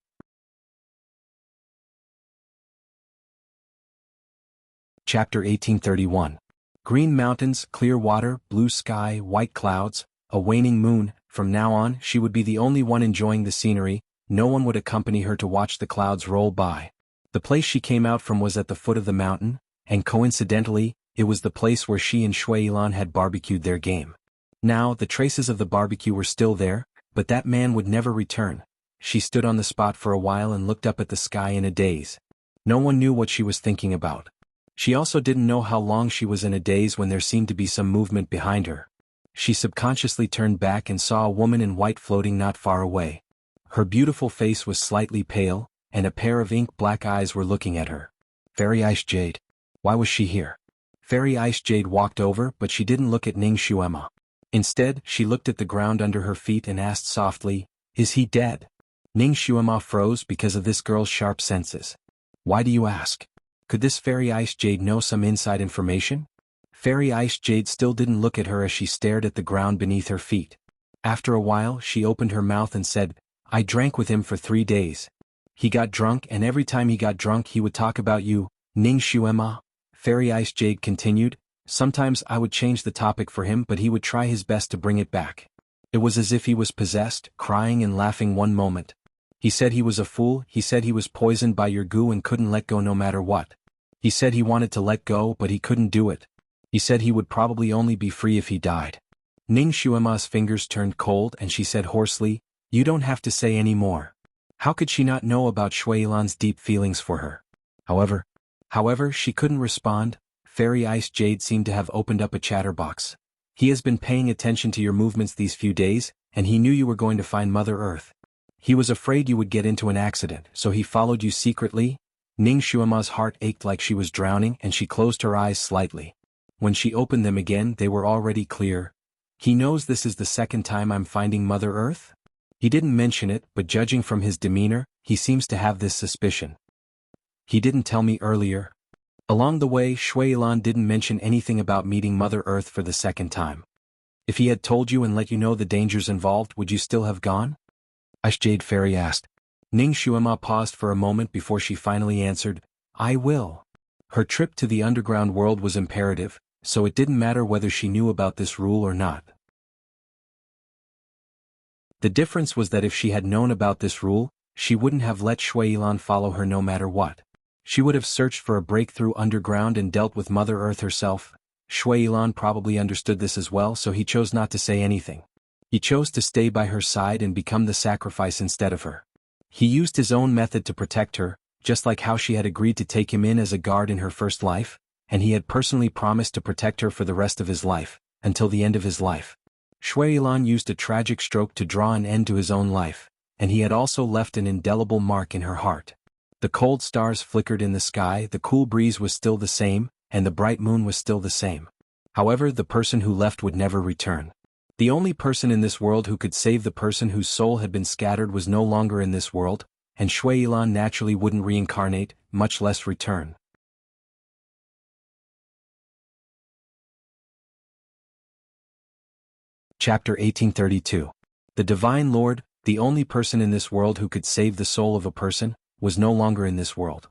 Chapter 1831. Green mountains, clear water, blue sky, white clouds, a waning moon. From now on she would be the only one enjoying the scenery, no one would accompany her to watch the clouds roll by. The place she came out from was at the foot of the mountain, and coincidentally, it was the place where she and Shui Yilan had barbecued their game. Now the traces of the barbecue were still there, but that man would never return. She stood on the spot for a while and looked up at the sky in a daze. No one knew what she was thinking about. She also didn't know how long she was in a daze when there seemed to be some movement behind her. She subconsciously turned back and saw a woman in white floating not far away. Her beautiful face was slightly pale, and a pair of ink-black eyes were looking at her. Fairy Ice Jade. Why was she here? Fairy Ice Jade walked over, but she didn't look at Ning Xuema. Instead, she looked at the ground under her feet and asked softly, "Is he dead?" Ning Xuema froze because of this girl's sharp senses. "Why do you ask? Could this Fairy Ice Jade know some inside information?" Fairy Ice Jade still didn't look at her as she stared at the ground beneath her feet. After a while she opened her mouth and said, "I drank with him for 3 days. He got drunk and every time he got drunk he would talk about you, Ning Xuema." Fairy Ice Jade continued, "Sometimes I would change the topic for him but he would try his best to bring it back. It was as if he was possessed, crying and laughing one moment. He said he was a fool, he said he was poisoned by your goo and couldn't let go no matter what. He said he wanted to let go but he couldn't do it. He said he would probably only be free if he died." Ning Xuema's fingers turned cold and she said hoarsely, "You don't have to say any more." How could she not know about Shui Yilan's deep feelings for her? However, she couldn't respond. Fairy Ice Jade seemed to have opened up a chatterbox. "He has been paying attention to your movements these few days, and he knew you were going to find Mother Earth. He was afraid you would get into an accident, so he followed you secretly." Ning Xuema's heart ached like she was drowning and she closed her eyes slightly. When she opened them again they were already clear. "He knows this is the second time I'm finding Mother Earth?" He didn't mention it, but judging from his demeanor, he seems to have this suspicion. "He didn't tell me earlier." Along the way Shui Yilan didn't mention anything about meeting Mother Earth for the second time. "If he had told you and let you know the dangers involved, would you still have gone?" Ice Jade Fairy asked. Ning Xuema paused for a moment before she finally answered, "I will." Her trip to the underground world was imperative, so it didn't matter whether she knew about this rule or not. The difference was that if she had known about this rule, she wouldn't have let Shui Yilan follow her no matter what. She would have searched for a breakthrough underground and dealt with Mother Earth herself. Shui Yilan probably understood this as well, so he chose not to say anything. He chose to stay by her side and become the sacrifice instead of her. He used his own method to protect her, just like how she had agreed to take him in as a guard in her first life, and he had personally promised to protect her for the rest of his life, until the end of his life. Shui Yilan used a tragic stroke to draw an end to his own life, and he had also left an indelible mark in her heart. The cold stars flickered in the sky, the cool breeze was still the same, and the bright moon was still the same. However, the person who left would never return. The only person in this world who could save the person whose soul had been scattered was no longer in this world, and Shui Yilan naturally wouldn't reincarnate, much less return. Chapter 1832. The Divine Lord, the only person in this world who could save the soul of a person, was no longer in this world.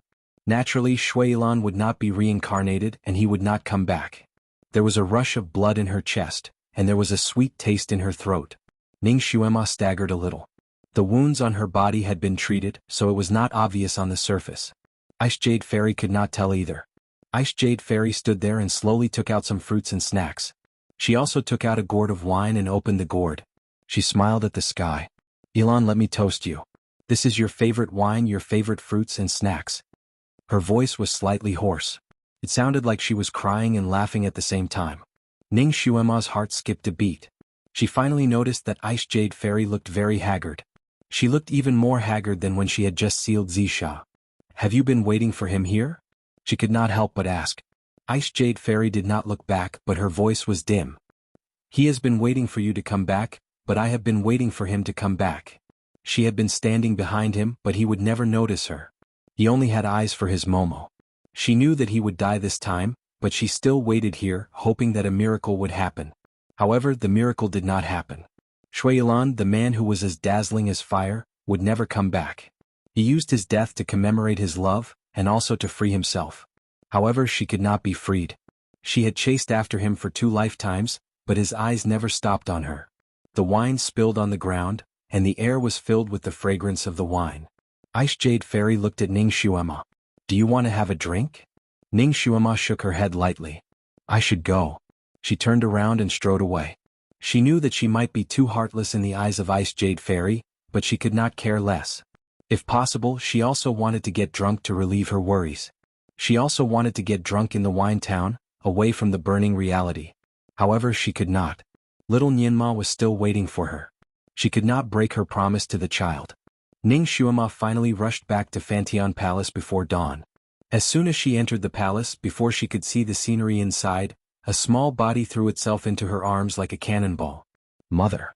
Naturally, Shui Yilan would not be reincarnated and he would not come back. There was a rush of blood in her chest, and there was a sweet taste in her throat. Ning Xuema staggered a little. The wounds on her body had been treated, so it was not obvious on the surface. Ice Jade Fairy could not tell either. Ice Jade Fairy stood there and slowly took out some fruits and snacks. She also took out a gourd of wine and opened the gourd. She smiled at the sky. Yilan, let me toast you. This is your favorite wine, your favorite fruits and snacks. Her voice was slightly hoarse. It sounded like she was crying and laughing at the same time. Ning Xuema's heart skipped a beat. She finally noticed that Ice Jade Fairy looked very haggard. She looked even more haggard than when she had just sealed Zisha. Have you been waiting for him here? She could not help but ask. Ice Jade Fairy did not look back, but her voice was dim. He has been waiting for you to come back, but I have been waiting for him to come back. She had been standing behind him, but he would never notice her. He only had eyes for his Momo. She knew that he would die this time, but she still waited here, hoping that a miracle would happen. However, the miracle did not happen. Shui Yilan, the man who was as dazzling as fire, would never come back. He used his death to commemorate his love, and also to free himself. However, she could not be freed. She had chased after him for 2 lifetimes, but his eyes never stopped on her. The wine spilled on the ground, and the air was filled with the fragrance of the wine. Ice Jade Fairy looked at Ning Xuema. Do you want to have a drink? Ning Xuema shook her head lightly. I should go. She turned around and strode away. She knew that she might be too heartless in the eyes of Ice Jade Fairy, but she could not care less. If possible, she also wanted to get drunk to relieve her worries. She also wanted to get drunk in the wine town, away from the burning reality. However, she could not. Little Nianma was still waiting for her. She could not break her promise to the child. Ning Xuema finally rushed back to Fantian Palace before dawn. As soon as she entered the palace, before she could see the scenery inside, a small body threw itself into her arms like a cannonball. Mother.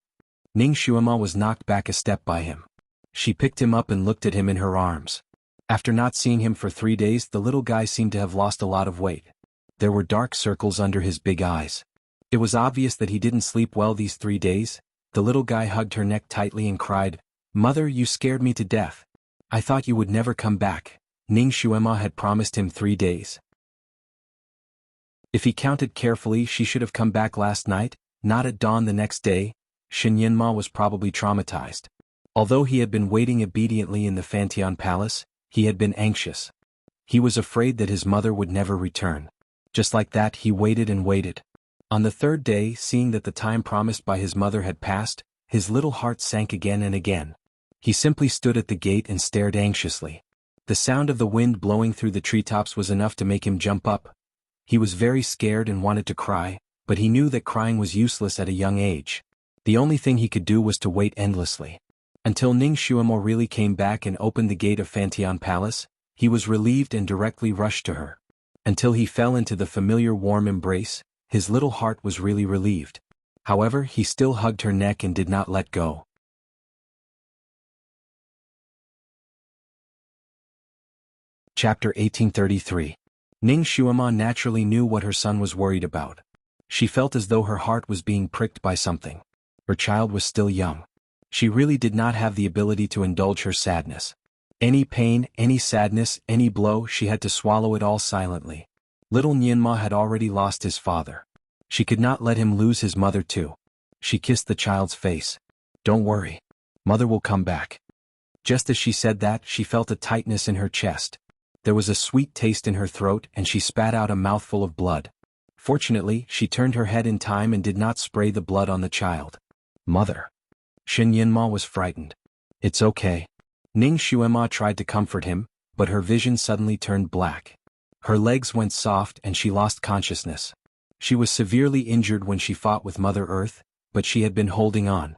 Ning Xuema was knocked back a step by him. She picked him up and looked at him in her arms. After not seeing him for 3 days, the little guy seemed to have lost a lot of weight. There were dark circles under his big eyes. It was obvious that he didn't sleep well these 3 days. The little guy hugged her neck tightly and cried, Mother, you scared me to death. I thought you would never come back. Ning Xuema had promised him 3 days. If he counted carefully, she should have come back last night, not at dawn the next day. Shen Yanma was probably traumatized. Although he had been waiting obediently in the Fantian Palace, he had been anxious. He was afraid that his mother would never return. Just like that, he waited and waited. On the 3rd day, seeing that the time promised by his mother had passed, his little heart sank again and again. He simply stood at the gate and stared anxiously. The sound of the wind blowing through the treetops was enough to make him jump up. He was very scared and wanted to cry, but he knew that crying was useless at a young age. The only thing he could do was to wait endlessly. Until Ning Xuemo really came back and opened the gate of Fantian Palace, he was relieved and directly rushed to her. Until he fell into the familiar warm embrace, his little heart was really relieved. However, he still hugged her neck and did not let go. Chapter 1833. Ning Xuema naturally knew what her son was worried about. She felt as though her heart was being pricked by something. Her child was still young. She really did not have the ability to indulge her sadness. Any pain, any sadness, any blow, she had to swallow it all silently. Little Nianma had already lost his father. She could not let him lose his mother too. She kissed the child's face. Don't worry. Mother will come back. Just as she said that, she felt a tightness in her chest. There was a sweet taste in her throat and she spat out a mouthful of blood. Fortunately, she turned her head in time and did not spray the blood on the child. Mother. Shen Yinma was frightened. It's okay. Ning Xuema tried to comfort him, but her vision suddenly turned black. Her legs went soft and she lost consciousness. She was severely injured when she fought with Mother Earth, but she had been holding on.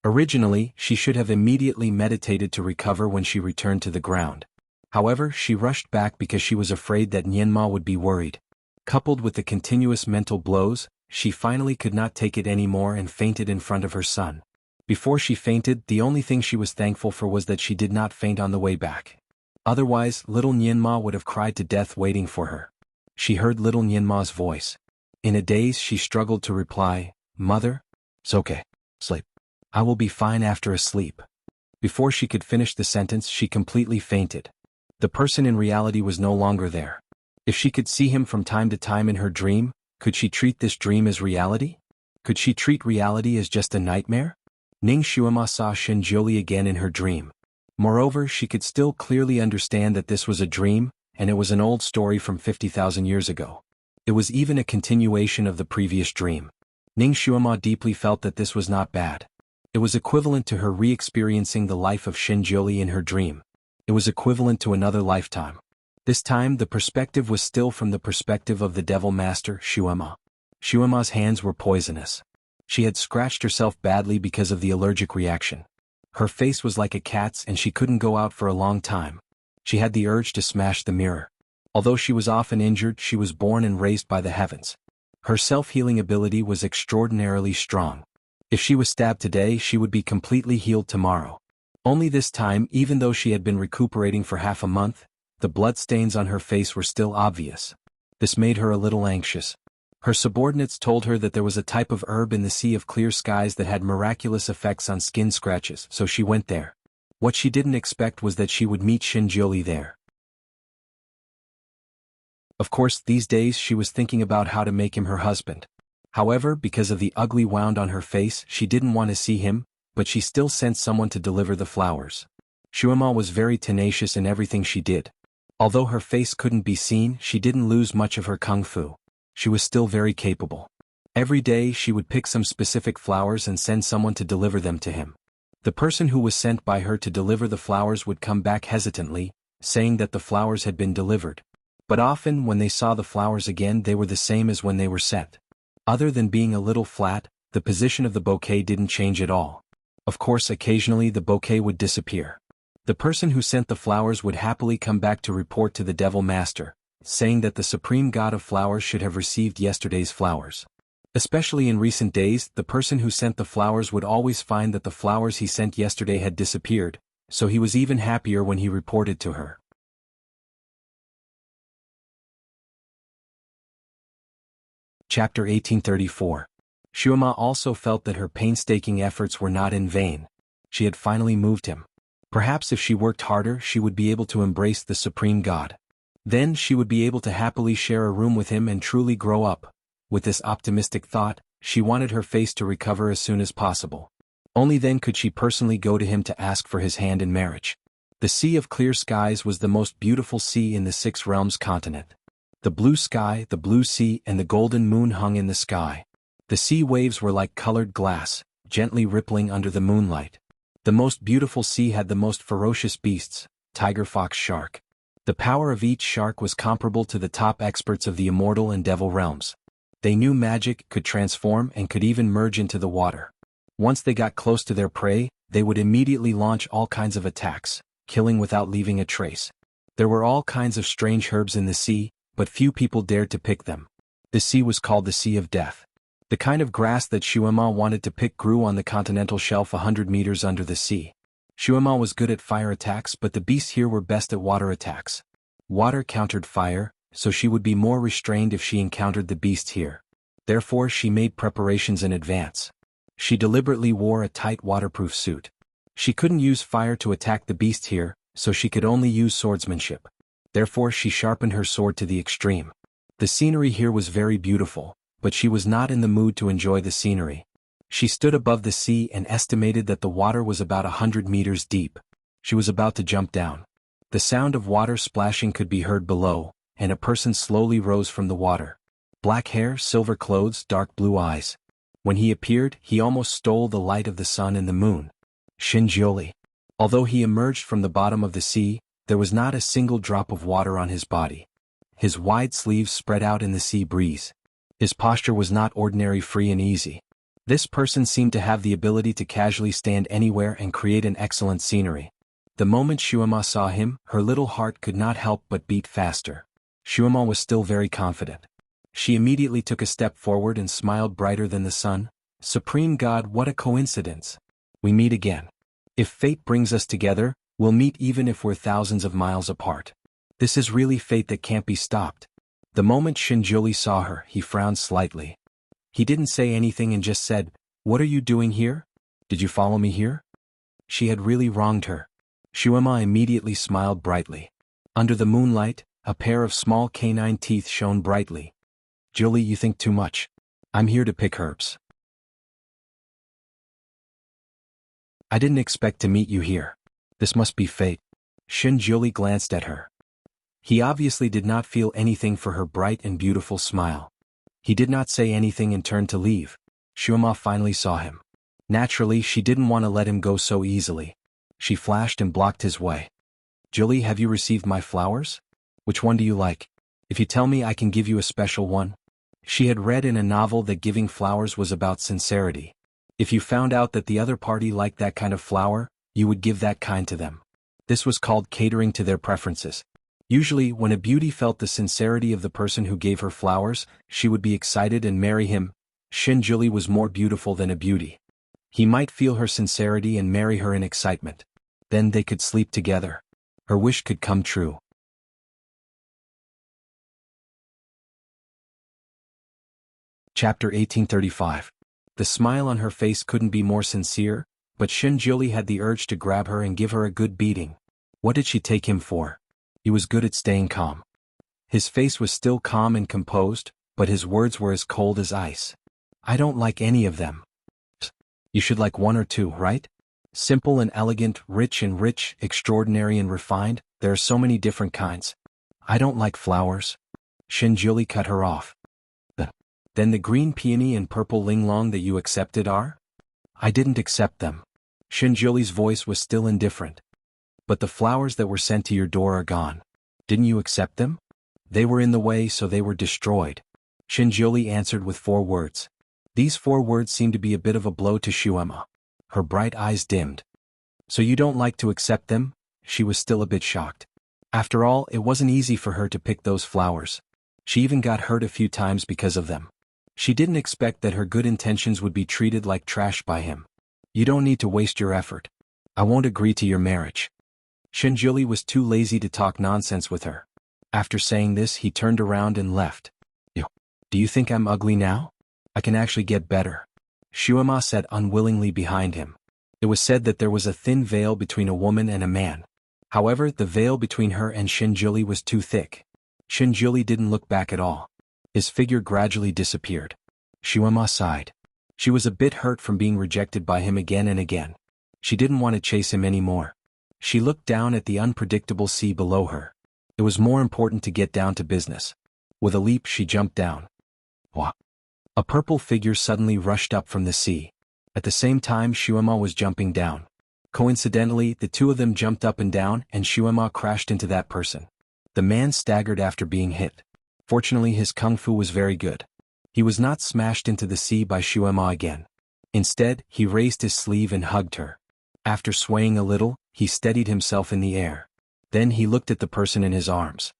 Originally, she should have immediately meditated to recover when she returned to the ground. However, she rushed back because she was afraid that Nianma would be worried. Coupled with the continuous mental blows, she finally could not take it anymore and fainted in front of her son. Before she fainted, the only thing she was thankful for was that she did not faint on the way back. Otherwise, little Nianma would have cried to death waiting for her. She heard little Nianma's voice. In a daze, she struggled to reply, "Mother? It's okay. Sleep. I will be fine after a sleep." Before she could finish the sentence, she completely fainted. The person in reality was no longer there. If she could see him from time to time in her dream, could she treat this dream as reality? Could she treat reality as just a nightmare? Ning Xuema saw Shenjiuli again in her dream. Moreover, she could still clearly understand that this was a dream, and it was an old story from 50,000 years ago. It was even a continuation of the previous dream. Ning Xuema deeply felt that this was not bad. It was equivalent to her re-experiencing the life of Shenjiuli in her dream. It was equivalent to another lifetime. This time, the perspective was still from the perspective of the devil master, Xuema. Xuema's hands were poisonous. She had scratched herself badly because of the allergic reaction. Her face was like a cat's and she couldn't go out for a long time. She had the urge to smash the mirror. Although she was often injured, she was born and raised by the heavens. Her self-healing ability was extraordinarily strong. If she was stabbed today, she would be completely healed tomorrow. Only this time, even though she had been recuperating for half a month, the bloodstains on her face were still obvious. This made her a little anxious. Her subordinates told her that there was a type of herb in the Sea of Clear Skies that had miraculous effects on skin scratches, so she went there. What she didn't expect was that she would meet Shenjiuli there. Of course, these days she was thinking about how to make him her husband. However, because of the ugly wound on her face, she didn't want to see him, but she still sent someone to deliver the flowers. Xuema was very tenacious in everything she did. Although her face couldn't be seen, she didn't lose much of her kung fu. She was still very capable. Every day she would pick some specific flowers and send someone to deliver them to him. The person who was sent by her to deliver the flowers would come back hesitantly, saying that the flowers had been delivered. But often when they saw the flowers again, they were the same as when they were sent. Other than being a little flat, the position of the bouquet didn't change at all. Of course, occasionally the bouquet would disappear. The person who sent the flowers would happily come back to report to the Devil Master, saying that the Supreme God of Flowers should have received yesterday's flowers. Especially in recent days, the person who sent the flowers would always find that the flowers he sent yesterday had disappeared, so he was even happier when he reported to her. Chapter 1834. Xuema also felt that her painstaking efforts were not in vain. She had finally moved him. Perhaps if she worked harder, she would be able to embrace the Supreme God. Then she would be able to happily share a room with him and truly grow up. With this optimistic thought, she wanted her face to recover as soon as possible. Only then could she personally go to him to ask for his hand in marriage. The Sea of Clear Skies was the most beautiful sea in the Six Realms continent. The blue sky, the blue sea, and the golden moon hung in the sky. The sea waves were like colored glass, gently rippling under the moonlight. The most beautiful sea had the most ferocious beasts, tiger, fox, shark. The power of each shark was comparable to the top experts of the immortal and devil realms. They knew magic, could transform, and could even merge into the water. Once they got close to their prey, they would immediately launch all kinds of attacks, killing without leaving a trace. There were all kinds of strange herbs in the sea, but few people dared to pick them. The sea was called the Sea of Death. The kind of grass that Xuema wanted to pick grew on the continental shelf 100 meters under the sea. Xuema was good at fire attacks, but the beasts here were best at water attacks. Water countered fire, so she would be more restrained if she encountered the beasts here. Therefore she made preparations in advance. She deliberately wore a tight waterproof suit. She couldn't use fire to attack the beasts here, so she could only use swordsmanship. Therefore she sharpened her sword to the extreme. The scenery here was very beautiful, but she was not in the mood to enjoy the scenery. She stood above the sea and estimated that the water was about 100 meters deep. She was about to jump down. The sound of water splashing could be heard below, and a person slowly rose from the water. Black hair, silver clothes, dark blue eyes. When he appeared, he almost stole the light of the sun and the moon. Shenjiuli. Although he emerged from the bottom of the sea, there was not a single drop of water on his body. His wide sleeves spread out in the sea breeze. His posture was not ordinary free and easy. This person seemed to have the ability to casually stand anywhere and create an excellent scenery. The moment Shuema saw him, her little heart could not help but beat faster. Shuema was still very confident. She immediately took a step forward and smiled brighter than the sun. Supreme God, what a coincidence. We meet again. If fate brings us together, we'll meet even if we're thousands of miles apart. This is really fate that can't be stopped. The moment Shinjuli saw her, he frowned slightly. He didn't say anything and just said, "What are you doing here? Did you follow me here?" She had really wronged her. Shuema immediately smiled brightly. Under the moonlight, a pair of small canine teeth shone brightly. "Julie, you think too much. I'm here to pick herbs. I didn't expect to meet you here. This must be fate." Shinjuli glanced at her. He obviously did not feel anything for her bright and beautiful smile. He did not say anything and turned to leave. Shuema finally saw him. Naturally, she didn't want to let him go so easily. She flashed and blocked his way. "Julie, have you received my flowers? Which one do you like? If you tell me, I can give you a special one." She had read in a novel that giving flowers was about sincerity. If you found out that the other party liked that kind of flower, you would give that kind to them. This was called catering to their preferences. Usually, when a beauty felt the sincerity of the person who gave her flowers, she would be excited and marry him. Shinjuli was more beautiful than a beauty. He might feel her sincerity and marry her in excitement. Then they could sleep together. Her wish could come true. Chapter 1835. The smile on her face couldn't be more sincere, but Shinjuli had the urge to grab her and give her a good beating. What did she take him for? He was good at staying calm. His face was still calm and composed, but his words were as cold as ice. "I don't like any of them." "You should like one or two, right? Simple and elegant, rich, extraordinary and refined, there are so many different kinds." "I don't like flowers." Shinjuli cut her off. "Then the green peony and purple linglong that you accepted are?" "I didn't accept them." Shinjuli's voice was still indifferent. "But the flowers that were sent to your door are gone. Didn't you accept them?" "They were in the way, so they were destroyed." Shinjuli answered with 4 words. These 4 words seemed to be a bit of a blow to Shuema. Her bright eyes dimmed. "So you don't like to accept them?" She was still a bit shocked. After all, it wasn't easy for her to pick those flowers. She even got hurt a few times because of them. She didn't expect that her good intentions would be treated like trash by him. "You don't need to waste your effort. I won't agree to your marriage." Shinjuli was too lazy to talk nonsense with her. After saying this, he turned around and left. "Do you think I'm ugly now? I can actually get better." Shuema said unwillingly behind him. It was said that there was a thin veil between a woman and a man. However, the veil between her and Shinjuli was too thick. Shinjuli didn't look back at all. His figure gradually disappeared. Shuema sighed. She was a bit hurt from being rejected by him again and again. She didn't want to chase him anymore. She looked down at the unpredictable sea below her. It was more important to get down to business. With a leap, she jumped down. What? A purple figure suddenly rushed up from the sea. At the same time, Shuema was jumping down. Coincidentally, the two of them jumped up and down, and Shuema crashed into that person. The man staggered after being hit. Fortunately, his kung fu was very good. He was not smashed into the sea by Shuema again. Instead, he raised his sleeve and hugged her. After swaying a little, he steadied himself in the air. Then he looked at the person in his arms.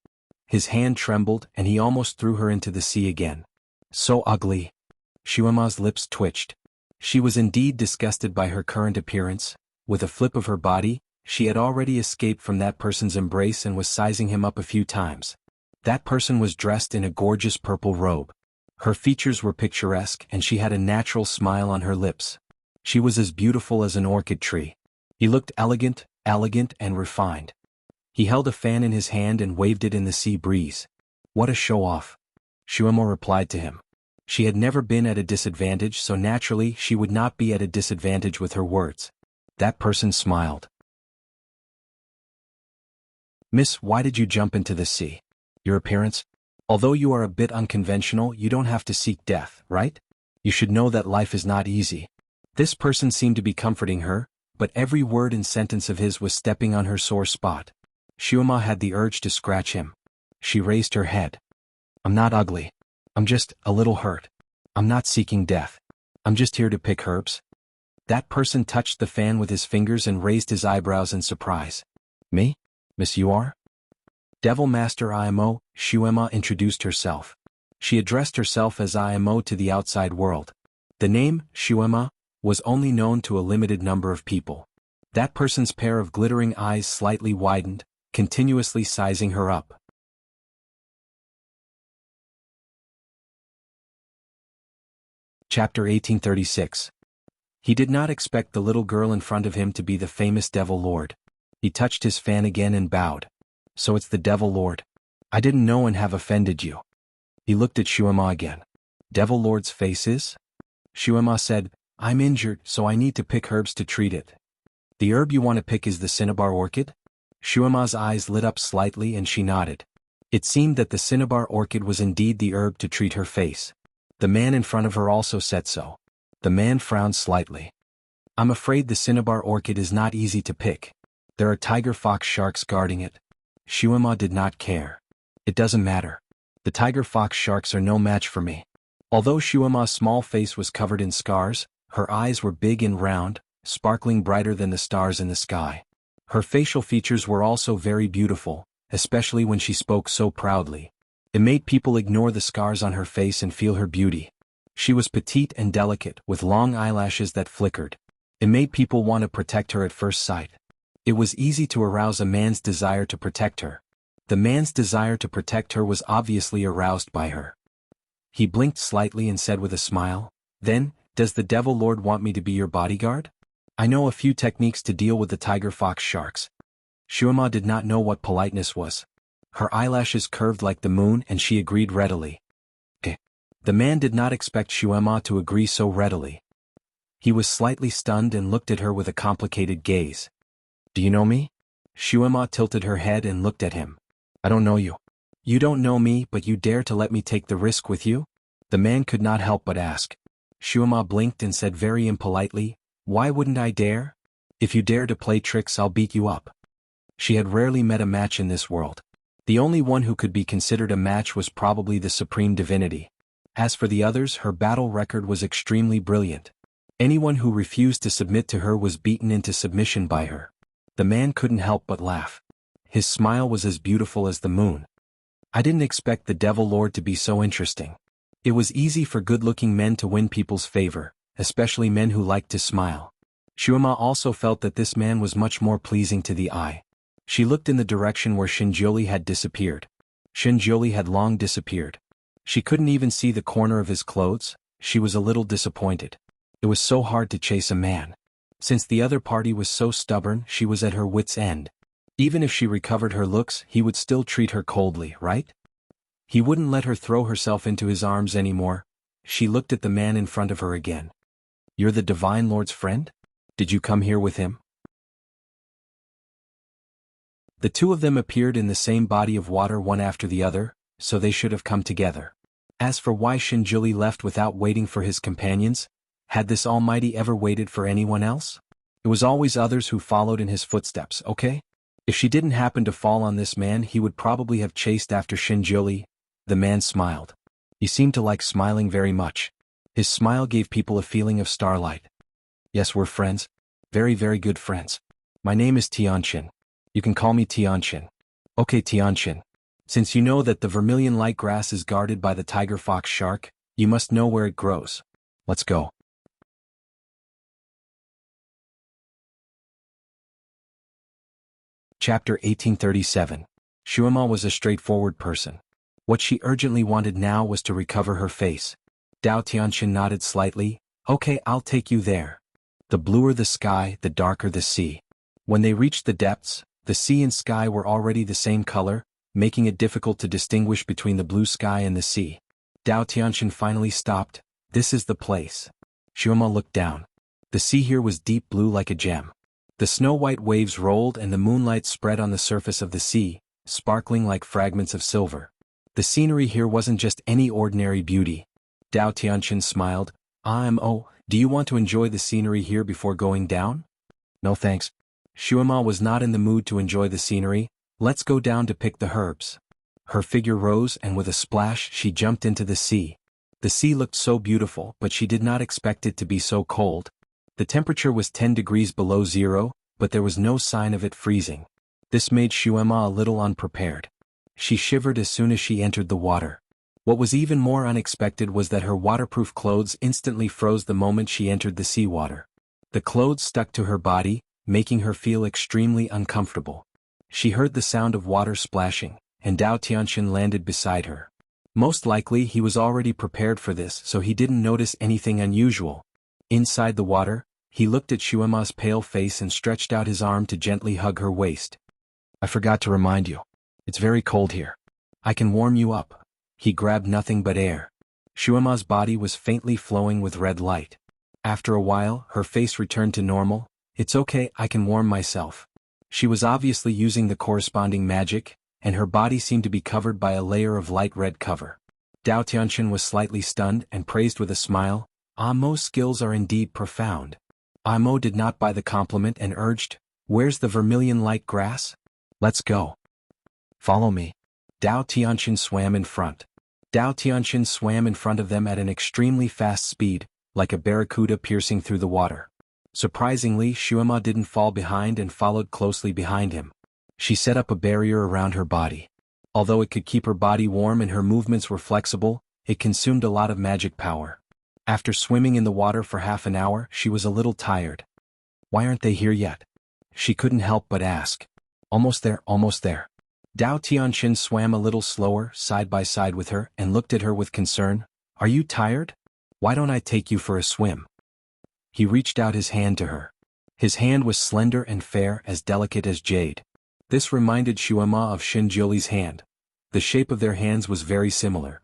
His hand trembled, and he almost threw her into the sea again. So ugly. Shuema's lips twitched. She was indeed disgusted by her current appearance. With a flip of her body, she had already escaped from that person's embrace and was sizing him up a few times. That person was dressed in a gorgeous purple robe. Her features were picturesque, and she had a natural smile on her lips. She was as beautiful as an orchid tree. He looked elegant, and refined. He held a fan in his hand and waved it in the sea breeze. What a show-off. Shuema replied to him. She had never been at a disadvantage, so naturally she would not be at a disadvantage with her words. That person smiled. Miss, why did you jump into the sea? Your appearance? Although you are a bit unconventional, you don't have to seek death, right? You should know that life is not easy. This person seemed to be comforting her, but every word and sentence of his was stepping on her sore spot. Shuema had the urge to scratch him. She raised her head. I'm not ugly. I'm just a little hurt. I'm not seeking death. I'm just here to pick herbs. That person touched the fan with his fingers and raised his eyebrows in surprise. Me? Miss you are? Devil Master IMO, Shuema introduced herself. She addressed herself as IMO to the outside world. The name, Shuema, was only known to a limited number of people. That person's pair of glittering eyes slightly widened, continuously sizing her up. Chapter 1836. He did not expect the little girl in front of him to be the famous Devil Lord. He touched his fan again and bowed. So it's the Devil Lord. I didn't know and have offended you. He looked at Shuema again. Devil Lord's face is? Shuema said, I'm injured, so I need to pick herbs to treat it. The herb you want to pick is the cinnabar orchid? Shuema's eyes lit up slightly and she nodded. It seemed that the cinnabar orchid was indeed the herb to treat her face. The man in front of her also said so. The man frowned slightly. I'm afraid the cinnabar orchid is not easy to pick. There are tiger fox sharks guarding it. Shuema did not care. It doesn't matter. The tiger fox sharks are no match for me. Although Shuema's small face was covered in scars, her eyes were big and round, sparkling brighter than the stars in the sky. Her facial features were also very beautiful, especially when she spoke so proudly. It made people ignore the scars on her face and feel her beauty. She was petite and delicate, with long eyelashes that flickered. It made people want to protect her at first sight. It was easy to arouse a man's desire to protect her. The man's desire to protect her was obviously aroused by her. He blinked slightly and said with a smile, Then, does the Devil Lord want me to be your bodyguard? I know a few techniques to deal with the tiger fox sharks. Shuema did not know what politeness was. Her eyelashes curved like the moon and she agreed readily. The man did not expect Shuema to agree so readily. He was slightly stunned and looked at her with a complicated gaze. Do you know me? Shuema tilted her head and looked at him. I don't know you. You don't know me, but you dare to let me take the risk with you? The man could not help but ask. Shuema blinked and said very impolitely, Why wouldn't I dare? If you dare to play tricks, I'll beat you up. She had rarely met a match in this world. The only one who could be considered a match was probably the supreme divinity. As for the others, her battle record was extremely brilliant. Anyone who refused to submit to her was beaten into submission by her. The man couldn't help but laugh. His smile was as beautiful as the moon. I didn't expect the Devil Lord to be so interesting. It was easy for good-looking men to win people's favor, especially men who liked to smile. Shuema also felt that this man was much more pleasing to the eye. She looked in the direction where Shinjioli had disappeared. Shinjioli had long disappeared. She couldn't even see the corner of his clothes. She was a little disappointed. It was so hard to chase a man. Since the other party was so stubborn, she was at her wit's end. Even if she recovered her looks, he would still treat her coldly, right? He wouldn't let her throw herself into his arms anymore. She looked at the man in front of her again. You're the Divine Lord's friend? Did you come here with him? The two of them appeared in the same body of water one after the other, so they should have come together. As for why Shinjioli left without waiting for his companions, had this Almighty ever waited for anyone else? It was always others who followed in his footsteps, okay? If she didn't happen to fall on this man, he would probably have chased after Shinjioli. The man smiled. He seemed to like smiling very much. His smile gave people a feeling of starlight. Yes, we're friends. Very, very good friends. My name is Tianqin. You can call me Tianqin. Okay, Tianqin. Since you know that the vermilion light grass is guarded by the tiger fox shark, you must know where it grows. Let's go. Chapter 1837. Shuema was a straightforward person. What she urgently wanted now was to recover her face. Dao Tianqin nodded slightly. Okay, I'll take you there. The bluer the sky, the darker the sea. When they reached the depths, the sea and sky were already the same color, making it difficult to distinguish between the blue sky and the sea. Dao Tianqin finally stopped. This is the place. Shuema looked down. The sea here was deep blue like a gem. The snow-white waves rolled and the moonlight spread on the surface of the sea, sparkling like fragments of silver. The scenery here wasn't just any ordinary beauty. Dao Tianqin smiled. Do you want to enjoy the scenery here before going down? No thanks. Shuema was not in the mood to enjoy the scenery. Let's go down to pick the herbs. Her figure rose and with a splash she jumped into the sea. The sea looked so beautiful, but she did not expect it to be so cold. The temperature was 10 degrees below zero, but there was no sign of it freezing. This made Shuema a little unprepared. She shivered as soon as she entered the water. What was even more unexpected was that her waterproof clothes instantly froze the moment she entered the seawater. The clothes stuck to her body, making her feel extremely uncomfortable. She heard the sound of water splashing, and Dao Tianxin landed beside her. Most likely he was already prepared for this, so he didn't notice anything unusual. Inside the water, he looked at Shuema's pale face and stretched out his arm to gently hug her waist. "I forgot to remind you. It's very cold here. I can warm you up." He grabbed nothing but air. Shuema's body was faintly flowing with red light. After a while, her face returned to normal. "It's okay, I can warm myself." She was obviously using the corresponding magic, and her body seemed to be covered by a layer of light red cover. Dao Tianxin was slightly stunned and praised with a smile, "Mo's skills are indeed profound." Mo did not buy the compliment and urged, "Where's the vermilion light grass? Let's go. Follow me." Dao Tianxin swam in front. Dao Tianxin swam in front of them at an extremely fast speed, like a barracuda piercing through the water. Surprisingly, Shuema didn't fall behind and followed closely behind him. She set up a barrier around her body. Although it could keep her body warm and her movements were flexible, it consumed a lot of magic power. After swimming in the water for half an hour, she was a little tired. "Why aren't they here yet?" She couldn't help but ask. "Almost there, almost there." Dao Tianxin swam a little slower, side by side with her, and looked at her with concern. "Are you tired? Why don't I take you for a swim?" He reached out his hand to her. His hand was slender and fair, as delicate as jade. This reminded Shuema of Xinjiuli's hand. The shape of their hands was very similar.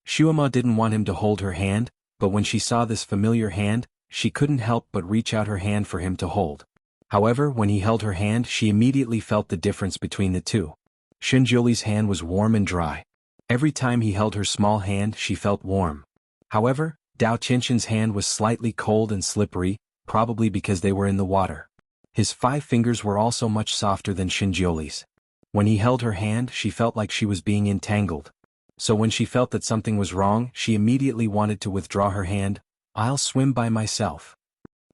Shuema didn't want him to hold her hand, but when she saw this familiar hand, she couldn't help but reach out her hand for him to hold. However, when he held her hand, she immediately felt the difference between the two. Xinjiuli's hand was warm and dry. Every time he held her small hand, she felt warm. However, Dao Tianxin's hand was slightly cold and slippery, probably because they were in the water. His 5 fingers were also much softer than Xinjiuli's. When he held her hand, she felt like she was being entangled. So when she felt that something was wrong, she immediately wanted to withdraw her hand. "I'll swim by myself.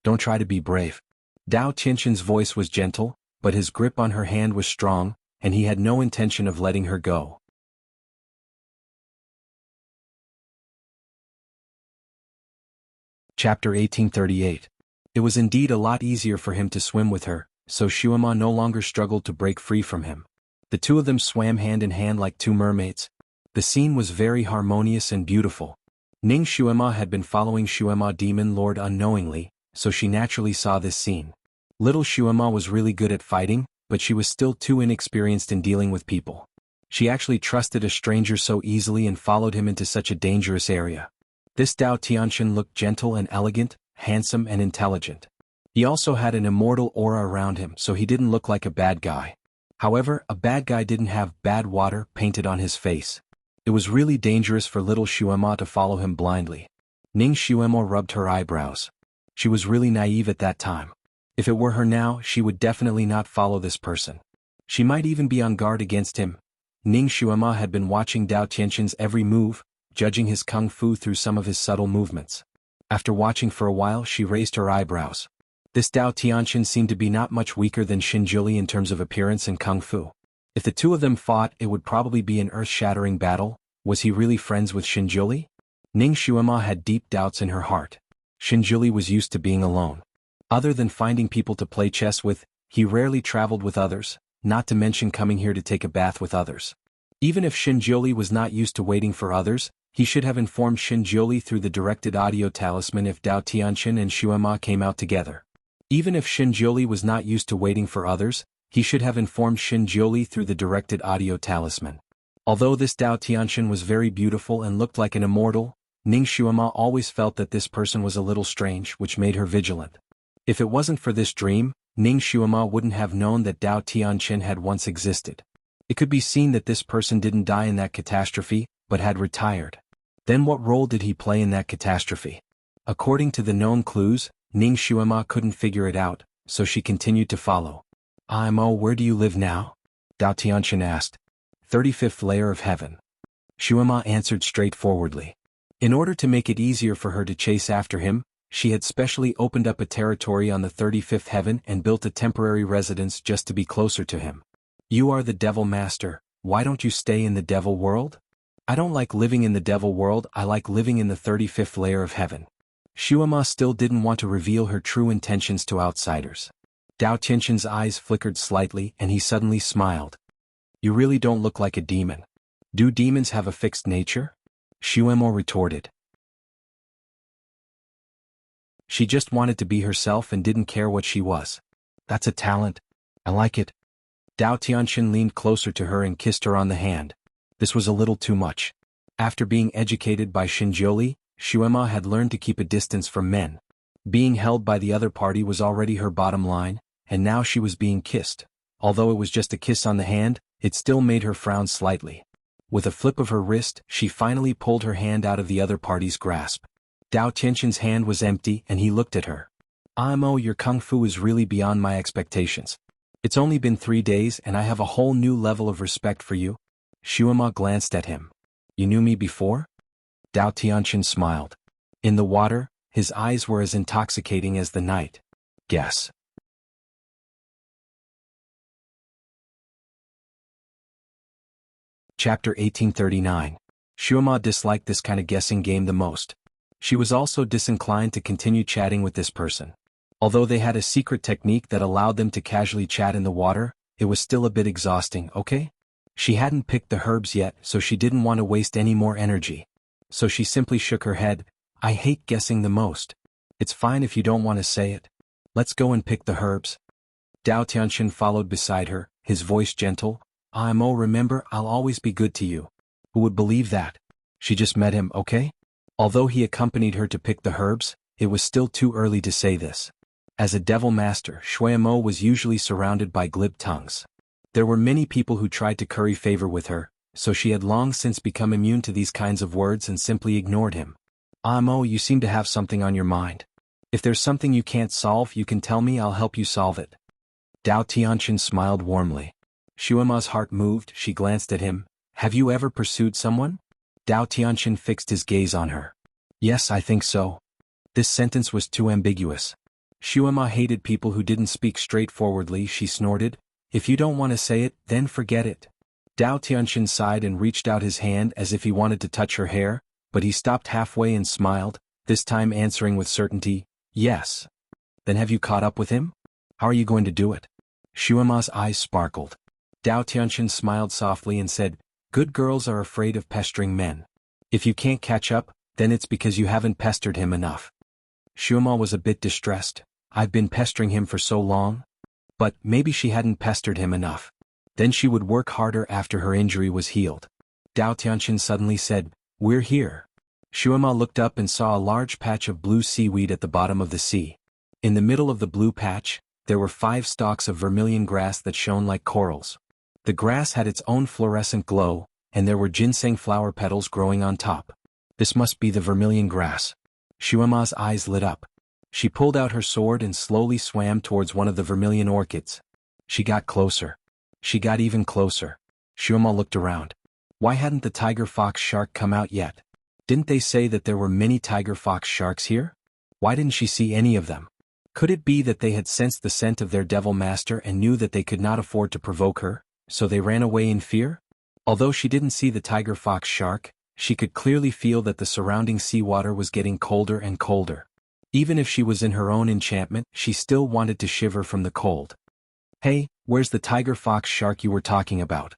Don't try to be brave." Dao Tianxin's voice was gentle, but his grip on her hand was strong, and he had no intention of letting her go. Chapter 1838. It was indeed a lot easier for him to swim with her, so Shuema no longer struggled to break free from him. The two of them swam hand in hand like two mermaids. The scene was very harmonious and beautiful. Ning Shuema had been following Shuema Demon Lord unknowingly, so she naturally saw this scene. Little Shuema was really good at fighting, but she was still too inexperienced in dealing with people. She actually trusted a stranger so easily and followed him into such a dangerous area. This Dao Tianxin looked gentle and elegant, handsome and intelligent. He also had an immortal aura around him, so he didn't look like a bad guy. However, a bad guy didn't have bad water painted on his face. It was really dangerous for little Shuema to follow him blindly. Ning Shuema rubbed her eyebrows. She was really naive at that time. If it were her now, she would definitely not follow this person. She might even be on guard against him. Ning Shuema had been watching Dao Tianxin's every move, judging his kung fu through some of his subtle movements. After watching for a while, she raised her eyebrows. This Dao Tianxin seemed to be not much weaker than Xinjiuli in terms of appearance and kung fu. If the two of them fought, it would probably be an earth-shattering battle. Was he really friends with Xinjiuli? Ning Shuema had deep doubts in her heart. Xinjiuli was used to being alone. Other than finding people to play chess with, he rarely traveled with others, not to mention coming here to take a bath with others. Even if Xinjiuli was not used to waiting for others, he should have informed Xinjiuli through the directed audio talisman if Dao Tianxin and Shuema came out together. Even if Xinjiuli was not used to waiting for others, he should have informed Xinjiuli through the directed audio talisman. Although this Dao Tianxin was very beautiful and looked like an immortal, Ning Shuema always felt that this person was a little strange, which made her vigilant. If it wasn't for this dream, Ning Shuema wouldn't have known that Dao Tianxin had once existed. It could be seen that this person didn't die in that catastrophe, but had retired. Then what role did he play in that catastrophe? According to the known clues, Ning Shuema couldn't figure it out, so she continued to follow. "Imo, where do you live now?" Dao Tianxin asked. 35th layer of heaven. Shuema answered straightforwardly. In order to make it easier for her to chase after him, she had specially opened up a territory on the 35th heaven and built a temporary residence just to be closer to him. You are the devil master, why don't you stay in the devil world? I don't like living in the devil world, I like living in the 35th layer of heaven. Shuema still didn't want to reveal her true intentions to outsiders. Dao Tianxin's eyes flickered slightly and he suddenly smiled. You really don't look like a demon. Do demons have a fixed nature? Shuema retorted. She just wanted to be herself and didn't care what she was. That's a talent. I like it. Dao Tianxin leaned closer to her and kissed her on the hand. This was a little too much. After being educated by Xinjiuli, Shuema had learned to keep a distance from men. Being held by the other party was already her bottom line, and now she was being kissed. Although it was just a kiss on the hand, it still made her frown slightly. With a flip of her wrist, she finally pulled her hand out of the other party's grasp. Dao Tianxin's hand was empty and he looked at her. Imo, your kung fu is really beyond my expectations. It's only been 3 days and I have a whole new level of respect for you. Shuema glanced at him. You knew me before? Dao Tianxin smiled. In the water, his eyes were as intoxicating as the night. Guess. Chapter 1839. Shuema disliked this kind of guessing game the most. She was also disinclined to continue chatting with this person. Although they had a secret technique that allowed them to casually chat in the water, it was still a bit exhausting, okay? She hadn't picked the herbs yet, so she didn't want to waste any more energy. So she simply shook her head. I hate guessing the most. It's fine if you don't want to say it. Let's go and pick the herbs. Dao Tianxin followed beside her, his voice gentle. Imo, remember, I'll always be good to you. Who would believe that? She just met him, okay? Although he accompanied her to pick the herbs, it was still too early to say this. As a devil master, Shuemo was usually surrounded by glib tongues. There were many people who tried to curry favor with her, so she had long since become immune to these kinds of words and simply ignored him. Imo, you seem to have something on your mind. If there's something you can't solve, you can tell me, I'll help you solve it. Dao Tianxin smiled warmly. Shuema's heart moved, she glanced at him. Have you ever pursued someone? Dao Tianxin fixed his gaze on her. Yes, I think so. This sentence was too ambiguous. Shuema hated people who didn't speak straightforwardly, she snorted. If you don't want to say it, then forget it. Dao Tianxin sighed and reached out his hand as if he wanted to touch her hair, but he stopped halfway and smiled, this time answering with certainty, yes. Then have you caught up with him? How are you going to do it? Shuema's eyes sparkled. Dao Tianxin smiled softly and said, good girls are afraid of pestering men. If you can't catch up, then it's because you haven't pestered him enough. Shuema was a bit distressed. I've been pestering him for so long. But maybe she hadn't pestered him enough. Then she would work harder after her injury was healed. Dao Tianxin suddenly said, we're here. Shuema looked up and saw a large patch of blue seaweed at the bottom of the sea. In the middle of the blue patch, there were 5 stalks of vermilion grass that shone like corals. The grass had its own fluorescent glow, and there were ginseng flower petals growing on top. This must be the vermilion grass. Shuema's eyes lit up. She pulled out her sword and slowly swam towards one of the vermilion orchids. She got closer. She got even closer. Shuema looked around. Why hadn't the tiger fox shark come out yet? Didn't they say that there were many tiger fox sharks here? Why didn't she see any of them? Could it be that they had sensed the scent of their devil master and knew that they could not afford to provoke her, so they ran away in fear? Although she didn't see the tiger fox shark, she could clearly feel that the surrounding seawater was getting colder and colder. Even if she was in her own enchantment, she still wanted to shiver from the cold. Hey, where's the tiger fox shark you were talking about?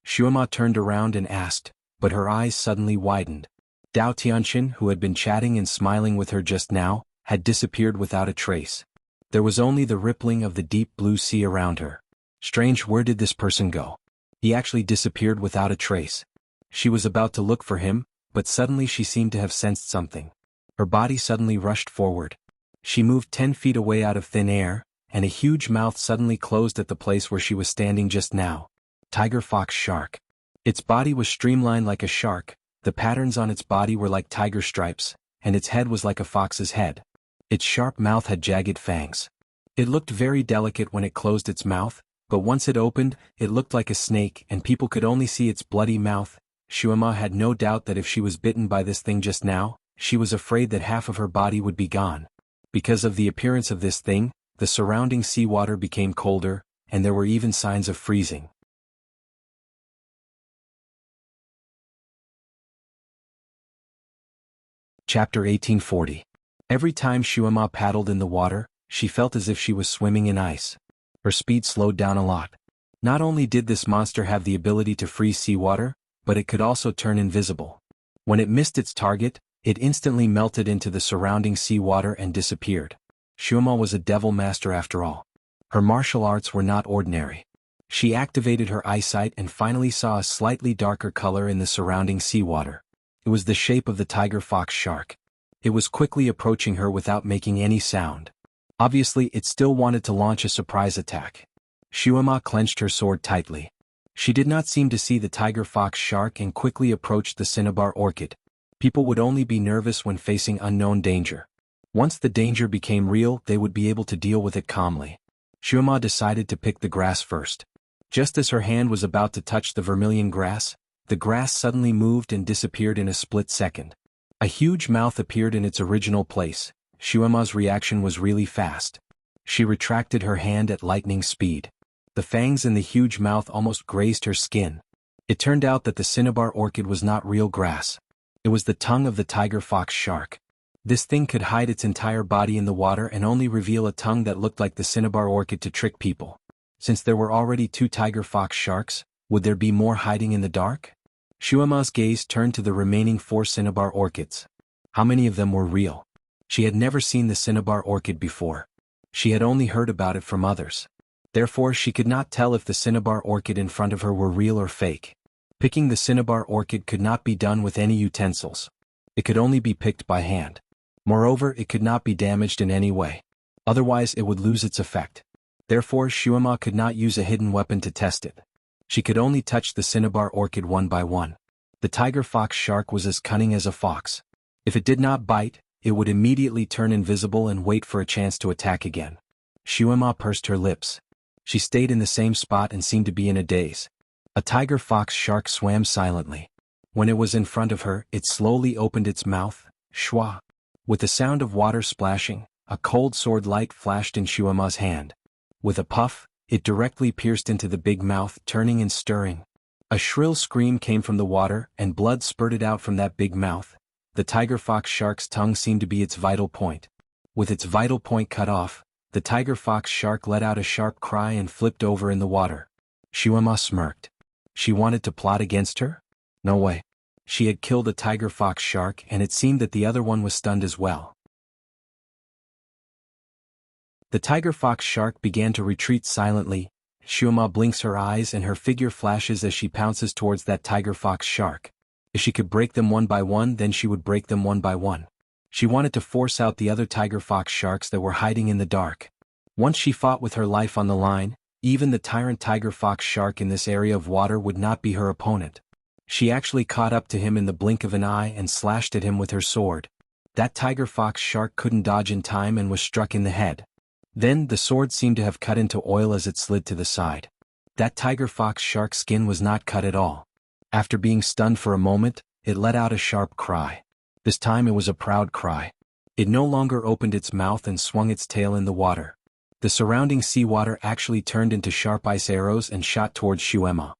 Shuema turned around and asked, but her eyes suddenly widened. Dao Tianxin, who had been chatting and smiling with her just now, had disappeared without a trace. There was only the rippling of the deep blue sea around her. Strange, where did this person go? He actually disappeared without a trace. She was about to look for him, but suddenly she seemed to have sensed something. Her body suddenly rushed forward. She moved 10 feet away out of thin air, and a huge mouth suddenly closed at the place where she was standing just now. Tiger fox shark. Its body was streamlined like a shark, the patterns on its body were like tiger stripes, and its head was like a fox's head. Its sharp mouth had jagged fangs. It looked very delicate when it closed its mouth, But once it opened, it looked like a snake and people could only see its bloody mouth. Shuema had no doubt that if she was bitten by this thing just now, she was afraid that half of her body would be gone. Because of the appearance of this thing, the surrounding seawater became colder, and there were even signs of freezing. Chapter 1840. Every time Shuema paddled in the water, she felt as if she was swimming in ice. Her speed slowed down a lot. Not only did this monster have the ability to freeze seawater, but it could also turn invisible. When it missed its target, it instantly melted into the surrounding seawater and disappeared. Shuema was a devil master after all. Her martial arts were not ordinary. She activated her eyesight and finally saw a slightly darker color in the surrounding seawater. It was the shape of the tiger fox shark. It was quickly approaching her without making any sound. Obviously, it still wanted to launch a surprise attack. Shuema clenched her sword tightly. She did not seem to see the tiger fox shark and quickly approached the cinnabar orchid. People would only be nervous when facing unknown danger. Once the danger became real, they would be able to deal with it calmly. Shuema decided to pick the grass first. Just as her hand was about to touch the vermilion grass, the grass suddenly moved and disappeared in a split second. A huge mouth appeared in its original place. Shuema's reaction was really fast. She retracted her hand at lightning speed. The fangs in the huge mouth almost grazed her skin. It turned out that the cinnabar orchid was not real grass. It was the tongue of the tiger fox shark. This thing could hide its entire body in the water and only reveal a tongue that looked like the cinnabar orchid to trick people. Since there were already 2 tiger fox sharks, would there be more hiding in the dark? Shuema's gaze turned to the remaining 4 cinnabar orchids. How many of them were real? She had never seen the cinnabar orchid before. She had only heard about it from others. Therefore, she could not tell if the cinnabar orchid in front of her were real or fake. Picking the cinnabar orchid could not be done with any utensils. It could only be picked by hand. Moreover, it could not be damaged in any way. Otherwise, it would lose its effect. Therefore, Shuema could not use a hidden weapon to test it. She could only touch the cinnabar orchid one by one. The tiger fox shark was as cunning as a fox. If it did not bite, it would immediately turn invisible and wait for a chance to attack again. Shuema pursed her lips. She stayed in the same spot and seemed to be in a daze. A tiger fox shark swam silently. When it was in front of her, it slowly opened its mouth, shwa. With the sound of water splashing, a cold sword light flashed in Shuema's hand. With a puff, it directly pierced into the big mouth, turning and stirring. A shrill scream came from the water, and blood spurted out from that big mouth. The tiger fox shark's tongue seemed to be its vital point. With its vital point cut off, the tiger fox shark let out a sharp cry and flipped over in the water. Shuema smirked. She wanted to plot against her? No way. She had killed a tiger fox shark, and it seemed that the other one was stunned as well. The tiger fox shark began to retreat silently. Shuema blinks her eyes and her figure flashes as she pounces towards that tiger fox shark. If she could break them one by one, then she would break them one by one. She wanted to force out the other tiger fox sharks that were hiding in the dark. Once she fought with her life on the line, even the tyrant tiger fox shark in this area of water would not be her opponent. She actually caught up to him in the blink of an eye and slashed at him with her sword. That tiger fox shark couldn't dodge in time and was struck in the head. Then, the sword seemed to have cut into oil as it slid to the side. That tiger fox shark's skin was not cut at all. After being stunned for a moment, it let out a sharp cry. This time it was a proud cry. It no longer opened its mouth and swung its tail in the water. The surrounding seawater actually turned into sharp ice arrows and shot towards Shuema.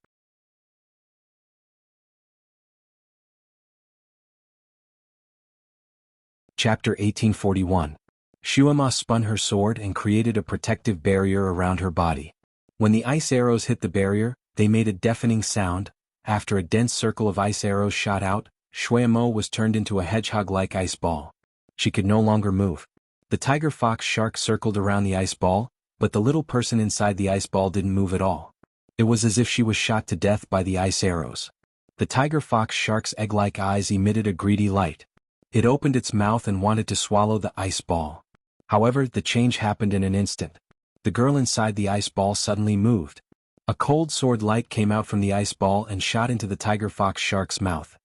Chapter 1841. Shuema spun her sword and created a protective barrier around her body. When the ice arrows hit the barrier, they made a deafening sound. After a dense circle of ice arrows shot out, Shuema was turned into a hedgehog-like ice ball. She could no longer move. The tiger fox shark circled around the ice ball, but the little person inside the ice ball didn't move at all. It was as if she was shot to death by the ice arrows. The tiger fox shark's egg-like eyes emitted a greedy light. It opened its mouth and wanted to swallow the ice ball. However, the change happened in an instant. The girl inside the ice ball suddenly moved. A cold sword light came out from the ice ball and shot into the tiger fox shark's mouth.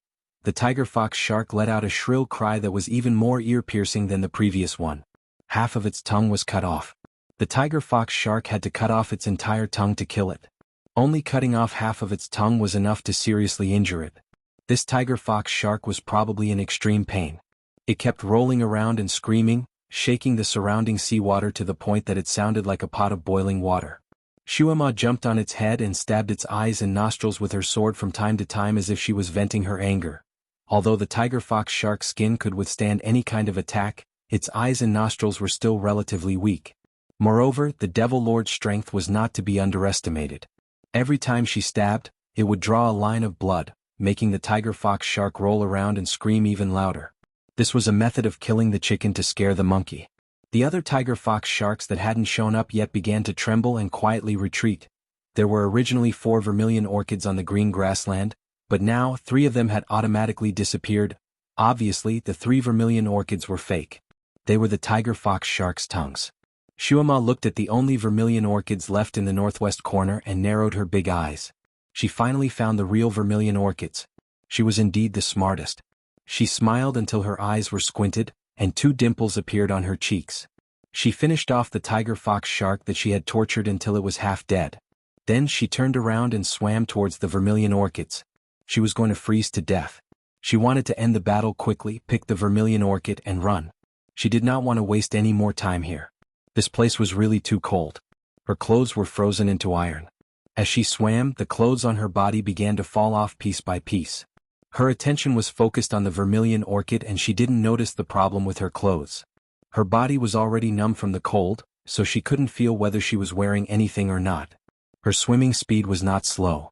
The tiger fox shark let out a shrill cry that was even more ear-piercing than the previous one. Half of its tongue was cut off. The tiger fox shark had to cut off its entire tongue to kill it. Only cutting off half of its tongue was enough to seriously injure it. This tiger fox shark was probably in extreme pain. It kept rolling around and screaming, shaking the surrounding seawater to the point that it sounded like a pot of boiling water. Shuema jumped on its head and stabbed its eyes and nostrils with her sword from time to time as if she was venting her anger. Although the tiger fox shark's skin could withstand any kind of attack, its eyes and nostrils were still relatively weak. Moreover, the Devil Lord's strength was not to be underestimated. Every time she stabbed, it would draw a line of blood, making the tiger fox shark roll around and scream even louder. This was a method of killing the chicken to scare the monkey. The other tiger fox sharks that hadn't shown up yet began to tremble and quietly retreat. There were originally 4 vermilion orchids on the green grassland, but now 3 of them had automatically disappeared. Obviously, the 3 vermilion orchids were fake. They were the tiger fox shark's tongues. Shuema looked at the only vermilion orchids left in the northwest corner and narrowed her big eyes. She finally found the real vermilion orchids. She was indeed the smartest. She smiled until her eyes were squinted, and 2 dimples appeared on her cheeks. She finished off the tiger fox shark that she had tortured until it was half dead. Then she turned around and swam towards the vermilion orchids. She was going to freeze to death. She wanted to end the battle quickly, pick the vermilion orchid and run. She did not want to waste any more time here. This place was really too cold. Her clothes were frozen into iron. As she swam, the clothes on her body began to fall off piece by piece. Her attention was focused on the vermilion orchid and she didn't notice the problem with her clothes. Her body was already numb from the cold, so she couldn't feel whether she was wearing anything or not. Her swimming speed was not slow.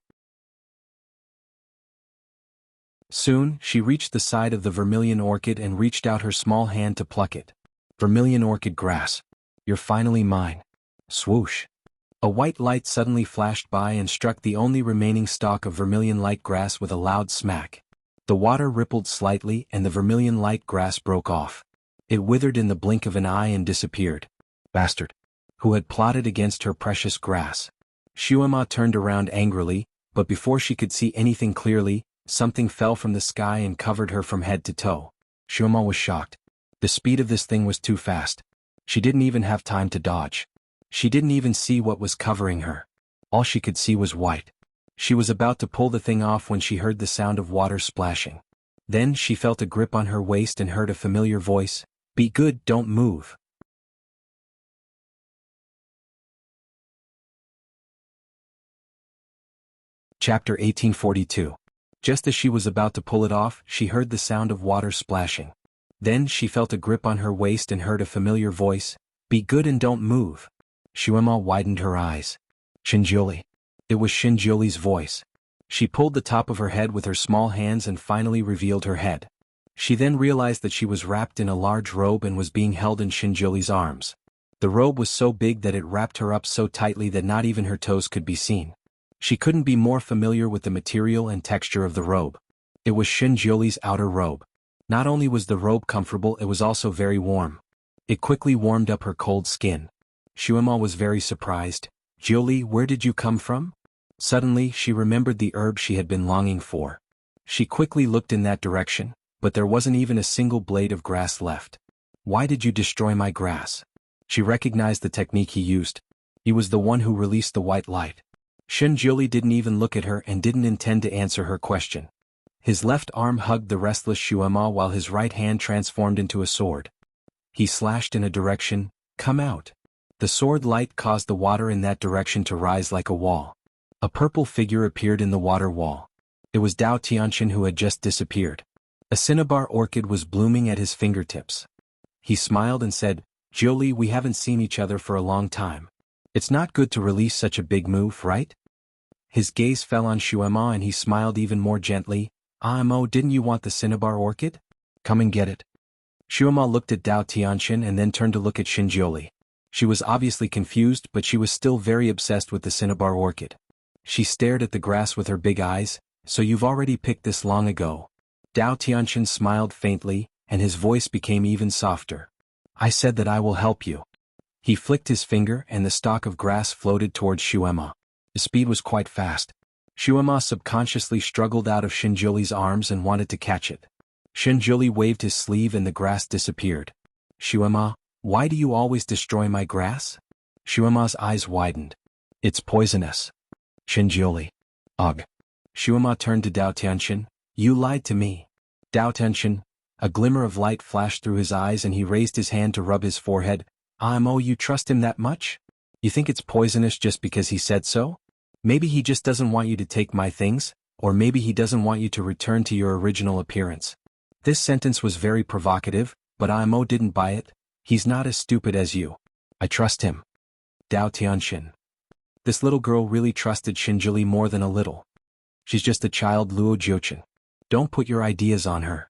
Soon, she reached the side of the vermilion orchid and reached out her small hand to pluck it. Vermilion orchid grass. You're finally mine. Swoosh. A white light suddenly flashed by and struck the only remaining stalk of vermilion light grass with a loud smack. The water rippled slightly and the vermilion light grass broke off. It withered in the blink of an eye and disappeared. Bastard. Who had plotted against her precious grass? Shuema turned around angrily, but before she could see anything clearly, something fell from the sky and covered her from head to toe. Shuema was shocked. The speed of this thing was too fast. She didn't even have time to dodge. She didn't even see what was covering her. All she could see was white. She was about to pull the thing off when she heard the sound of water splashing. Then she felt a grip on her waist and heard a familiar voice. Be good, don't move. Chapter 1842. Just as she was about to pull it off, she heard the sound of water splashing. Then she felt a grip on her waist and heard a familiar voice. Be good and don't move. Shuema widened her eyes. Shinjioli. It was Shinjioli's voice. She pulled the top of her head with her small hands and finally revealed her head. She then realized that she was wrapped in a large robe and was being held in Shinjioli's arms. The robe was so big that it wrapped her up so tightly that not even her toes could be seen. She couldn't be more familiar with the material and texture of the robe. It was Shinjioli's outer robe. Not only was the robe comfortable, it was also very warm. It quickly warmed up her cold skin. Shuema was very surprised. Jioli, where did you come from? Suddenly, she remembered the herb she had been longing for. She quickly looked in that direction, but there wasn't even a single blade of grass left. Why did you destroy my grass? She recognized the technique he used. He was the one who released the white light. Shinjioli didn't even look at her and didn't intend to answer her question. His left arm hugged the restless Shuema while his right hand transformed into a sword. He slashed in a direction. Come out. The sword light caused the water in that direction to rise like a wall. A purple figure appeared in the water wall. It was Dao Tianxin who had just disappeared. A cinnabar orchid was blooming at his fingertips. He smiled and said, Jioli, we haven't seen each other for a long time. It's not good to release such a big move, right? His gaze fell on Shuema and he smiled even more gently. Mo, didn't you want the cinnabar orchid? Come and get it. Shuema looked at Dao Tianxin and then turned to look at Shinjioli. She was obviously confused, but she was still very obsessed with the cinnabar orchid. She stared at the grass with her big eyes. So you've already picked this long ago. Dao Tianxin smiled faintly, and his voice became even softer. I said that I will help you. He flicked his finger and the stalk of grass floated towards Shuema. The speed was quite fast. Shuema subconsciously struggled out of Shinjioli's arms and wanted to catch it. Shinjioli waved his sleeve and the grass disappeared. Shuema, why do you always destroy my grass? Shuima's eyes widened. It's poisonous. Shinjiuli. Ugh. Shuima turned to Dao Tianxin. You lied to me. Dao Tianxin. A glimmer of light flashed through his eyes and he raised his hand to rub his forehead. Imo, you trust him that much? You think it's poisonous just because he said so? Maybe he just doesn't want you to take my things, or maybe he doesn't want you to return to your original appearance. This sentence was very provocative, but Imo didn't buy it. He's not as stupid as you. I trust him. Dao Tianxin. This little girl really trusted Shinjili more than a little. She's just a child, Luo Jiuchen. Don't put your ideas on her.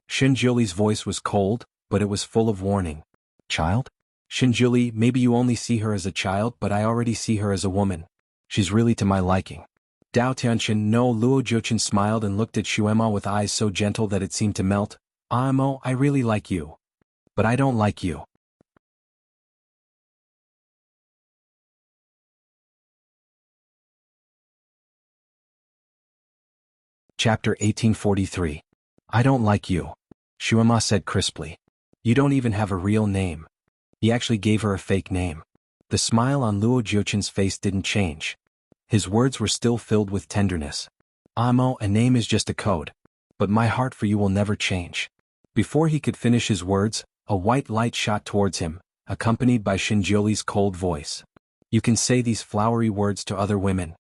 Shinjuli's voice was cold, but it was full of warning. Child? Shinjuli, maybe you only see her as a child, but I already see her as a woman. She's really to my liking. Dao Tianxin. No. Luo Jiuchen smiled and looked at Shuema with eyes so gentle that it seemed to melt. Imo, I really like you. But I don't like you. Chapter 1843. I don't like you. Shuema said crisply. You don't even have a real name. He actually gave her a fake name. The smile on Luo Jiuchen's face didn't change. His words were still filled with tenderness. Imo, a name is just a code. But my heart for you will never change. Before he could finish his words, a white light shot towards him, accompanied by Shinjuli's cold voice. You can say these flowery words to other women.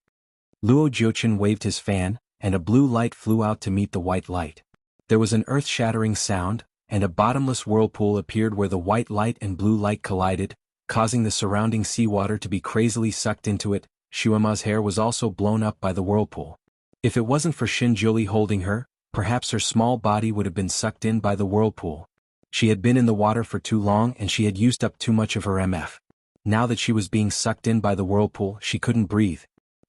Luo Jiuchen waved his fan, and a blue light flew out to meet the white light. There was an earth-shattering sound, and a bottomless whirlpool appeared where the white light and blue light collided, causing the surrounding seawater to be crazily sucked into it. Shuema's hair was also blown up by the whirlpool. If it wasn't for Shinjuli holding her, perhaps her small body would have been sucked in by the whirlpool. She had been in the water for too long and she had used up too much of her MF. Now that she was being sucked in by the whirlpool, she couldn't breathe.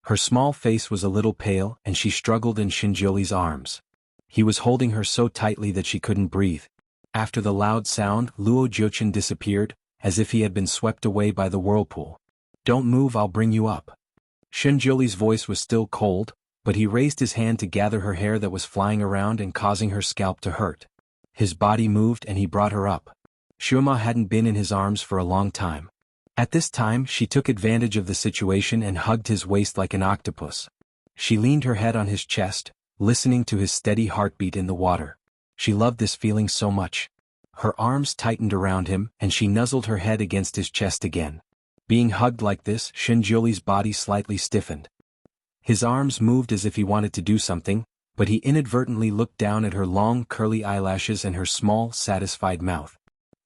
Her small face was a little pale and she struggled in Shinjuli's arms. He was holding her so tightly that she couldn't breathe. After the loud sound, Luo Jiuchen disappeared, as if he had been swept away by the whirlpool. Don't move, I'll bring you up. Shinjuli's voice was still cold, but he raised his hand to gather her hair that was flying around and causing her scalp to hurt. His body moved and he brought her up. Shuema hadn't been in his arms for a long time. At this time, she took advantage of the situation and hugged his waist like an octopus. She leaned her head on his chest, listening to his steady heartbeat in the water. She loved this feeling so much. Her arms tightened around him and she nuzzled her head against his chest again. Being hugged like this, Shinjuli's body slightly stiffened. His arms moved as if he wanted to do something, but he inadvertently looked down at her long curly eyelashes and her small, satisfied mouth.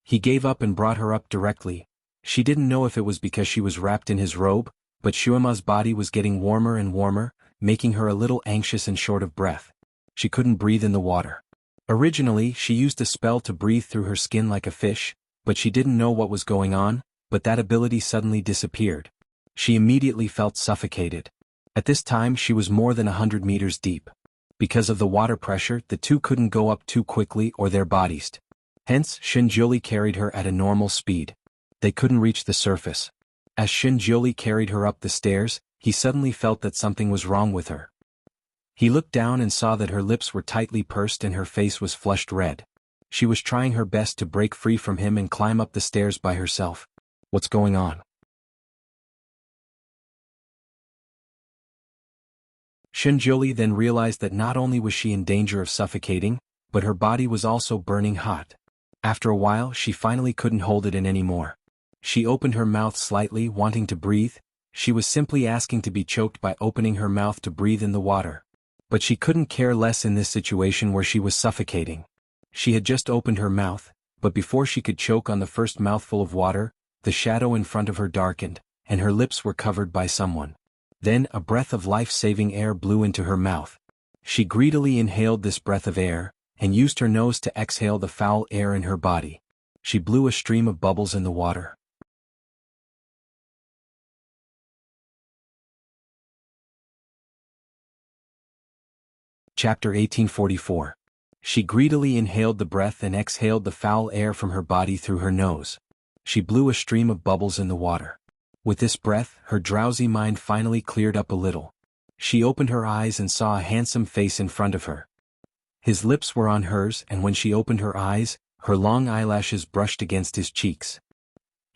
He gave up and brought her up directly. She didn't know if it was because she was wrapped in his robe, but Shuema's body was getting warmer and warmer, making her a little anxious and short of breath. She couldn't breathe in the water. Originally, she used a spell to breathe through her skin like a fish, but she didn't know what was going on, but that ability suddenly disappeared. She immediately felt suffocated. At this time she was more than 100 meters deep. Because of the water pressure, the two couldn't go up too quickly or their bodies. Hence, Shinjuli carried her at a normal speed. They couldn't reach the surface. As Shinjuli carried her up the stairs, he suddenly felt that something was wrong with her. He looked down and saw that her lips were tightly pursed and her face was flushed red. She was trying her best to break free from him and climb up the stairs by herself. What's going on? Shinjuli then realized that not only was she in danger of suffocating, but her body was also burning hot. After a while, she finally couldn't hold it in anymore. She opened her mouth slightly, wanting to breathe. She was simply asking to be choked by opening her mouth to breathe in the water. But she couldn't care less in this situation where she was suffocating. She had just opened her mouth, but before she could choke on the first mouthful of water, the shadow in front of her darkened, and her lips were covered by someone. Then a breath of life-saving air blew into her mouth. She greedily inhaled this breath of air, and used her nose to exhale the foul air in her body. She blew a stream of bubbles in the water. Chapter 1844. She greedily inhaled the breath and exhaled the foul air from her body through her nose. She blew a stream of bubbles in the water. With this breath, her drowsy mind finally cleared up a little. She opened her eyes and saw a handsome face in front of her. His lips were on hers, and when she opened her eyes, her long eyelashes brushed against his cheeks.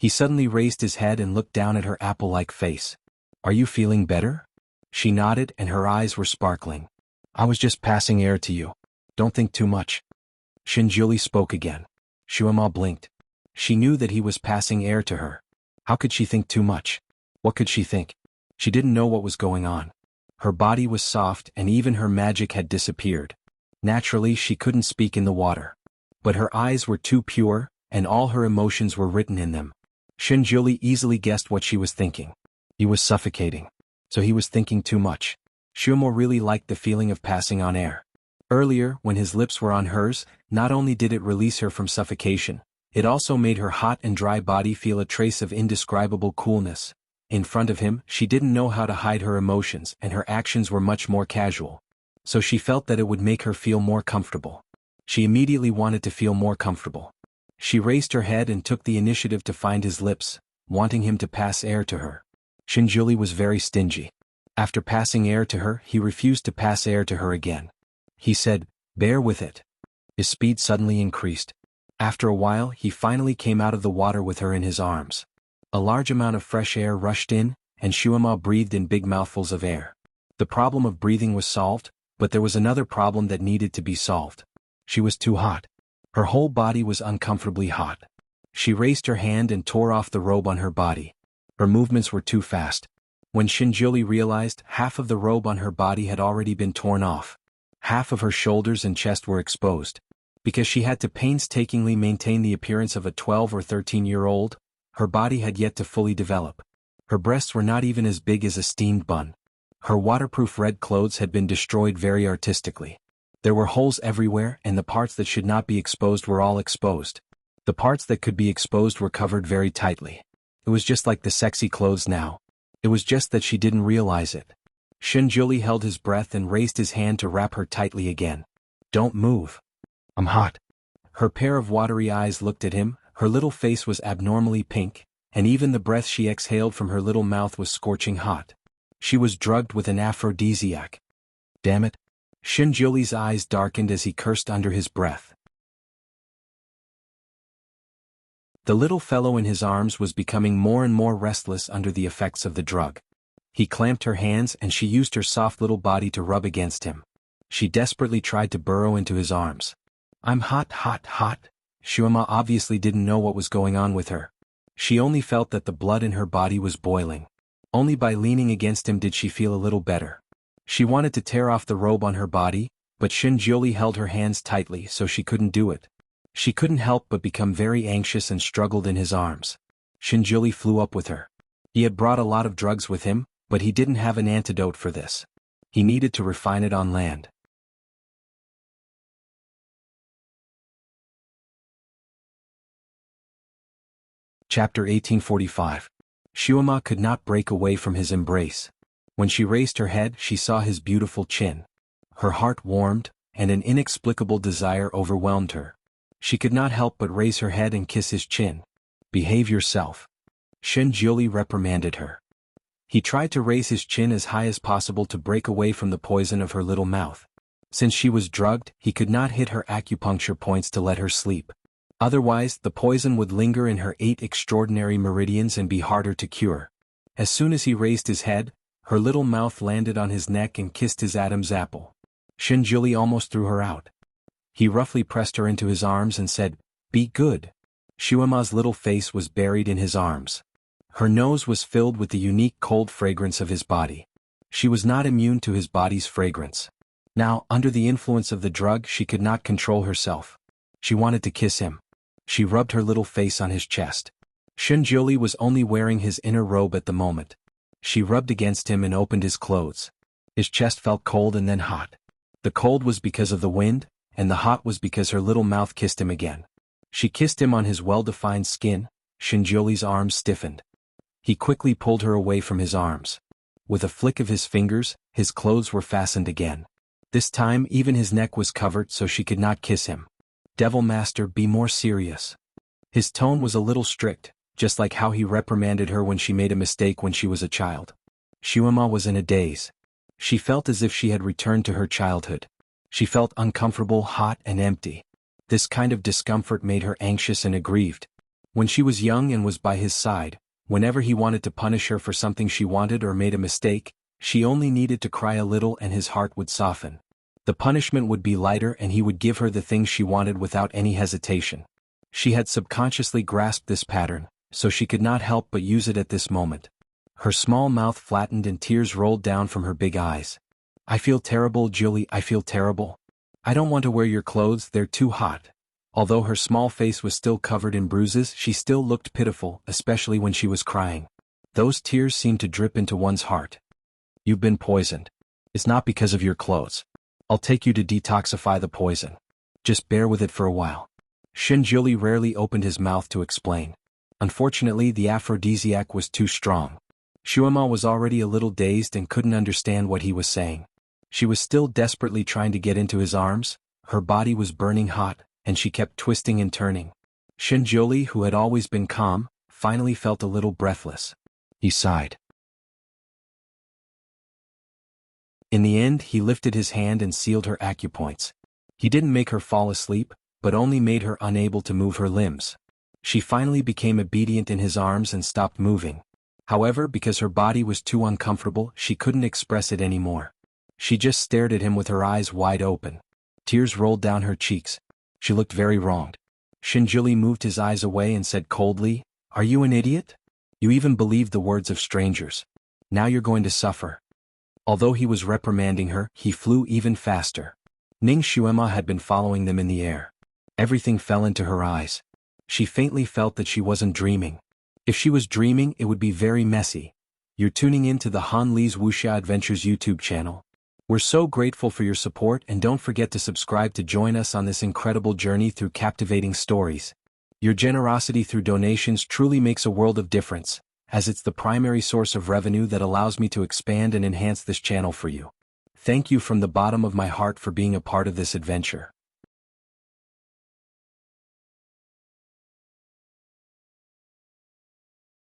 He suddenly raised his head and looked down at her apple-like face. Are you feeling better? She nodded and her eyes were sparkling. I was just passing air to you. Don't think too much. Shinjuli spoke again. Shuema blinked. She knew that he was passing air to her. How could she think too much? What could she think? She didn't know what was going on. Her body was soft and even her magic had disappeared. Naturally, she couldn't speak in the water. But her eyes were too pure, and all her emotions were written in them. Shinjuli easily guessed what she was thinking. He was suffocating. So he was thinking too much. Shuemo really liked the feeling of passing on air. Earlier, when his lips were on hers, not only did it release her from suffocation, it also made her hot and dry body feel a trace of indescribable coolness. In front of him, she didn't know how to hide her emotions and her actions were much more casual. So she felt that it would make her feel more comfortable. She immediately wanted to feel more comfortable. She raised her head and took the initiative to find his lips, wanting him to pass air to her. Shinjuli was very stingy. After passing air to her, he refused to pass air to her again. He said, "Bear with it." His speed suddenly increased. After a while, he finally came out of the water with her in his arms. A large amount of fresh air rushed in, and Shuema breathed in big mouthfuls of air. The problem of breathing was solved, but there was another problem that needed to be solved. She was too hot. Her whole body was uncomfortably hot. She raised her hand and tore off the robe on her body. Her movements were too fast. When Shinjuli realized, half of the robe on her body had already been torn off. Half of her shoulders and chest were exposed. Because she had to painstakingly maintain the appearance of a 12 or 13-year-old, her body had yet to fully develop. Her breasts were not even as big as a steamed bun. Her waterproof red clothes had been destroyed very artistically. There were holes everywhere and the parts that should not be exposed were all exposed. The parts that could be exposed were covered very tightly. It was just like the sexy clothes now. It was just that she didn't realize it. Shinjuli held his breath and raised his hand to wrap her tightly again. Don't move. I'm hot. Her pair of watery eyes looked at him, her little face was abnormally pink, and even the breath she exhaled from her little mouth was scorching hot. She was drugged with an aphrodisiac. Damn it. Shinjuli's eyes darkened as he cursed under his breath. The little fellow in his arms was becoming more and more restless under the effects of the drug. He clamped her hands and she used her soft little body to rub against him. She desperately tried to burrow into his arms. I'm hot, hot, hot. Shuema obviously didn't know what was going on with her. She only felt that the blood in her body was boiling. Only by leaning against him did she feel a little better. She wanted to tear off the robe on her body, but Shinjuli held her hands tightly so she couldn't do it. She couldn't help but become very anxious and struggled in his arms. Shinjuli flew up with her. He had brought a lot of drugs with him, but he didn't have an antidote for this. He needed to refine it on land. Chapter 1845. Shuema could not break away from his embrace. When she raised her head, she saw his beautiful chin. Her heart warmed, and an inexplicable desire overwhelmed her. She could not help but raise her head and kiss his chin. Behave yourself. Shinjuli reprimanded her. He tried to raise his chin as high as possible to break away from the poison of her little mouth. Since she was drugged, he could not hit her acupuncture points to let her sleep. Otherwise, the poison would linger in her 8 extraordinary meridians and be harder to cure. As soon as he raised his head, her little mouth landed on his neck and kissed his Adam's apple. Shinjuli almost threw her out. He roughly pressed her into his arms and said, "Be good." Shuema's little face was buried in his arms. Her nose was filled with the unique cold fragrance of his body. She was not immune to his body's fragrance. Now, under the influence of the drug, she could not control herself. She wanted to kiss him. She rubbed her little face on his chest. Shinjuli was only wearing his inner robe at the moment. She rubbed against him and opened his clothes. His chest felt cold and then hot. The cold was because of the wind, and the hot was because her little mouth kissed him again. She kissed him on his well-defined skin. Shinjuli's arms stiffened. He quickly pulled her away from his arms. With a flick of his fingers, his clothes were fastened again. This time even his neck was covered so she could not kiss him. Devil Master, be more serious. His tone was a little strict, just like how he reprimanded her when she made a mistake when she was a child. Shuema was in a daze. She felt as if she had returned to her childhood. She felt uncomfortable, hot, and empty. This kind of discomfort made her anxious and aggrieved. When she was young and was by his side, whenever he wanted to punish her for something she wanted or made a mistake, she only needed to cry a little and his heart would soften. The punishment would be lighter and he would give her the things she wanted without any hesitation. She had subconsciously grasped this pattern, so she could not help but use it at this moment. Her small mouth flattened and tears rolled down from her big eyes. "I feel terrible, Julie, I feel terrible. I don't want to wear your clothes, they're too hot." Although her small face was still covered in bruises, she still looked pitiful, especially when she was crying. Those tears seemed to drip into one's heart. "You've been poisoned. It's not because of your clothes. I'll take you to detoxify the poison. Just bear with it for a while." Julie rarely opened his mouth to explain. Unfortunately, the aphrodisiac was too strong. Shuema was already a little dazed and couldn't understand what he was saying. She was still desperately trying to get into his arms, her body was burning hot, and she kept twisting and turning. Julie, who had always been calm, finally felt a little breathless. He sighed. In the end, he lifted his hand and sealed her acupoints. He didn't make her fall asleep, but only made her unable to move her limbs. She finally became obedient in his arms and stopped moving. However, because her body was too uncomfortable, she couldn't express it anymore. She just stared at him with her eyes wide open. Tears rolled down her cheeks. She looked very wronged. Julie moved his eyes away and said coldly, "Are you an idiot? You even believed the words of strangers. Now you're going to suffer." Although he was reprimanding her, he flew even faster. Ning Shuema had been following them in the air. Everything fell into her eyes. She faintly felt that she wasn't dreaming. If she was dreaming, it would be very messy. You're tuning in to the Han Li's Wuxia Adventures YouTube channel. We're so grateful for your support, and don't forget to subscribe to join us on this incredible journey through captivating stories. Your generosity through donations truly makes a world of difference, as it's the primary source of revenue that allows me to expand and enhance this channel for you. Thank you from the bottom of my heart for being a part of this adventure.